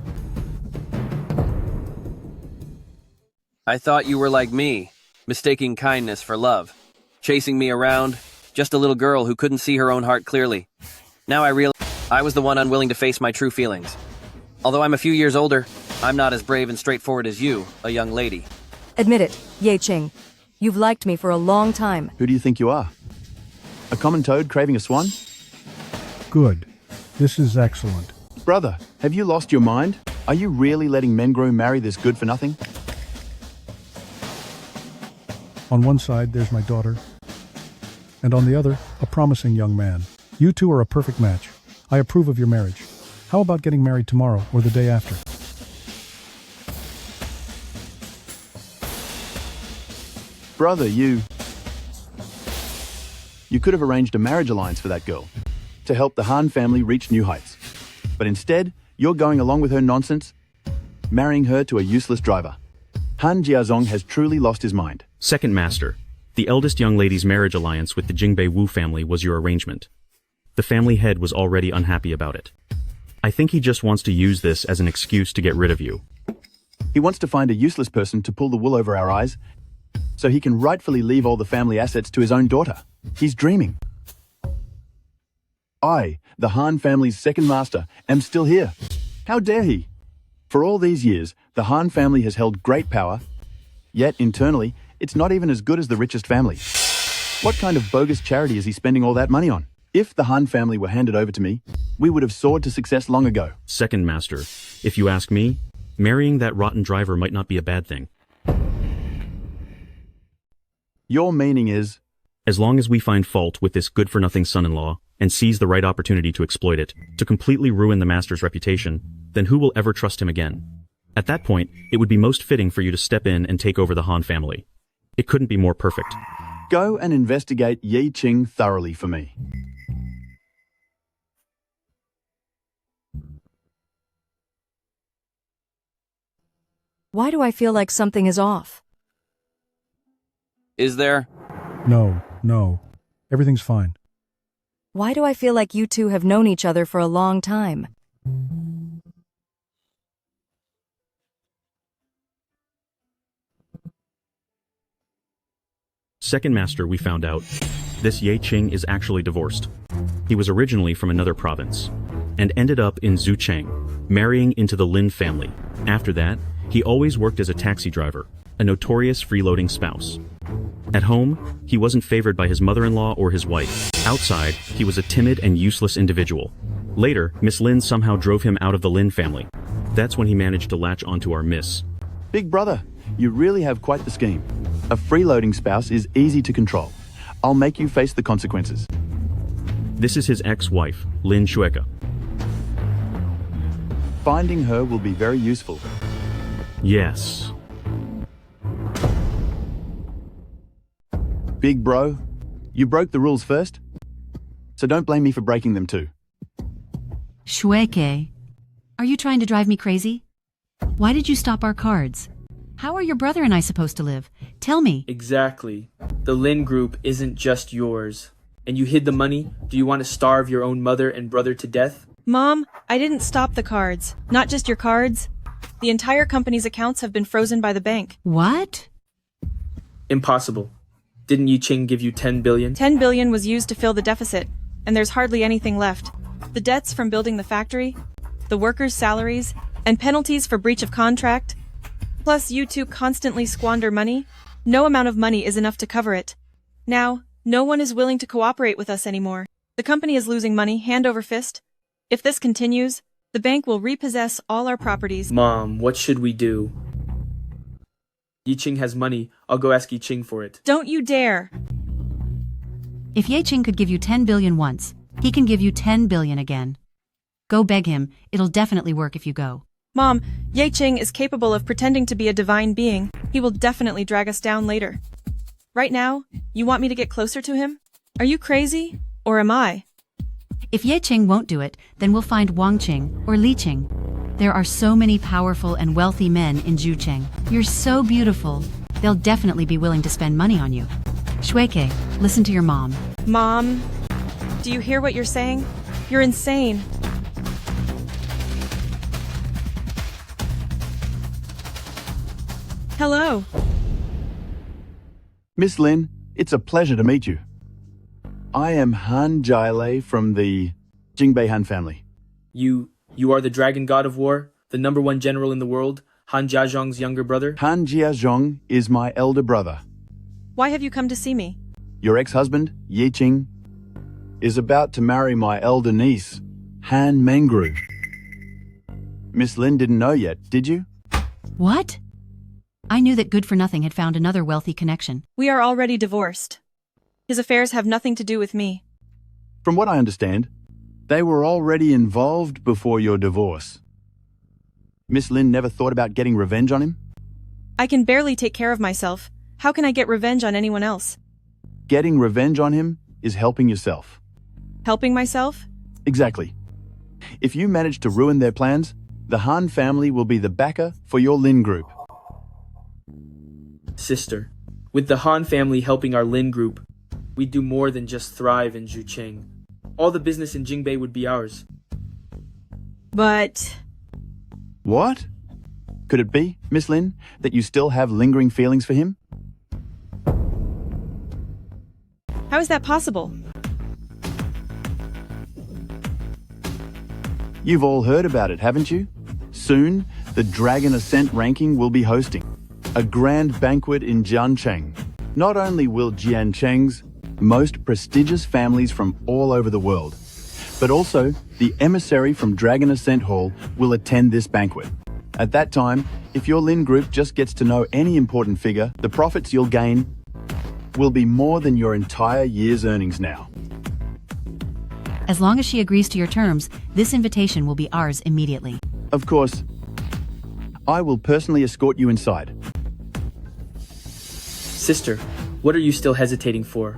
I thought you were like me, mistaking kindness for love. Chasing me around, just a little girl who couldn't see her own heart clearly. Now I realize I was the one unwilling to face my true feelings. Although I'm a few years older, I'm not as brave and straightforward as you, a young lady. Admit it, Yeqing. You've liked me for a long time. Who do you think you are? A common toad craving a swan? Good. This is excellent. Brother, have you lost your mind? Are you really letting Menru marry this good-for-nothing? On one side, there's my daughter, and on the other, a promising young man. You two are a perfect match. I approve of your marriage. How about getting married tomorrow or the day after? Brother, you could have arranged a marriage alliance for that girl to help the Han family reach new heights. But instead, you're going along with her nonsense, marrying her to a useless driver. Han Jiazong has truly lost his mind. Second Master, the eldest young lady's marriage alliance with the Jingbei Wu family was your arrangement. The family head was already unhappy about it. I think he just wants to use this as an excuse to get rid of you. He wants to find a useless person to pull the wool over our eyes, so he can rightfully leave all the family assets to his own daughter. He's dreaming. I, the Han family's second master, am still here. How dare he? For all these years, the Han family has held great power, yet internally, it's not even as good as the richest family. What kind of bogus charity is he spending all that money on? If the Han family were handed over to me, we would have soared to success long ago. Second Master, if you ask me, marrying that rotten driver might not be a bad thing. Your meaning is? As long as we find fault with this good-for-nothing son-in-law and seize the right opportunity to exploit it, to completely ruin the Master's reputation, then who will ever trust him again? At that point, it would be most fitting for you to step in and take over the Han family. It couldn't be more perfect. Go and investigate Yi Qing thoroughly for me. Why do I feel like something is off? Is there? No. Everything's fine. Why do I feel like you two have known each other for a long time? Second master, we found out, this Ye Qing is actually divorced. He was originally from another province, and ended up in Zhucheng, marrying into the Lin family. After that, he always worked as a taxi driver, a notorious freeloading spouse. At home, he wasn't favored by his mother-in-law or his wife. Outside, he was a timid and useless individual. Later, Miss Lynn somehow drove him out of the Lin family. That's when he managed to latch onto our Miss. Big brother, you really have quite the scheme. A freeloading spouse is easy to control. I'll make you face the consequences. This is his ex-wife, Lin Shueka. Finding her will be very useful. Yes. Big bro, you broke the rules first, so don't blame me for breaking them too. Shueke, are you trying to drive me crazy? Why did you stop our cards? How are your brother and I supposed to live? Tell me. Exactly. The Lin group isn't just yours. And you hid the money? Do you want to starve your own mother and brother to death? Mom, I didn't stop the cards. Not just your cards. The entire company's accounts have been frozen by the bank. What? Impossible. Didn't Yi Qing give you 10 billion? 10 billion was used to fill the deficit, and there's hardly anything left. The debts from building the factory, the workers' salaries, and penalties for breach of contract. Plus, you two constantly squander money. No amount of money is enough to cover it. Now, no one is willing to cooperate with us anymore. The company is losing money hand over fist. If this continues, the bank will repossess all our properties. Mom, what should we do? Yi Qing has money. I'll go ask Yi Qing for it. Don't you dare! If Ye Qing could give you 10 billion once, he can give you 10 billion again. Go beg him. It'll definitely work if you go. Mom, Ye Qing is capable of pretending to be a divine being. He will definitely drag us down later. Right now, you want me to get closer to him? Are you crazy? Or am I? If Ye Qing won't do it, then we'll find Wang Qing or Li Qing. There are so many powerful and wealthy men in Zhucheng. You're so beautiful. They'll definitely be willing to spend money on you. Shueke, listen to your mom. Mom, do you hear what you're saying? You're insane. Hello. Miss Lynn, it's a pleasure to meet you. I am Han Jialei from the Jingbei Han family. You are the dragon god of war, the #1 general in the world, Han Jiazhong's younger brother? Han Jiazhong is my elder brother. Why have you come to see me? Your ex-husband, Yi Qing, is about to marry my elder niece, Han Menru. Miss Lynn didn't know yet, did you? What? I knew that Good for Nothing had found another wealthy connection. We are already divorced. His affairs have nothing to do with me. From what I understand, they were already involved before your divorce. Miss Lynn never thought about getting revenge on him? I can barely take care of myself. How can I get revenge on anyone else? Getting revenge on him is helping yourself. Helping myself? Exactly. If you manage to ruin their plans, the Han family will be the backer for your Lin group. Sister, with the Han family helping our Lin group, we'd do more than just thrive in Zhucheng. All the business in Jingbei would be ours. But... What? Could it be, Miss Lynn, that you still have lingering feelings for him? How is that possible? You've all heard about it, haven't you? Soon, the Dragon Ascent ranking will be hosting a grand banquet in Jiancheng. Not only will Jiancheng's most prestigious families from all over the world, but also the emissary from Dragon Ascent Hall will attend this banquet. At that time, if your Lin group just gets to know any important figure, the profits you'll gain will be more than your entire year's earnings now. As long as she agrees to your terms, this invitation will be ours immediately. Of course, I will personally escort you inside. Sister, What are you still hesitating for?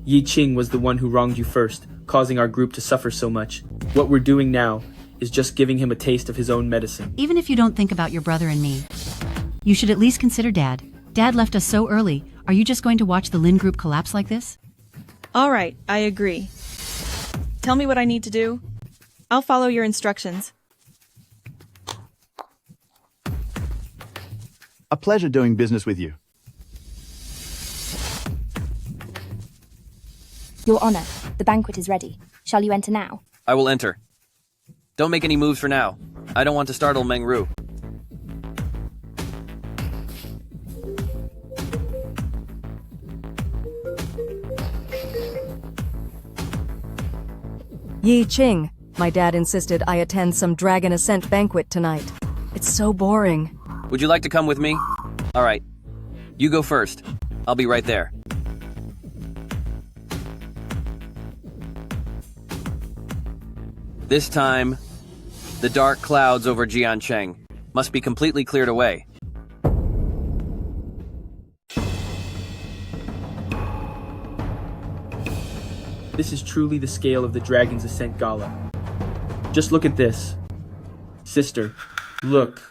Yi Qing was the one who wronged you first, causing our group to suffer so much. What we're doing now is just giving him a taste of his own medicine. Even if you don't think about your brother and me, you should at least consider Dad. Dad left us so early. Are you just going to watch the Lynn group collapse like this? All right, I agree. Tell me what I need to do. I'll follow your instructions. A pleasure doing business with you. Your Honor, the banquet is ready. Shall you enter now? I will enter. Don't make any moves for now. I don't want to startle Menru. Yi Qing, my dad insisted I attend some dragon ascent banquet tonight. It's so boring. Would you like to come with me? All right. You go first. I'll be right there. This time, the dark clouds over Jiancheng must be completely cleared away. This is truly the scale of the Dragon's Ascent Gala. Just look at this. Sister, look.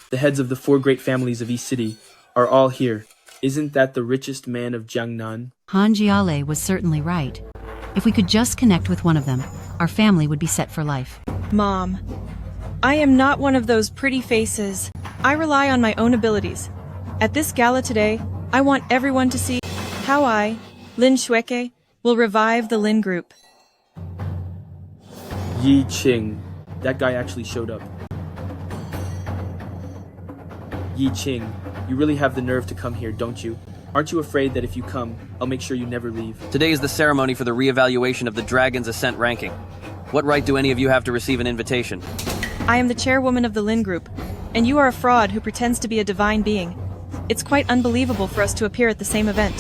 The heads of the 4 great families of East City are all here. Isn't that the richest man of Jiangnan? Han Jiale was certainly right. If we could just connect with one of them, our family would be set for life. Mom, I am not one of those pretty faces. I rely on my own abilities. At this gala today, I want everyone to see how I, Lin Shueke, will revive the Lin group. Yi Qing. That guy actually showed up. Yi Qing, you really have the nerve to come here, don't you? Aren't you afraid that if you come, I'll make sure you never leave? Today is the ceremony for the reevaluation of the Dragon's Ascent ranking. What right do any of you have to receive an invitation? I am the chairwoman of the Lin group, and you are a fraud who pretends to be a divine being. It's quite unbelievable for us to appear at the same event.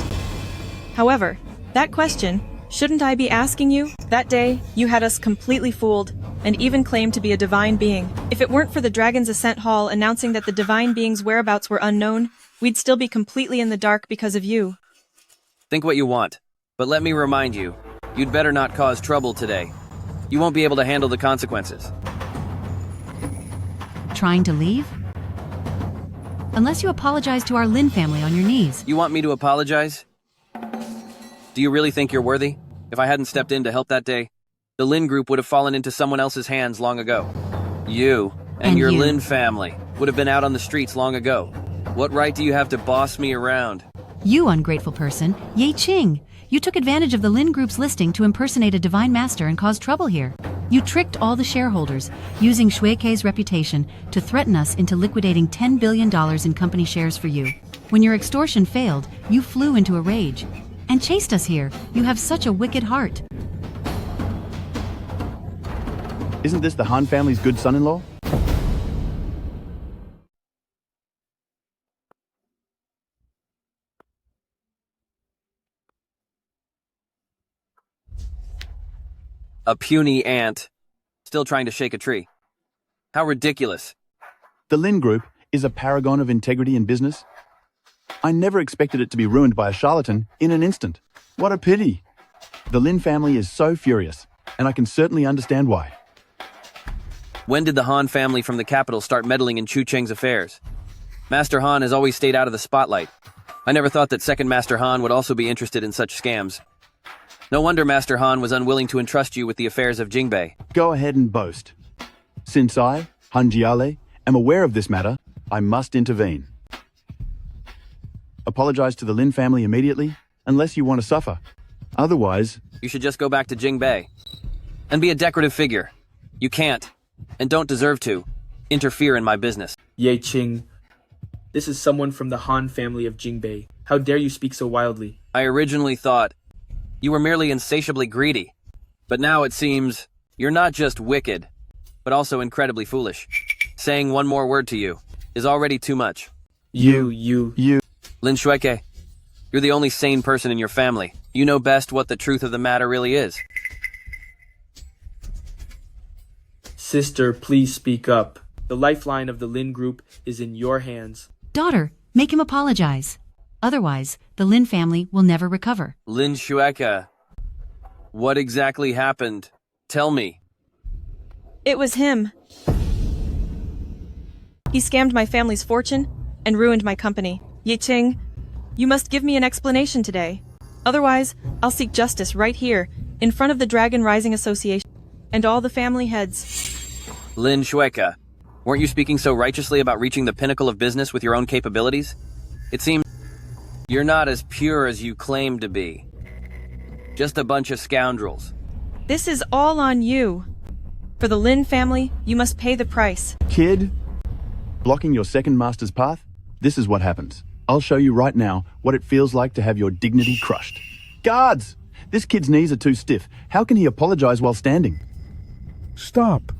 However, that question, shouldn't I be asking you? That day, you had us completely fooled, and even claimed to be a divine being. If it weren't for the Dragon's Ascent Hall announcing that the divine being's whereabouts were unknown, we'd still be completely in the dark because of you. Think what you want, but let me remind you, you'd better not cause trouble today. You won't be able to handle the consequences. Trying to leave? Unless you apologize to our Lin family on your knees. You want me to apologize? Do you really think you're worthy? If I hadn't stepped in to help that day, the Lin group would have fallen into someone else's hands long ago. You and your Lin family would have been out on the streets long ago. What right do you have to boss me around? You ungrateful person, Yi Qing. You took advantage of the Lin group's listing to impersonate a divine master and cause trouble here. You tricked all the shareholders, using Shuike's reputation to threaten us into liquidating $10 billion in company shares for you. When your extortion failed, you flew into a rage and chased us here. You have such a wicked heart. Isn't this the Han family's good son-in-law? A puny ant, still trying to shake a tree. How ridiculous. The Lin Group is a paragon of integrity in business. I never expected it to be ruined by a charlatan in an instant. What a pity. The Lin family is so furious, and I can certainly understand why. When did the Han family from the capital start meddling in Chu Cheng's affairs? Master Han has always stayed out of the spotlight. I never thought that Second Master Han would also be interested in such scams. No wonder Master Han was unwilling to entrust you with the affairs of Jingbei. Go ahead and boast. Since I, Han Jiale, am aware of this matter, I must intervene. Apologize to the Lin family immediately, unless you want to suffer. Otherwise, you should just go back to Jingbei and be a decorative figure. You can't, and don't deserve to, interfere in my business. Ye Qing, this is someone from the Han family of Jingbei. How dare you speak so wildly? I originally thought you were merely insatiably greedy, but now it seems you're not just wicked, but also incredibly foolish. Saying one more word to you is already too much. You. Lin Shueke, you're the only sane person in your family. You know best what the truth of the matter really is. Sister, please speak up. The lifeline of the Lin group is in your hands. Daughter, make him apologize. Otherwise, the Lin family will never recover. Lin Shueka, what exactly happened? Tell me. It was him. He scammed my family's fortune and ruined my company. Yiqing, you must give me an explanation today. Otherwise, I'll seek justice right here, in front of the Dragon Rising Association and all the family heads. Lin Shueka, weren't you speaking so righteously about reaching the pinnacle of business with your own capabilities? It seems you're not as pure as you claim to be. Just a bunch of scoundrels. This is all on you. For the Lin family, you must pay the price. Kid, blocking your second master's path? This is what happens. I'll show you right now what it feels like to have your dignity crushed. Guards! This kid's knees are too stiff. How can he apologize while standing? Stop.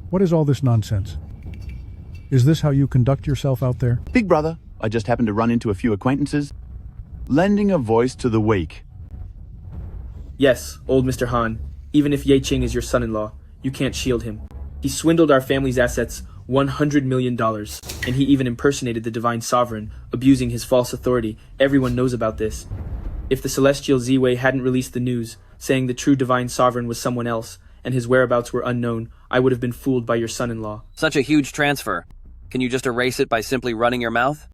What is all this nonsense? Is this how you conduct yourself out there? Big brother, I just happened to run into a few acquaintances. Lending a voice to the weak. Yes, old Mr. Han. Even if Yiqing is your son-in-law, you can't shield him. He swindled our family's assets $100 million, and he even impersonated the Divine Sovereign, abusing his false authority. Everyone knows about this. If the Celestial Ziwei hadn't released the news, saying the true Divine Sovereign was someone else, and his whereabouts were unknown, I would have been fooled by your son-in-law. Such a huge transfer. Can you just erase it by simply running your mouth?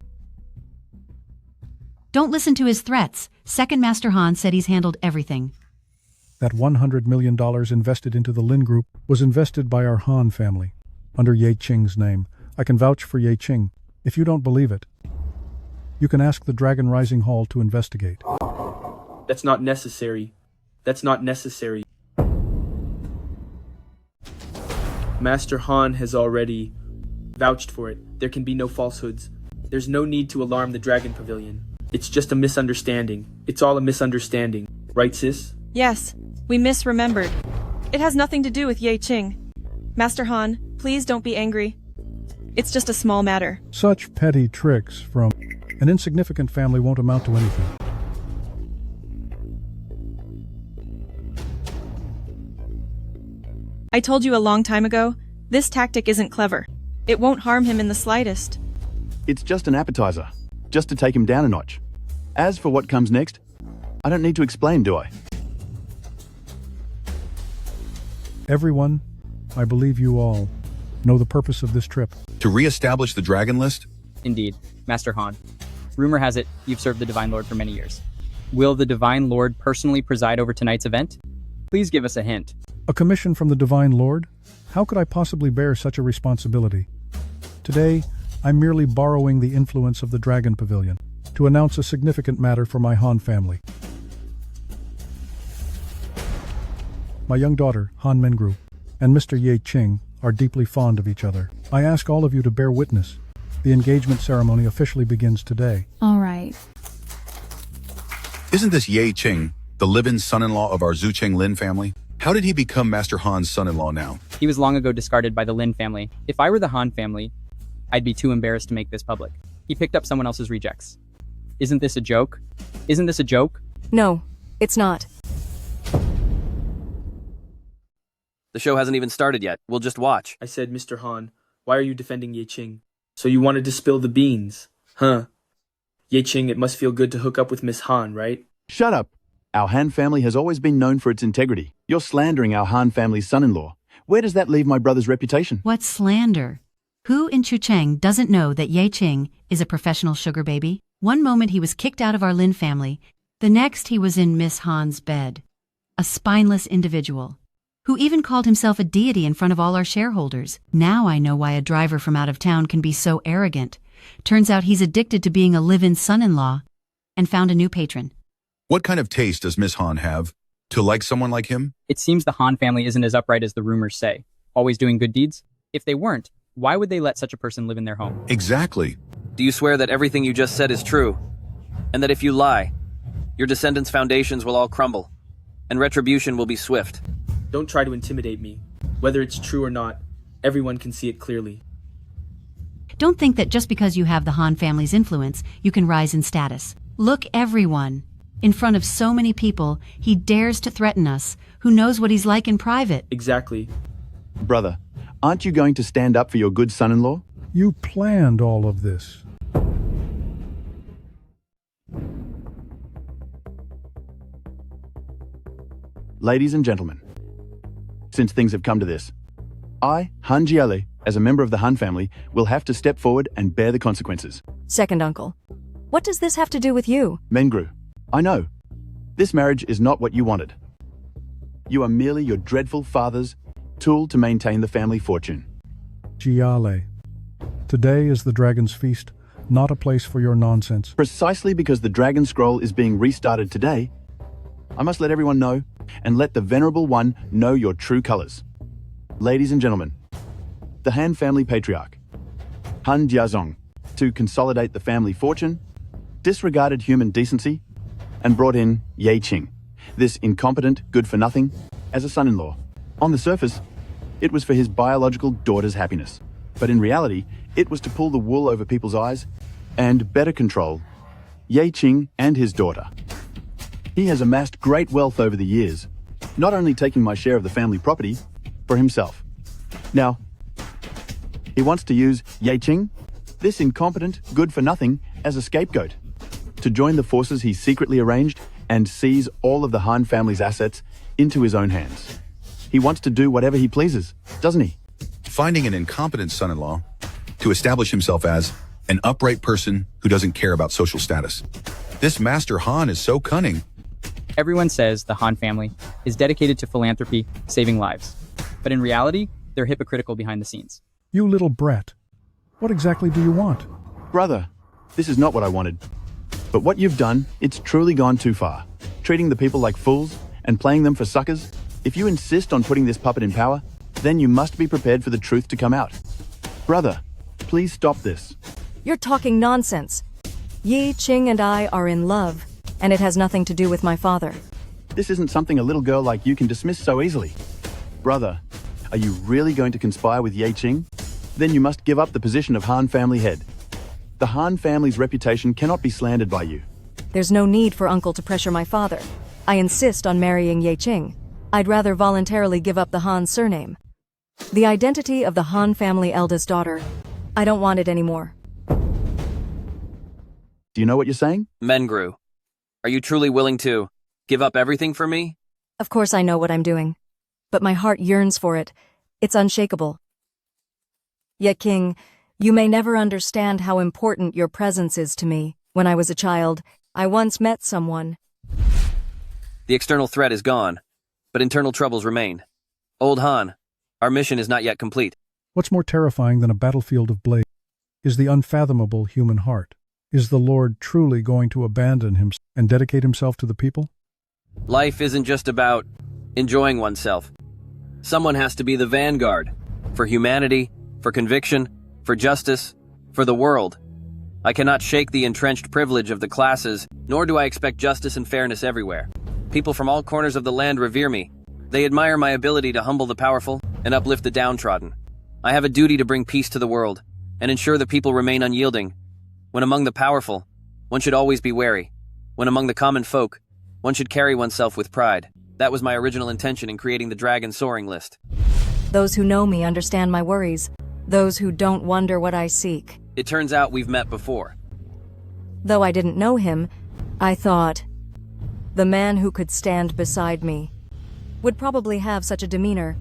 Don't listen to his threats. Second Master Han said he's handled everything. That $100 million invested into the Lin Group was invested by our Han family, under Yiqing's name. I can vouch for Yiqing. If you don't believe it, you can ask the Dragon Rising Hall to investigate. That's not necessary. That's not necessary. Master Han has already vouched for it. There can be no falsehoods. There's no need to alarm the Dragon Pavilion. It's just a misunderstanding. It's all a misunderstanding. Right, sis? Yes, we misremembered. It has nothing to do with Yiqing. Master Han, please don't be angry. It's just a small matter. Such petty tricks from an insignificant family won't amount to anything. I told you a long time ago, this tactic isn't clever. It won't harm him in the slightest. It's just an appetizer, just to take him down a notch. As for what comes next, I don't need to explain, do I? Everyone, I believe you all, know the purpose of this trip. To re-establish the Dragon List? Indeed, Master Han. Rumor has it you've served the Divine Lord for many years. Will the Divine Lord personally preside over tonight's event? Please give us a hint. A commission from the Divine Lord? How could I possibly bear such a responsibility? Today, I'm merely borrowing the influence of the Dragon Pavilion to announce a significant matter for my Han family. My young daughter, Han Menru, and Mr. Yiqing are deeply fond of each other. I ask all of you to bear witness. The engagement ceremony officially begins today. All right. Isn't this Yiqing the live-in son-in-law of our Zucheng Lin family? How did he become Master Han's son-in-law now? He was long ago discarded by the Lin family. If I were the Han family, I'd be too embarrassed to make this public. He picked up someone else's rejects. Isn't this a joke? Isn't this a joke? No, it's not. The show hasn't even started yet. We'll just watch. I said, Mr. Han, why are you defending Yiqing? So you wanted to spill the beans, huh? Yiqing, it must feel good to hook up with Miss Han, right? Shut up. Our Han family has always been known for its integrity. You're slandering our Han family's son-in-law. Where does that leave my brother's reputation? What slander? Who in Chucheng doesn't know that Yiqing is a professional sugar baby? One moment he was kicked out of our Lin family, the next he was in Miss Han's bed. A spineless individual, who even called himself a deity in front of all our shareholders. Now I know why a driver from out of town can be so arrogant. Turns out he's addicted to being a live-in son-in-law and found a new patron. What kind of taste does Miss Han have to like someone like him? It seems the Han family isn't as upright as the rumors say. Always doing good deeds? If they weren't, why would they let such a person live in their home? Exactly. Do you swear that everything you just said is true? And that if you lie, your descendants' foundations will all crumble, and retribution will be swift? Don't try to intimidate me. Whether it's true or not, everyone can see it clearly. Don't think that just because you have the Han family's influence, you can rise in status. Look, everyone. In front of so many people, he dares to threaten us. Who knows what he's like in private? Exactly. Brother, aren't you going to stand up for your good son-in-law? You planned all of this. Ladies and gentlemen, since things have come to this, I, Han Jiele, as a member of the Han family, will have to step forward and bear the consequences. Second uncle. What does this have to do with you? Menru, I know. This marriage is not what you wanted. You are merely your dreadful father's tool to maintain the family fortune. Jiale. Today is the Dragon's Feast, not a place for your nonsense. Precisely because the Dragon Scroll is being restarted today, I must let everyone know, and let the Venerable One know your true colors. Ladies and gentlemen, the Han family patriarch, Han Jiazong, to consolidate the family fortune, disregarded human decency, and brought in Ye Qing, this incompetent good-for-nothing, as a son-in-law. On the surface, it was for his biological daughter's happiness, but in reality, it was to pull the wool over people's eyes and better control Ye Qing and his daughter. He has amassed great wealth over the years, not only taking my share of the family property for himself. Now, he wants to use Ye Qing, this incompetent good-for-nothing, as a scapegoat, to join the forces he secretly arranged and seize all of the Han family's assets into his own hands. He wants to do whatever he pleases, doesn't he? Finding an incompetent son-in-law to establish himself as an upright person who doesn't care about social status. This Master Han is so cunning. Everyone says the Han family is dedicated to philanthropy, saving lives. But in reality, they're hypocritical behind the scenes. You little brat. What exactly do you want? Brother, this is not what I wanted. But what you've done, it's truly gone too far. Treating the people like fools and playing them for suckers. If you insist on putting this puppet in power, then you must be prepared for the truth to come out. Brother, please stop this. You're talking nonsense. Yi Qing and I are in love, and it has nothing to do with my father. This isn't something a little girl like you can dismiss so easily. Brother, are you really going to conspire with Ye Qing? Then you must give up the position of Han family head. The Han family's reputation cannot be slandered by you. There's no need for uncle to pressure my father. I insist on marrying Ye Qing. I'd rather voluntarily give up the Han surname. The identity of the Han family eldest daughter. I don't want it anymore. Do you know what you're saying? Menru, are you truly willing to give up everything for me? Of course I know what I'm doing. But my heart yearns for it. It's unshakable. Ye Qing, you may never understand how important your presence is to me. When I was a child, I once met someone. The external threat is gone, but internal troubles remain. Old Han, our mission is not yet complete. What's more terrifying than a battlefield of blades is the unfathomable human heart. Is the Lord truly going to abandon himself and dedicate himself to the people? Life isn't just about enjoying oneself. Someone has to be the vanguard for humanity, for conviction, for justice, for the world. I cannot shake the entrenched privilege of the classes, nor do I expect justice and fairness everywhere. People from all corners of the land revere me. They admire my ability to humble the powerful and uplift the downtrodden. I have a duty to bring peace to the world and ensure the people remain unyielding. When among the powerful, one should always be wary. When among the common folk, one should carry oneself with pride. That was my original intention in creating the Dragon Soaring list. Those who know me understand my worries. Those who don't wonder what I seek. It turns out we've met before. Though I didn't know him, I thought, the man who could stand beside me would probably have such a demeanor.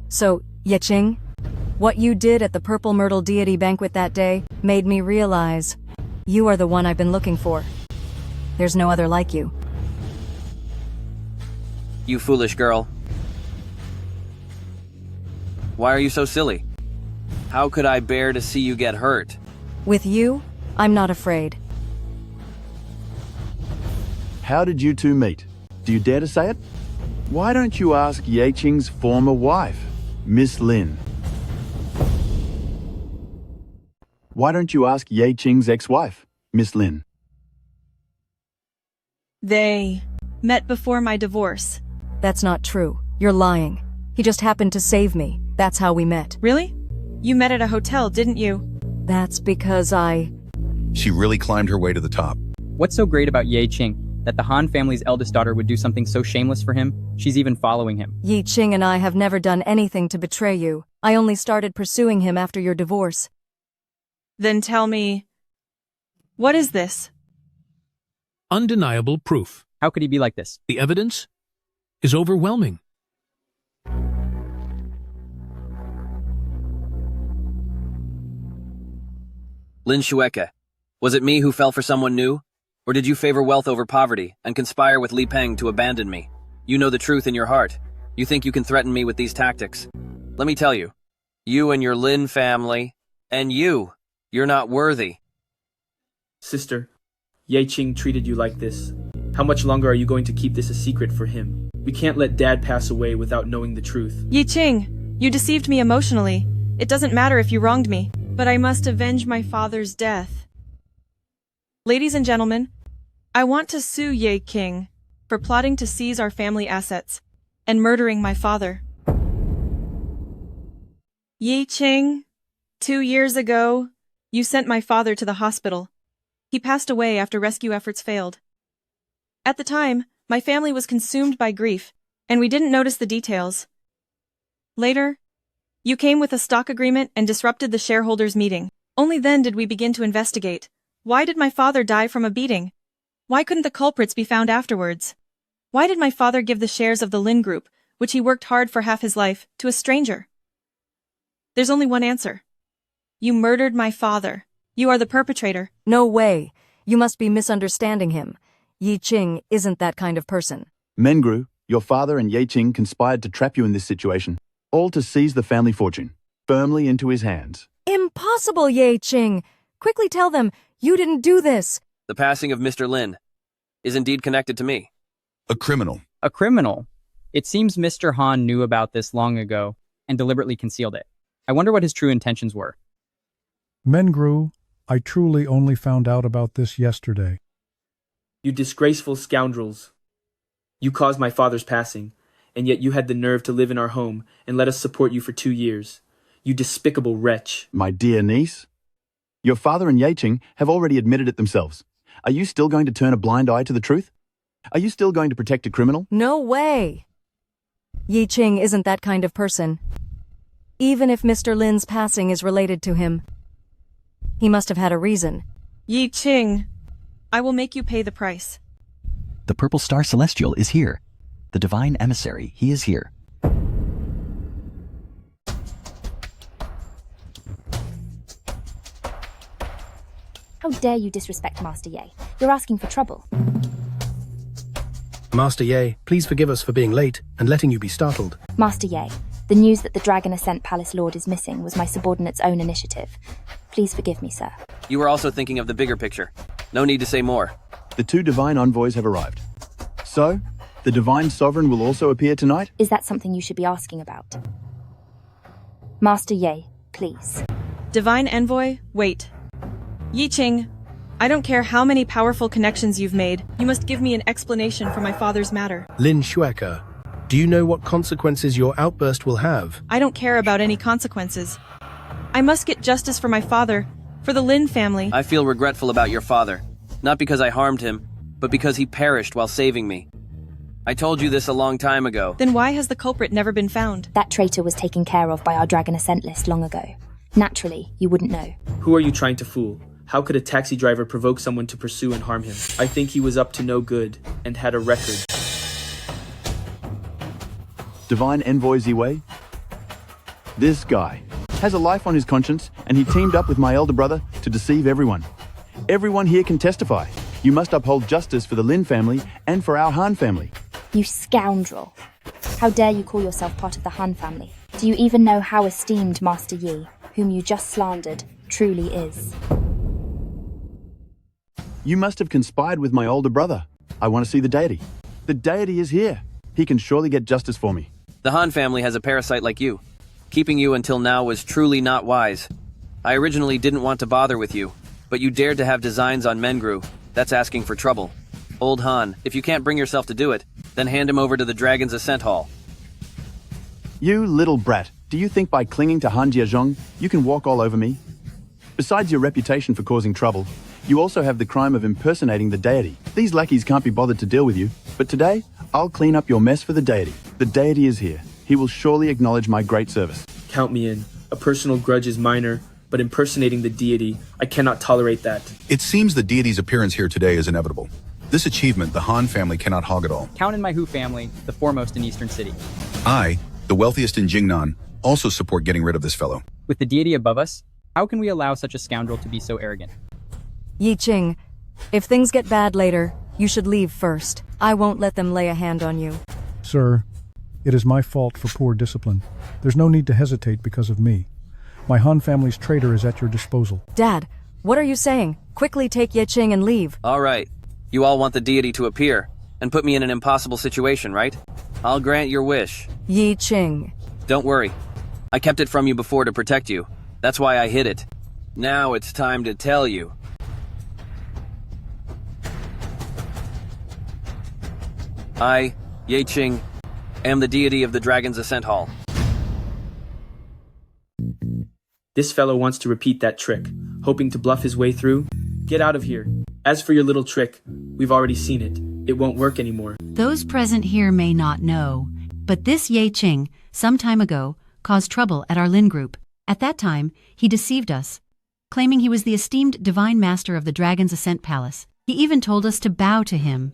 So, Ye Qing, what you did at the Purple Myrtle Deity banquet that day made me realize you are the one I've been looking for. There's no other like you. You foolish girl. Why are you so silly? How could I bear to see you get hurt? With you, I'm not afraid. How did you two meet? Do you dare to say it? Why don't you ask Ye Qing's former wife, Miss Lynn? Why don't you ask Ye Qing's ex-wife, Miss Lynn? They met before my divorce. That's not true. You're lying. He just happened to save me. That's how we met. Really? You met at a hotel, didn't you? That's because She really climbed her way to the top. What's so great about Ye Qing that the Han family's eldest daughter would do something so shameless for him, she's even following him? Yi Qing and I have never done anything to betray you. I only started pursuing him after your divorce. Then tell me, what is this? Undeniable proof. How could he be like this? The evidence is overwhelming. Lin Shueke, was it me who fell for someone new? Or did you favor wealth over poverty and conspire with Li Pang to abandon me? You know the truth in your heart. You think you can threaten me with these tactics. Let me tell you, you and your Lin family, and you're not worthy. Sister, Ye Qing treated you like this. How much longer are you going to keep this a secret for him? We can't let Dad pass away without knowing the truth. Yi Qing, you deceived me emotionally. It doesn't matter if you wronged me, but I must avenge my father's death. Ladies and gentlemen, I want to sue Ye Qing for plotting to seize our family assets and murdering my father. Yi Qing, 2 years ago, you sent my father to the hospital. He passed away after rescue efforts failed. At the time, my family was consumed by grief, and we didn't notice the details. Later, you came with a stock agreement and disrupted the shareholders' meeting. Only then did we begin to investigate. Why did my father die from a beating? Why couldn't the culprits be found afterwards? Why did my father give the shares of the Lynn Group, which he worked hard for half his life, to a stranger? There's only one answer. You murdered my father. You are the perpetrator. No way. You must be misunderstanding him. Yi Qing isn't that kind of person. Menru, your father and Ye Qing conspired to trap you in this situation, all to seize the family fortune, firmly into his hands. Impossible, Ye Qing. Quickly tell them, you didn't do this. The passing of Mr. Lin is indeed connected to me. A criminal. A criminal? It seems Mr. Han knew about this long ago and deliberately concealed it. I wonder what his true intentions were. Menru, I truly only found out about this yesterday. You disgraceful scoundrels. You caused my father's passing, and yet you had the nerve to live in our home and let us support you for 2 years. You despicable wretch. My dear niece, your father and Ye Qing have already admitted it themselves. Are you still going to turn a blind eye to the truth? Are you still going to protect a criminal? No way. Yi Qing isn't that kind of person. Even if Mr. Lin's passing is related to him, he must have had a reason. Yi Qing, I will make you pay the price. The Purple Star Celestial is here. The Divine Emissary, he is here. How dare you disrespect Master Ye? You're asking for trouble. Master Ye, please forgive us for being late and letting you be startled. Master Ye, the news that the Dragon Ascent Palace Lord is missing was my subordinate's own initiative. Please forgive me, sir. You were also thinking of the bigger picture. No need to say more. The 2 divine envoys have arrived. So, the divine sovereign will also appear tonight? Is that something you should be asking about? Master Ye, please. Divine Envoy, wait. Yi Qing, I don't care how many powerful connections you've made, you must give me an explanation for my father's matter. Lin Shueke, do you know what consequences your outburst will have? I don't care about any consequences. I must get justice for my father, for the Lin family. I feel regretful about your father, not because I harmed him, but because he perished while saving me. I told you this a long time ago. Then why has the culprit never been found? That traitor was taken care of by our Dragon Ascent list long ago. Naturally, you wouldn't know. Who are you trying to fool? How could a taxi driver provoke someone to pursue and harm him? I think he was up to no good and had a record. Divine Envoy Ziwei? This guy has a life on his conscience, and he teamed up with my elder brother to deceive everyone. Everyone here can testify. You must uphold justice for the Lin family and for our Han family. You scoundrel. How dare you call yourself part of the Han family? Do you even know how esteemed Master Yi, whom you just slandered, truly is? You must have conspired with my older brother. I want to see the deity. The deity is here. He can surely get justice for me. The Han family has a parasite like you. Keeping you until now was truly not wise. I originally didn't want to bother with you, but you dared to have designs on Menru. That's asking for trouble. Old Han, if you can't bring yourself to do it, then hand him over to the Dragon's Ascent Hall. You little brat, do you think by clinging to Han Jiazhong, you can walk all over me? Besides your reputation for causing trouble, you also have the crime of impersonating the deity. These lackeys can't be bothered to deal with you, but today, I'll clean up your mess for the deity. The deity is here. He will surely acknowledge my great service. Count me in. A personal grudge is minor, but impersonating the deity, I cannot tolerate that. It seems the deity's appearance here today is inevitable. This achievement, the Han family cannot hog it all. Count in my Hu family, the foremost in Eastern City. I, the wealthiest in Jingnan, also support getting rid of this fellow. With the deity above us, how can we allow such a scoundrel to be so arrogant? Yi Qing, if things get bad later, you should leave first. I won't let them lay a hand on you. Sir, it is my fault for poor discipline. There's no need to hesitate because of me. My Han family's traitor is at your disposal. Dad, what are you saying? Quickly take Yi Qing and leave. All right. You all want the deity to appear and put me in an impossible situation, right? I'll grant your wish. Yi Qing. Don't worry. I kept it from you before to protect you. That's why I hid it. Now it's time to tell you. I, Yi Qing, am the deity of the Dragon's Ascent Hall. This fellow wants to repeat that trick, hoping to bluff his way through. Get out of here. As for your little trick, we've already seen it. It won't work anymore. Those present here may not know, but this Yi Qing, some time ago, caused trouble at our Lin group. At that time, he deceived us, claiming he was the esteemed divine master of the Dragon's Ascent Palace. He even told us to bow to him.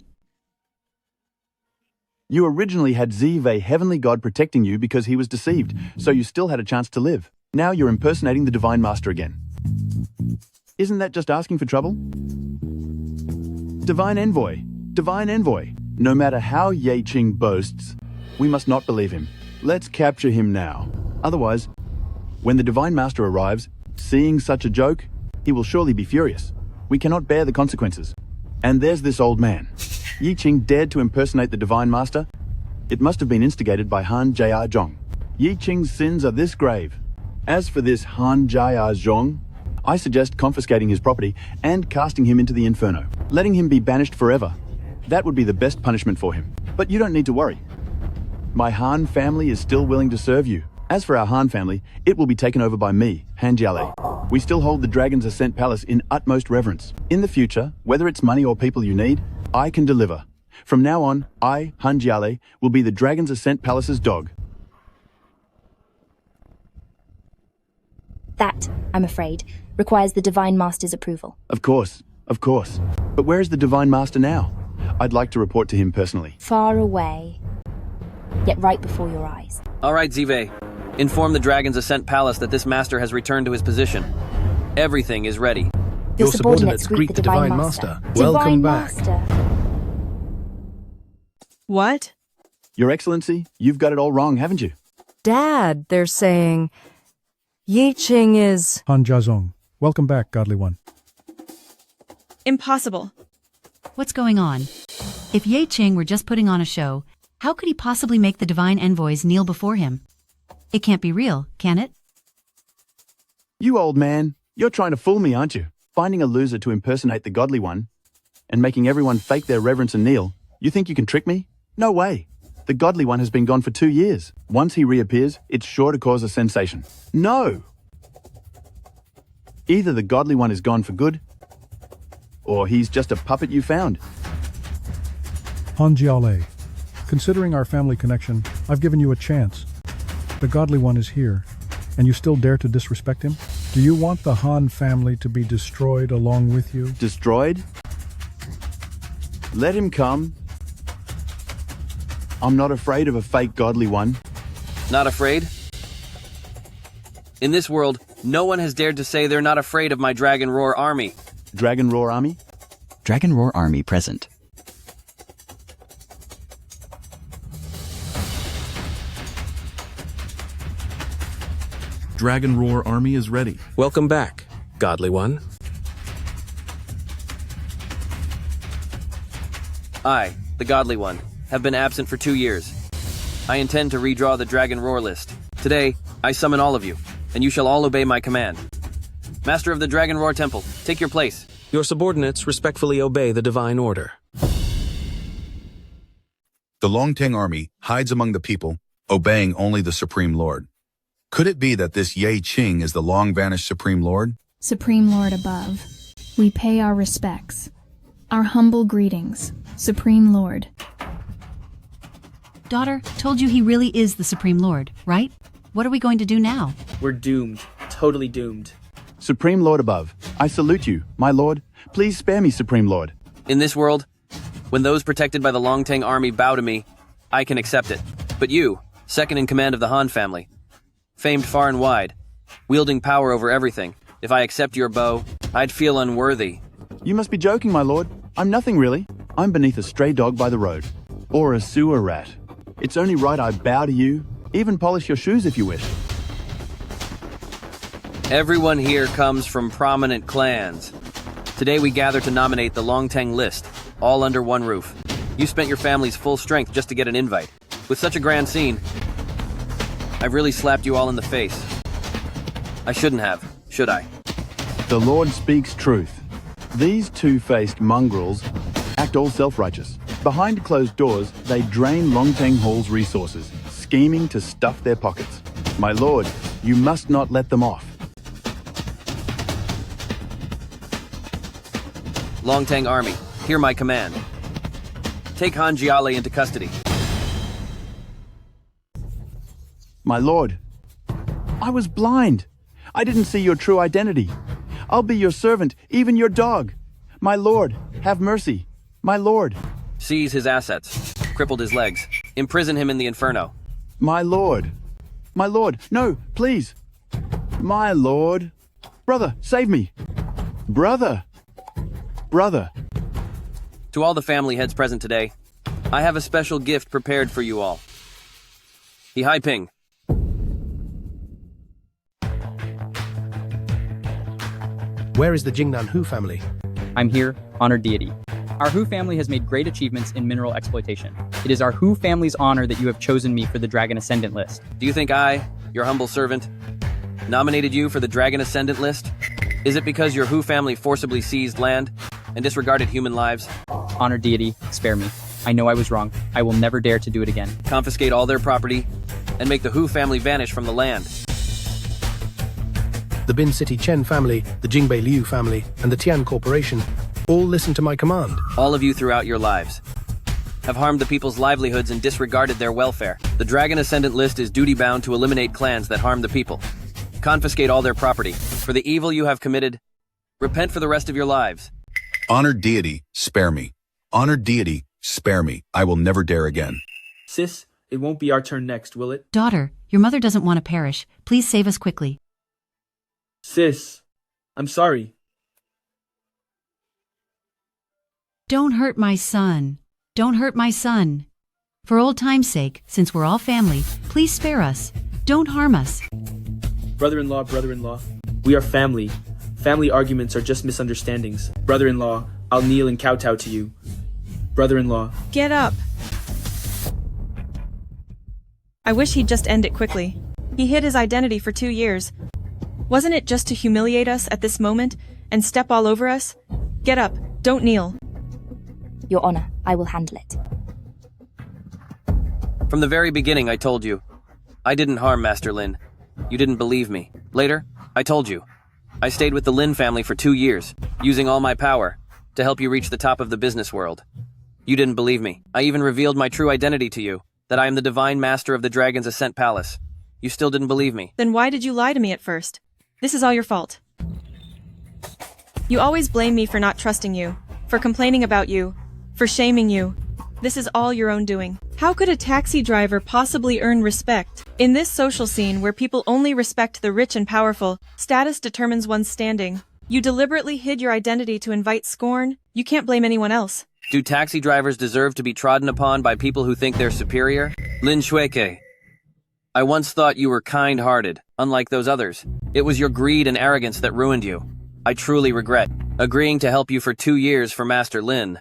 You originally had Ziv, a heavenly god, protecting you because he was deceived, so you still had a chance to live. Now you're impersonating the divine master again. Isn't that just asking for trouble? Divine envoy, divine envoy. No matter how Yi Qing boasts, we must not believe him. Let's capture him now. Otherwise, when the divine master arrives, seeing such a joke, he will surely be furious. We cannot bear the consequences. And there's this old man. Yi Qing dared to impersonate the divine master. It must have been instigated by Han Jia Zhong. Yi Qing's sins are this grave. As for this Han Jia Zhong, I suggest confiscating his property and casting him into the inferno, letting him be banished forever. That would be the best punishment for him. But you don't need to worry. My Han family is still willing to serve you. As for our Han family, it will be taken over by me, Han Jiale. We still hold the Dragon's Ascent Palace in utmost reverence. In the future, whether it's money or people you need, I can deliver. From now on, I, Han Jiale, will be the Dragon's Ascent Palace's dog. That, I'm afraid, requires the Divine Master's approval. Of course. But where is the Divine Master now? I'd like to report to him personally. Far away, yet right before your eyes. All right, Zive. Inform the Dragon's Ascent Palace that this master has returned to his position. Everything is ready. Your subordinates greet the Divine Master. Welcome back. What? Your Excellency, you've got it all wrong, haven't you? Dad, they're saying Yi Qing is... Han Jiazong. Welcome back, Godly One. Impossible. What's going on? If Yi Qing were just putting on a show, how could he possibly make the divine envoys kneel before him? It can't be real, can it? You old man, you're trying to fool me, aren't you? Finding a loser to impersonate the Godly One and making everyone fake their reverence and kneel. You think you can trick me? No way. The Godly One has been gone for 2 years. Once he reappears, it's sure to cause a sensation. No! Either the Godly One is gone for good, or he's just a puppet you found. Han Jiale, considering our family connection, I've given you a chance. The Godly One is here, and you still dare to disrespect him? Do you want the Han family to be destroyed along with you? Destroyed? Let him come. I'm not afraid of a fake Godly One. Not afraid? In this world, no one has dared to say they're not afraid of my Dragon Roar army. Dragon Roar army? Dragon Roar army present. Dragon Roar army is ready. Welcome back, Godly One. I, the Godly One, have been absent for 2 years. I intend to redraw the Dragon Roar list. Today, I summon all of you, and you shall all obey my command. Master of the Dragon Roar Temple, take your place. Your subordinates respectfully obey the divine order. The Longteng army hides among the people, obeying only the Supreme Lord. Could it be that this Yi Qing is the long-vanished Supreme Lord? Supreme Lord above, we pay our respects. Our humble greetings, Supreme Lord. Daughter told you he really is the Supreme Lord, right? What are we going to do now? We're doomed. Totally doomed. Supreme Lord above, I salute you, my lord. Please spare me, Supreme Lord. In this world, when those protected by the Longtang army bow to me, I can accept it. But you, second in command of the Han family, famed far and wide, wielding power over everything, if I accept your bow, I'd feel unworthy. You must be joking, my lord. I'm nothing really. I'm beneath a stray dog by the road. Or a sewer rat. It's only right I bow to you, even polish your shoes if you wish. Everyone here comes from prominent clans. Today we gather to nominate the Longtang list, all under one roof. You spent your family's full strength just to get an invite. With such a grand scene, I've really slapped you all in the face. I shouldn't have, should I? The Lord speaks truth. These two-faced mongrels act all self-righteous. Behind closed doors, they drain Longtang Hall's resources, scheming to stuff their pockets. My lord, you must not let them off. Longtang army, hear my command. Take Han Jiale into custody. My lord, I was blind. I didn't see your true identity. I'll be your servant, even your dog. My lord, have mercy. My lord. Seize his assets, crippled his legs, imprison him in the inferno. My lord. My lord, no, please. My lord. Brother, save me. Brother. Brother. To all the family heads present today, I have a special gift prepared for you all. He Hai Ping. Where is the Jingnan Hu family? I'm here, honored deity. Our Hu family has made great achievements in mineral exploitation. It is our Hu family's honor that you have chosen me for the Dragon Ascendant list. Do you think I, your humble servant, nominated you for the Dragon Ascendant list? Is it because your Hu family forcibly seized land and disregarded human lives? Honored deity, spare me. I know I was wrong. I will never dare to do it again. Confiscate all their property and make the Hu family vanish from the land. The Bin City Chen family, the Jingbei Liu family, and the Tian Corporation all listen to my command. All of you throughout your lives have harmed the people's livelihoods and disregarded their welfare. The Dragon Ascendant list is duty-bound to eliminate clans that harm the people. Confiscate all their property. For the evil you have committed, repent for the rest of your lives. Honored deity, spare me. Honored deity, spare me. I will never dare again. Sis, it won't be our turn next, will it? Daughter, your mother doesn't want to perish. Please save us quickly. Sis, I'm sorry. Don't hurt my son. Don't hurt my son. For old time's sake, since we're all family, please spare us. Don't harm us. Brother-in-law, brother-in-law, we are family. Family arguments are just misunderstandings. Brother-in-law, I'll kneel and kowtow to you. Brother-in-law. Get up. I wish he'd just end it quickly. He hid his identity for 2 years. Wasn't it just to humiliate us at this moment and step all over us? Get up, don't kneel. Your Honor, I will handle it. From the very beginning, I told you. I didn't harm Master Lin. You didn't believe me. Later, I told you. I stayed with the Lin family for 2 years, using all my power to help you reach the top of the business world. You didn't believe me. I even revealed my true identity to you, that I am the divine master of the Dragon's Ascent Palace. You still didn't believe me. Then why did you lie to me at first? This is all your fault. You always blame me for not trusting you, for complaining about you, for shaming you. This is all your own doing. How could a taxi driver possibly earn respect? In this social scene where people only respect the rich and powerful, status determines one's standing. You deliberately hid your identity to invite scorn. You can't blame anyone else. Do taxi drivers deserve to be trodden upon by people who think they're superior? Lin Shuike, I once thought you were kind-hearted, unlike those others. It was your greed and arrogance that ruined you. I truly regret agreeing to help you for 2 years for Master Lin.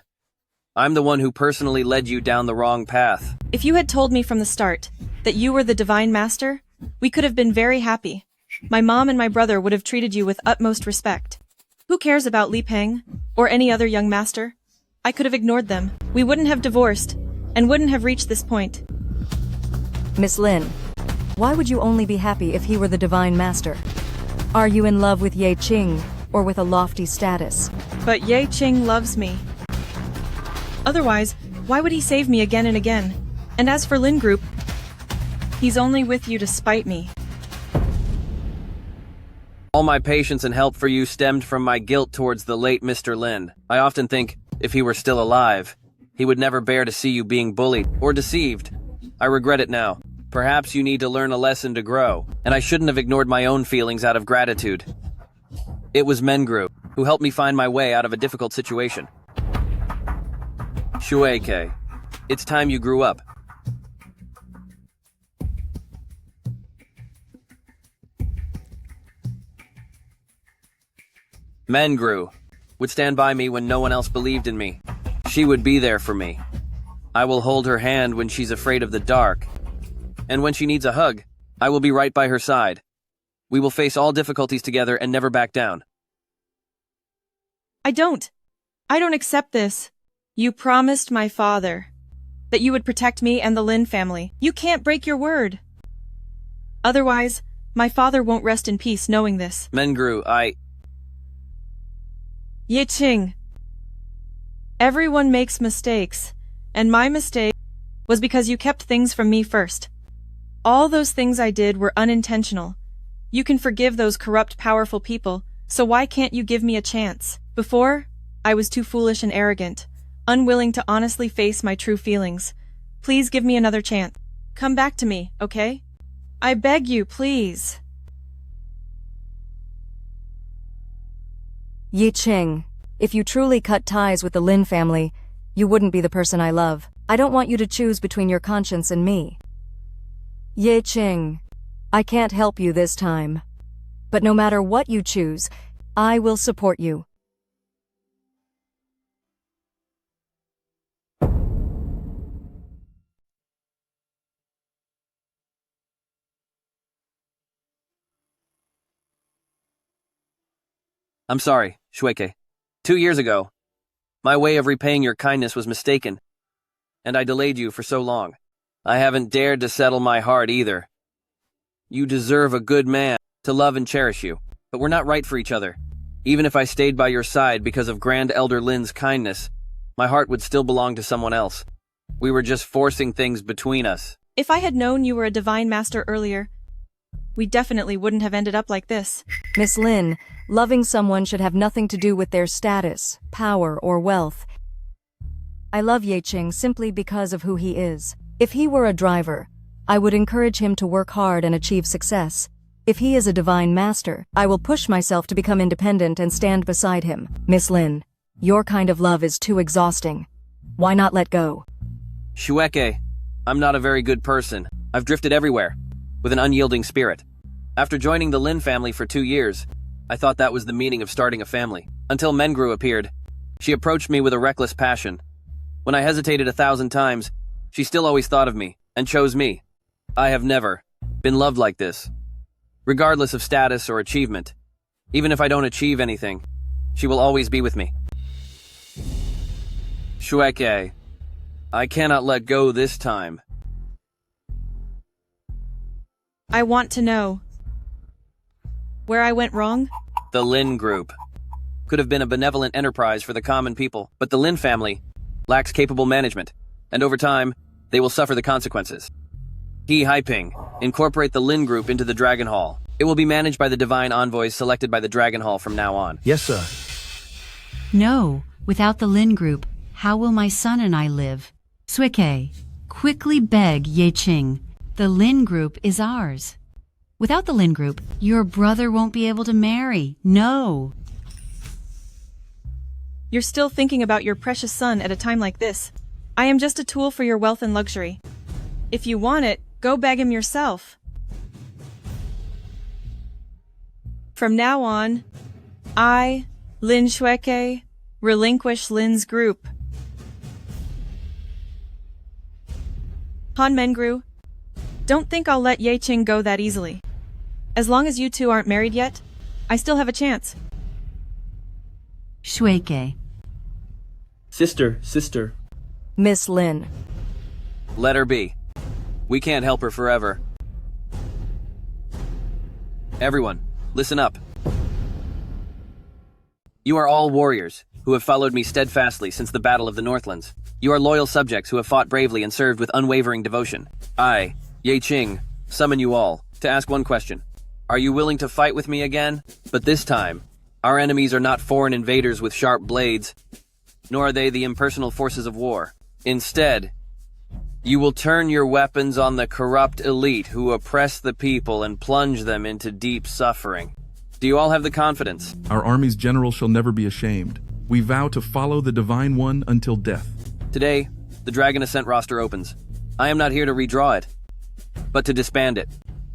I'm the one who personally led you down the wrong path. If you had told me from the start that you were the Divine Master, we could have been very happy. My mom and my brother would have treated you with utmost respect. Who cares about Lee Pang or any other young master? I could have ignored them. We wouldn't have divorced and wouldn't have reached this point. Miss Lynn, why would you only be happy if he were the Divine Master? Are you in love with Ye Qing or with a lofty status? But Ye Qing loves me. Otherwise, why would he save me again and again? And as for Lin Group, he's only with you to spite me. All my patience and help for you stemmed from my guilt towards the late Mr. Lynn. I often think, if he were still alive, he would never bear to see you being bullied or deceived. I regret it now. Perhaps you need to learn a lesson to grow, and I shouldn't have ignored my own feelings out of gratitude. It was Menru who helped me find my way out of a difficult situation. Shueike, it's time you grew up. Menru would stand by me when no one else believed in me. She would be there for me. I will hold her hand when she's afraid of the dark. And when she needs a hug, I will be right by her side. We will face all difficulties together and never back down. I don't accept this. You promised my father that you would protect me and the Lynn family. You can't break your word. Otherwise, my father won't rest in peace knowing this. Menru, Yiqing. Everyone makes mistakes, and my mistake was because you kept things from me first. All those things I did were unintentional. You can forgive those corrupt, powerful people, so why can't you give me a chance? Before, I was too foolish and arrogant, unwilling to honestly face my true feelings. Please give me another chance. Come back to me, okay? I beg you, please. Yiqing, if you truly cut ties with the Lin family, you wouldn't be the person I love. I don't want you to choose between your conscience and me. Yiqing, I can't help you this time. But no matter what you choose, I will support you. I'm sorry, Shueike. 2 years ago, my way of repaying your kindness was mistaken, and I delayed you for so long. I haven't dared to settle my heart either. You deserve a good man to love and cherish you, but we're not right for each other. Even if I stayed by your side because of Grand Elder Lin's kindness, my heart would still belong to someone else. We were just forcing things between us. If I had known you were a divine master earlier, we definitely wouldn't have ended up like this. Miss Lynn, loving someone should have nothing to do with their status, power, or wealth. I love Yiqing simply because of who he is. If he were a driver, I would encourage him to work hard and achieve success. If he is a divine master, I will push myself to become independent and stand beside him. Miss Lynn, your kind of love is too exhausting. Why not let go? Shueike, I'm not a very good person. I've drifted everywhere, with an unyielding spirit. After joining the Lin family for 2 years, I thought that was the meaning of starting a family. Until Menru appeared. She approached me with a reckless passion. When I hesitated 1,000 times, she still always thought of me, and chose me. I have never been loved like this. Regardless of status or achievement, even if I don't achieve anything, she will always be with me. Shueike, I cannot let go this time. I want to know where I went wrong? The Lin Group could have been a benevolent enterprise for the common people, but the Lin family lacks capable management, and over time, they will suffer the consequences. He Haiping, incorporate the Lin Group into the Dragon Hall. It will be managed by the divine envoys selected by the Dragon Hall from now on. Yes, sir. No, without the Lin Group, how will my son and I live? Shueike, quickly beg Yiqing. The Lin Group is ours. Without the Lin Group, your brother won't be able to marry. No. You're still thinking about your precious son at a time like this. I am just a tool for your wealth and luxury. If you want it, go beg him yourself. From now on, I, Lin Shueike, relinquish Lin's group. Han Menru, don't think I'll let Yiqing go that easily. As long as you two aren't married yet, I still have a chance. Shueike. Sister. Miss Lynn. Let her be. We can't help her forever. Everyone, listen up. You are all warriors who have followed me steadfastly since the Battle of the Northlands. You are loyal subjects who have fought bravely and served with unwavering devotion. I, Yiqing, summon you all to ask one question. Are you willing to fight with me again? But this time, our enemies are not foreign invaders with sharp blades, nor are they the impersonal forces of war. Instead, you will turn your weapons on the corrupt elite who oppress the people and plunge them into deep suffering. Do you all have the confidence? Our army's general shall never be ashamed. We vow to follow the Divine One until death. Today, the Dragon Ascent roster opens. I am not here to redraw it, but to disband it.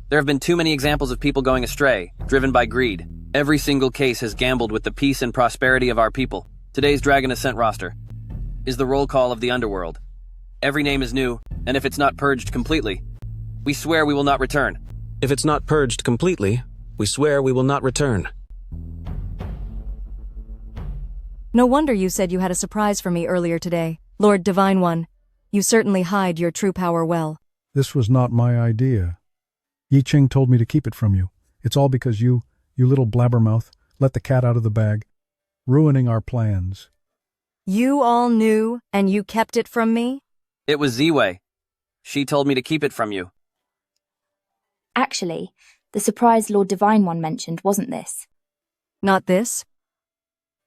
There have been too many examples of people going astray, driven by greed. Every single case has gambled with the peace and prosperity of our people. Today's Dragon Ascent roster is the roll call of the underworld. Every name is new, and if it's not purged completely, we swear we will not return. If it's not purged completely, we swear we will not return. No wonder you said you had a surprise for me earlier today. Lord Divine One, you certainly hide your true power well. This was not my idea. Yi Ching told me to keep it from you. It's all because you little blabbermouth, let the cat out of the bag, ruining our plans. You all knew, and you kept it from me? It was Ziwei. She told me to keep it from you. Actually, the surprise Lord Divine One mentioned wasn't this. Not this?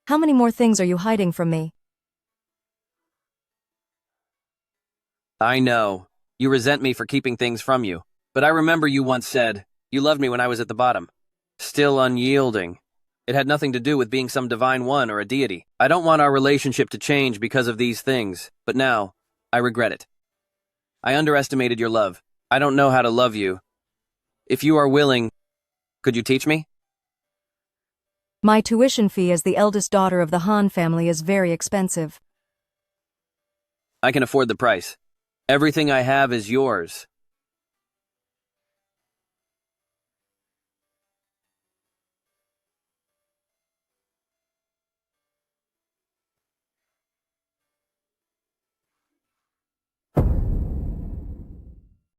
How many more things are you hiding from me? I know. You resent me for keeping things from you. But I remember you once said, you loved me when I was at the bottom. Still unyielding. It had nothing to do with being some divine one or a deity. I don't want our relationship to change because of these things, but now, I regret it. I underestimated your love. I don't know how to love you. If you are willing, could you teach me? My tuition fee as the eldest daughter of the Han family is very expensive. I can afford the price. Everything I have is yours.